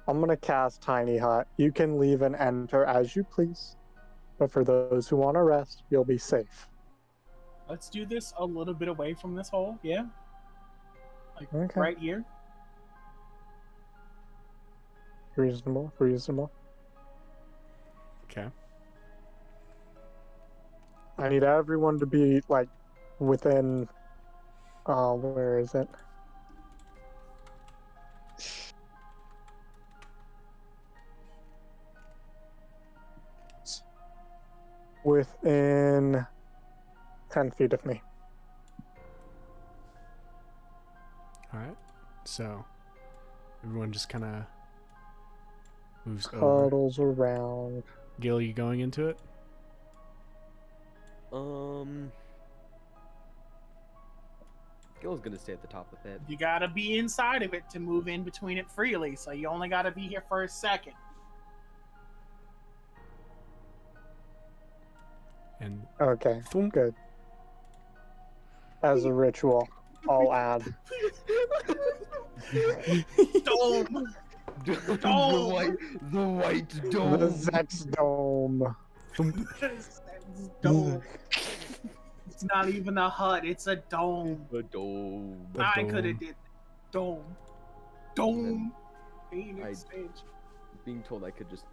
I'm gonna cast Tiny Hut. You can leave and enter as you please. But for those who want to rest, you'll be safe. Let's do this a little bit away from this hole, yeah? Like Okay. right here. Reasonable. Okay. I need everyone to be, like, within... where is it? Within 10 feet of me. Alright. So, everyone just kind of moves over. Huddles around. Gil, you going into it? Gil's gonna stay at the top of the pit. You gotta be inside of it to move in between it freely, so you only gotta be here for a second. And Okay, thump. good. As a ritual, I'll add. Dome! Dome! The white The Zex Dome. Dome. It's not even a hut, it's a dome. The dome. The I dome. could have did dome. Dome. Phoenix I- stage. Being told I could just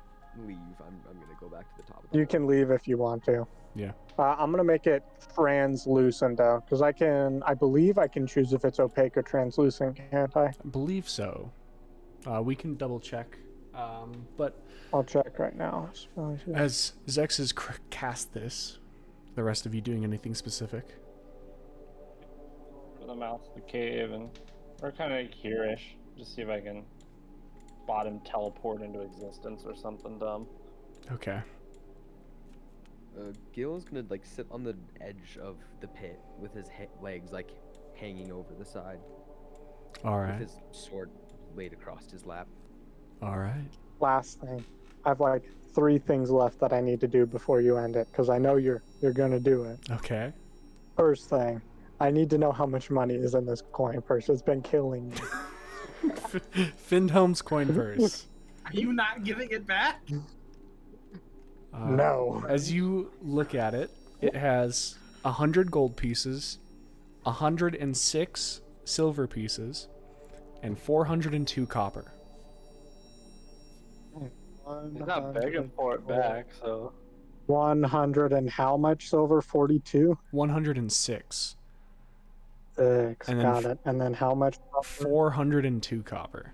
leave, I'm gonna go back to the top of the You hole. can leave if you want to. Yeah. I'm gonna make it translucent though, because I believe I can choose if it's opaque or translucent, can't I? I believe so. We can double check. But I'll check right now. as Zex has cast this, the rest of you doing anything specific? the mouth of the cave, and we're kind of here-ish. Just see if I can spot him teleport into existence or something dumb. Okay. Gil's gonna like sit on the edge of the pit with his legs like hanging over the side, All with right. his sword laid across his lap. All right. Last thing. I've like 3 things left that I need to do before you end it, because I know you're gonna do it. Okay. First thing, I need to know how much money is in this coin purse. It's been killing me. Findholm's coin purse. Are you not giving it back? No. As you look at it, it has 100 gold pieces, 106 silver pieces, and 402 copper. He's not begging for it back, so 100 and how much silver? 42? 106. 6, And then got it. And then how much? copper? 402 copper.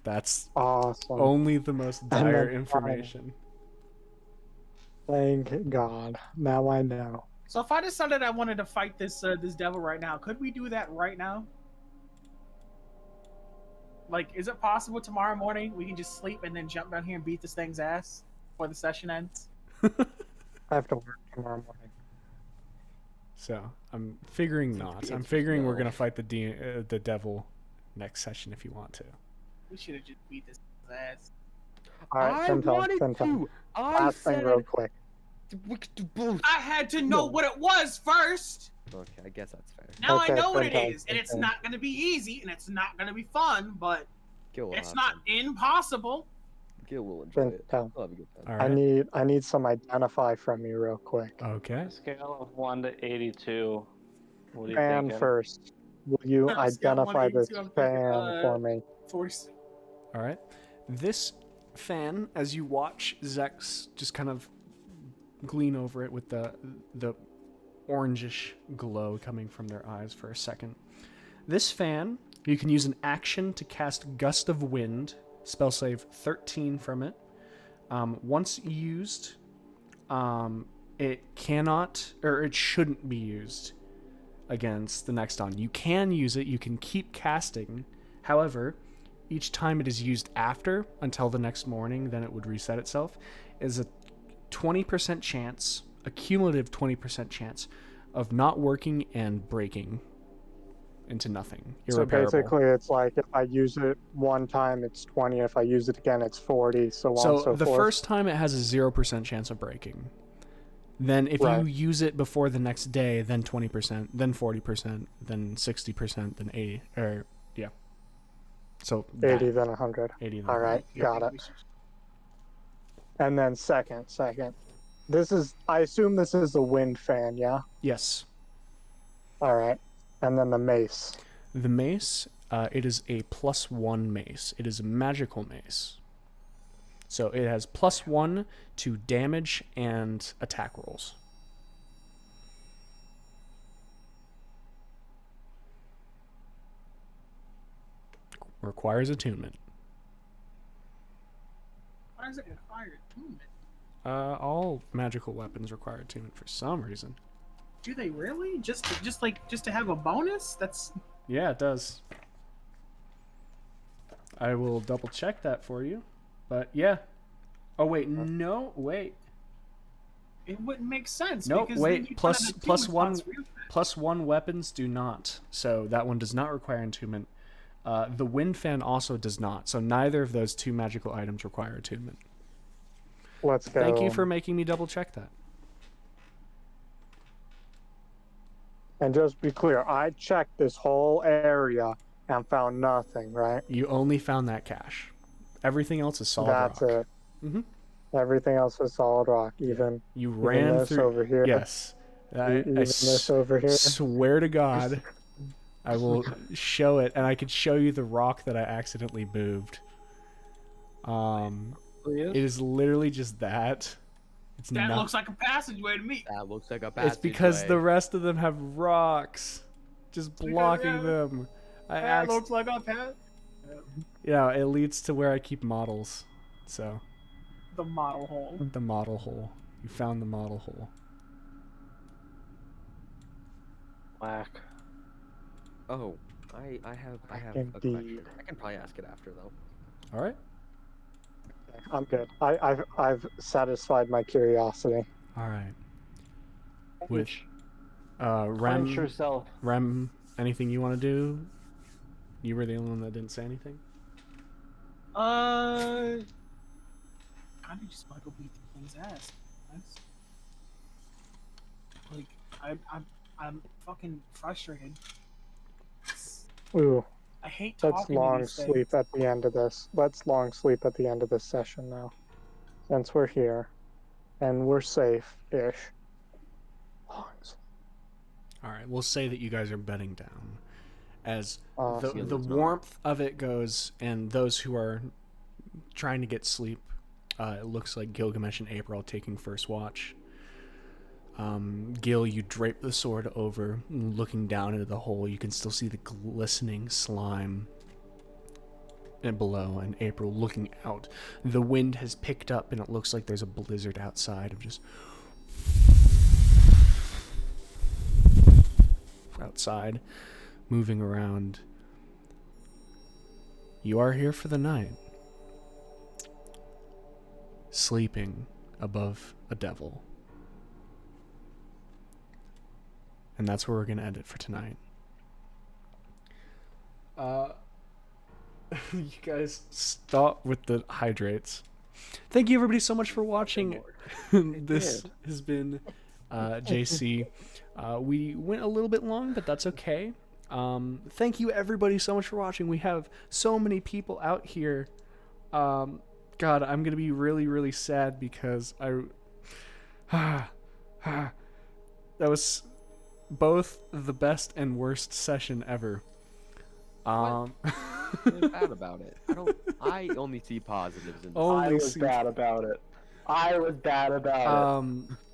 That's Awesome. only the most then dire fine. information. Thank God. Now I know. So if I decided I wanted to fight this this devil right now, could we do that right now? Like, is it possible tomorrow morning we can just sleep and then jump down here and beat this thing's ass before the session ends? I have to work tomorrow morning. So I'm figuring not. I'm figuring we're gonna fight the devil next session if you want to. We should have just beat this thing's ass. All right, Fintone. Last thing real quick. We could do both. I had to know what it was first. Okay, I guess that's fair. Now Okay, I know what it fantastic, is, and it's okay. not going to be easy, and it's not going to be fun, but Gil will it's have not fun. impossible. Gil will enjoy it. Fintone. He'll have a good time. All I right. need some identify from you real quick. Okay. a scale of 1 to 82. What do you Fan think? first. Will you On a scale of 1 to identify this 82, I'm thinking, fan for me? Force. All right. This fan, as you watch Zex just kind of glean over it with the orangish glow coming from their eyes for a second. This fan, you can use an action to cast Gust of Wind, spell save 13 from it. Once used, it cannot, or it shouldn't be used against the next on. You can use it, you can keep casting. However, each time it is used after, until the next morning, then it would reset itself, is a 20% chance, a cumulative 20% chance of not working and breaking into nothing. So Irreparable. basically, it's like if I use it one time, it's 20. If I use it again, it's 40. So on So and so the forth. first time it has a 0% chance of breaking. Then if Right. you use it before the next day, then 20%, then 40%, then 60%, then 80, or yeah. So 80, that, then 100. 80 then All right, got it. And then second. This is, I assume this is the wind fan, yeah? Yes. All right. And then the mace. The mace, it is a +1 mace. It is a magical mace. So it has +1 to damage and attack rolls. Requires attunement. Why does it require attunement? All magical weapons require attunement for some reason. Do they really? Just to have a bonus? That's Yeah, it does. I will double check that for you. But yeah. Oh wait, no, wait. it wouldn't make sense. Nope, because wait, then you'd plus- run an plus attunement one- cost real fast. +1 weapons do not. So that one does not require attunement. The wind fan also does not. So neither of those two magical items require attunement. Let's go. Thank you for making me double check that. And just be clear, I checked this whole area and found nothing, right? You only found that cache. Everything else is solid That's rock. it. Mhm. Everything else is solid rock, even You even ran this through. over here. Yes. Even this over here. Swear to God, I will show it, and I could show you the rock that I accidentally moved. It is literally just that. It's That not. looks like a passageway to me. That looks like a passageway. It's because the rest of them have rocks, just because, blocking yeah, them. That looks like a pass. Yeah, it leads to where I keep models. So The model hole. the model hole. You found the model hole. Whack. Oh, I have a Indeed. question. I can probably ask it after though. All right. I'm good. I've satisfied my curiosity. All right. With Quench Rem, yourself. Rem, anything you want to do? You were the only one that didn't say anything. Kind of just want to go beat the thing's ass. That's, like, I'm fucking frustrated. Ooh, I hate let's talking to long these sleep things. at the end of this. Let's long sleep at the end of this session now. Since we're here and we're safe-ish. Long sleep. All right. We'll say that you guys are bedding down, as Awesome. the warmth of it goes, and those who are trying to get sleep. It looks like Gilgamesh and April taking first watch. Gil, you drape the sword over, looking down into the hole. You can still see the glistening slime and below, and April looking out. The wind has picked up, and it looks like there's a blizzard outside of just outside, moving around. You are here for the night, sleeping above a devil. And that's where we're going to end it for tonight. You guys stop with the hydrates. Thank you everybody so much for watching. This has been JC. We went a little bit long, but that's okay. Thank you everybody so much for watching. We have so many people out here. God, I'm going to be really, really sad because that was both the best and worst session ever. What's really bad about it? I only see positives in this. I was bad about it.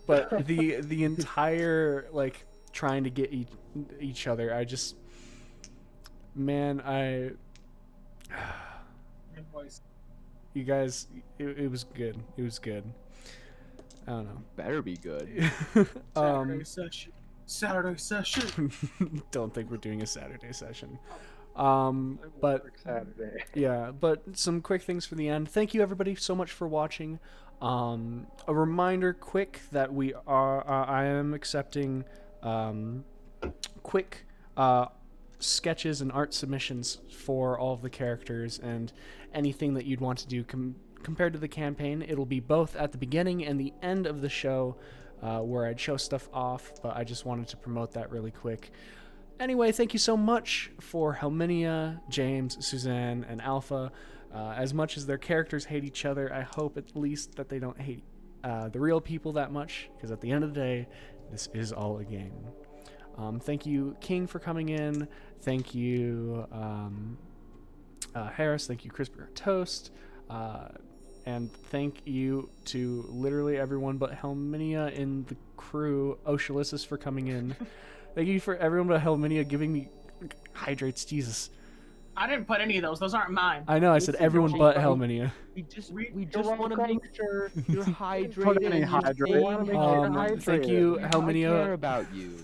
But the entire, like, trying to get each other, I just, man, you guys, it was good. It was good. I don't know. Better be good. Saturday session. Don't think we're doing a Saturday session. But Saturday. yeah, but some quick things for the end. Thank you everybody so much for watching. A reminder quick that I am accepting quick sketches and art submissions for all of the characters, and anything that you'd want to do compared to the campaign. It'll be both at the beginning and the end of the show, where I'd show stuff off, but I just wanted to promote that really quick. Anyway, thank you so much for Helminia, James, Suzanne, and Alpha. As much as their characters hate each other, I hope at least that they don't hate the real people that much, because at the end of the day, this is all a game. Thank you, King, for coming in. Thank you, Harris. Thank you, Crispy Toast. And thank you to literally everyone but Helminia in the crew. Oshalissus for coming in. Thank you for everyone but Helminia giving me hydrates. Jesus. I didn't put any of those. Those aren't mine. I know. I said everyone but Helminia. We just want to make sure you're hydrated. Put any and you're hydrate. staying We wanna make sure you're hydrated. Thank you, I Helminia. care about you.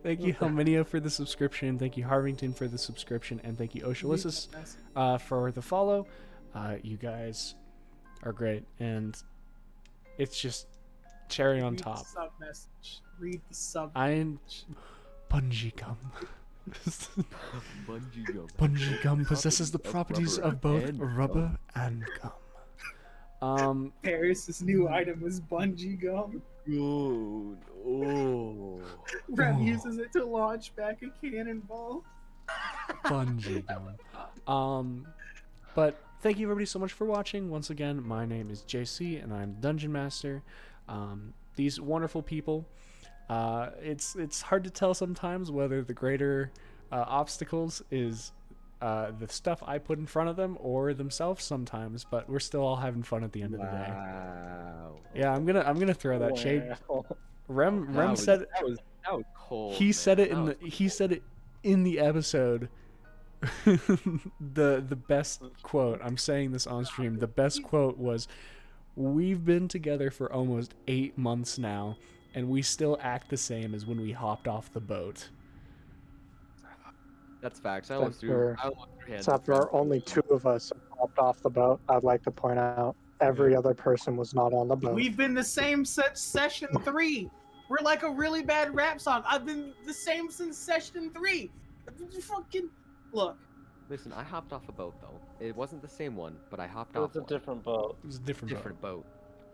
Thank you, Helminia, for the subscription. Thank you, Harvington, for the subscription. And thank you, Oshalissus, for the follow. You guys are great. And it's just cherry on top. Read the sub. I'm bungee gum. Bungee gum. Bungee gum possesses the properties of both rubber and gum. Paris's new item was bungee gum. Rem uses it to launch back a cannonball. Bungee gum. But thank you everybody so much for watching. Once again, my name is JC and I'm Dungeon Master. These wonderful people. It's hard to tell sometimes whether the greater obstacles is the stuff I put in front of them or themselves sometimes, but we're still all having fun at the end of the day. Yeah, I'm gonna throw that shade. Rem said that was cold. he said it in the episode. the best quote, I'm saying this on stream, the best quote was, "We've been together for almost 8 months now, and we still act the same as when we hopped off the boat." That's facts. I Except almost threw. for- I almost threw hands. Except for only 2 of us hopped off the boat. I'd like to point out every other person was not on the boat. We've been the same since session 3. We're like a really bad rap song. I've been the same since session 3. Fucking look. Listen, I hopped off a boat though. It wasn't the same one, but I hopped It off. was a one. different boat. It was a different, Different boat.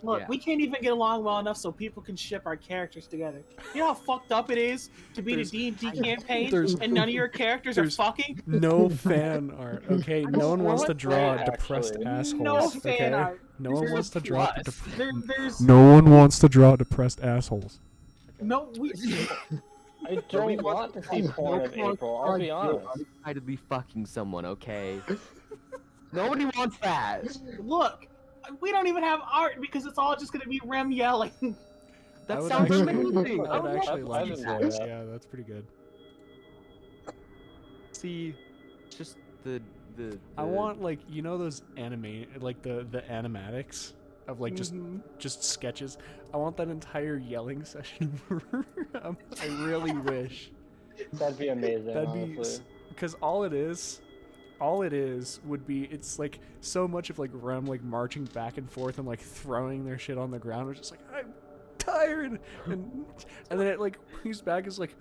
Look, Yeah. we can't even get along well enough so people can ship our characters together. You know how fucked up it is to be in a D&D campaign there's- and none of your characters are there's- fucking? No fan art, okay? No one wants to want draw that, depressed actually. assholes, No fan okay? art. No one There's wants to draw There's No one wants to draw depressed assholes. no we I don't want to see porn of April. I'll be honest. Unexcitedly fucking someone, okay? Nobody wants that. look. We don't even have art because it's all just gonna be Rem yelling. I That would sounds actually- amazing. I I'd would actually love like to to see see that. that. Yeah, that's pretty good. See, just the. I want like those anime like the animatics of like just Mhm. just sketches. I want that entire yelling session. I really wish That'd be amazing. that'd be honestly. because all it is would be it's like so much of like Rem like marching back and forth and like throwing their shit on the ground. It's just like I'm tired and then it like brings back is like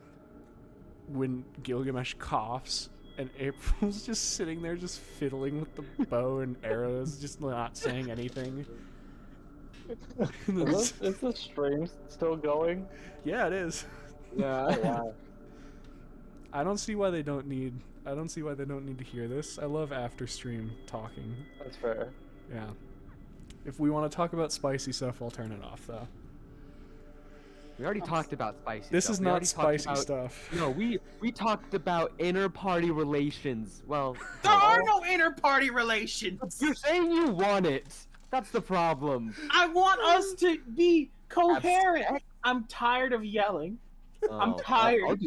when Gilgamesh coughs. And April's just sitting there, just fiddling with the bow and arrows, just not saying anything. And then Is the stream still going? yeah, it is. Yeah. Oh, wow. I don't see why they don't need. I don't see why they don't need to hear this. I love after stream talking. That's fair. Yeah. If we want to talk about spicy stuff, I'll turn it off though. We already talked about spicy This stuff. is We not already talked spicy about- stuff. No, we talked about inter-party relations. Well, There are no inter-party relations. you're saying you want it. That's the problem. I want us to be coherent. I'm tired of yelling. I'm tired.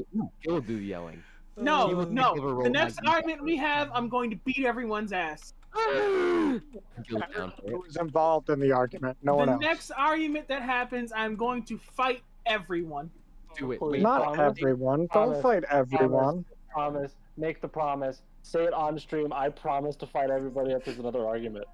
He'll do yelling. No, He was no. gonna give a roll The next like- argument we have, I'm going to beat everyone's ass. He'll down for it. Who was involved in the argument? No one The else. next argument that happens, I'm going to fight everyone. Do it. Please. Wait, Not Promise? everyone. Don't Promise. fight everyone. Promise. Make the promise. Say it on stream. I promise to fight everybody if there's another argument.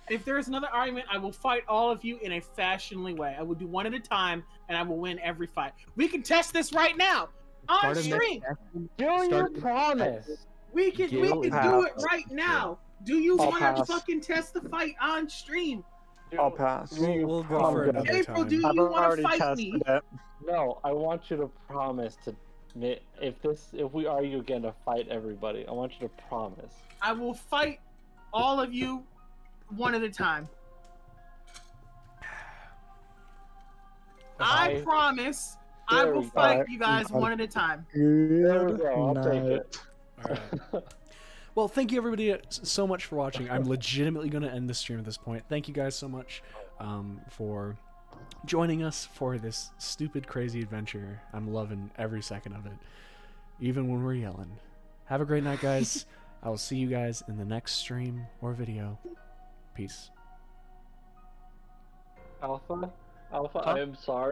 If there is another argument, I will fight all of you in a fashionably way. I will do one at a time, and I will win every fight. We can test this right now on Start a next stream. session. Do your Start the- promise. We can Gil do is- it right now. Do you I'll want to pass. fucking test the fight on stream? I'll pass. We'll go I'm for good. another April, time. do you I've want already to fight tested me? it. No, I want you to promise to. If we argue again, to fight everybody. I want you to promise. I will fight all of you one at a time. I promise I There will we go. fight you guys one at a time. There we Good go. I'll take night. it. All right. Well, thank you everybody so much for watching. I'm legitimately going to end the stream at this point. Thank you guys so much for joining us for this stupid, crazy adventure. I'm loving every second of it, even when we're yelling. Have a great night, guys. I will see you guys in the next stream or video. Peace. Alpha, Huh? I am sorry.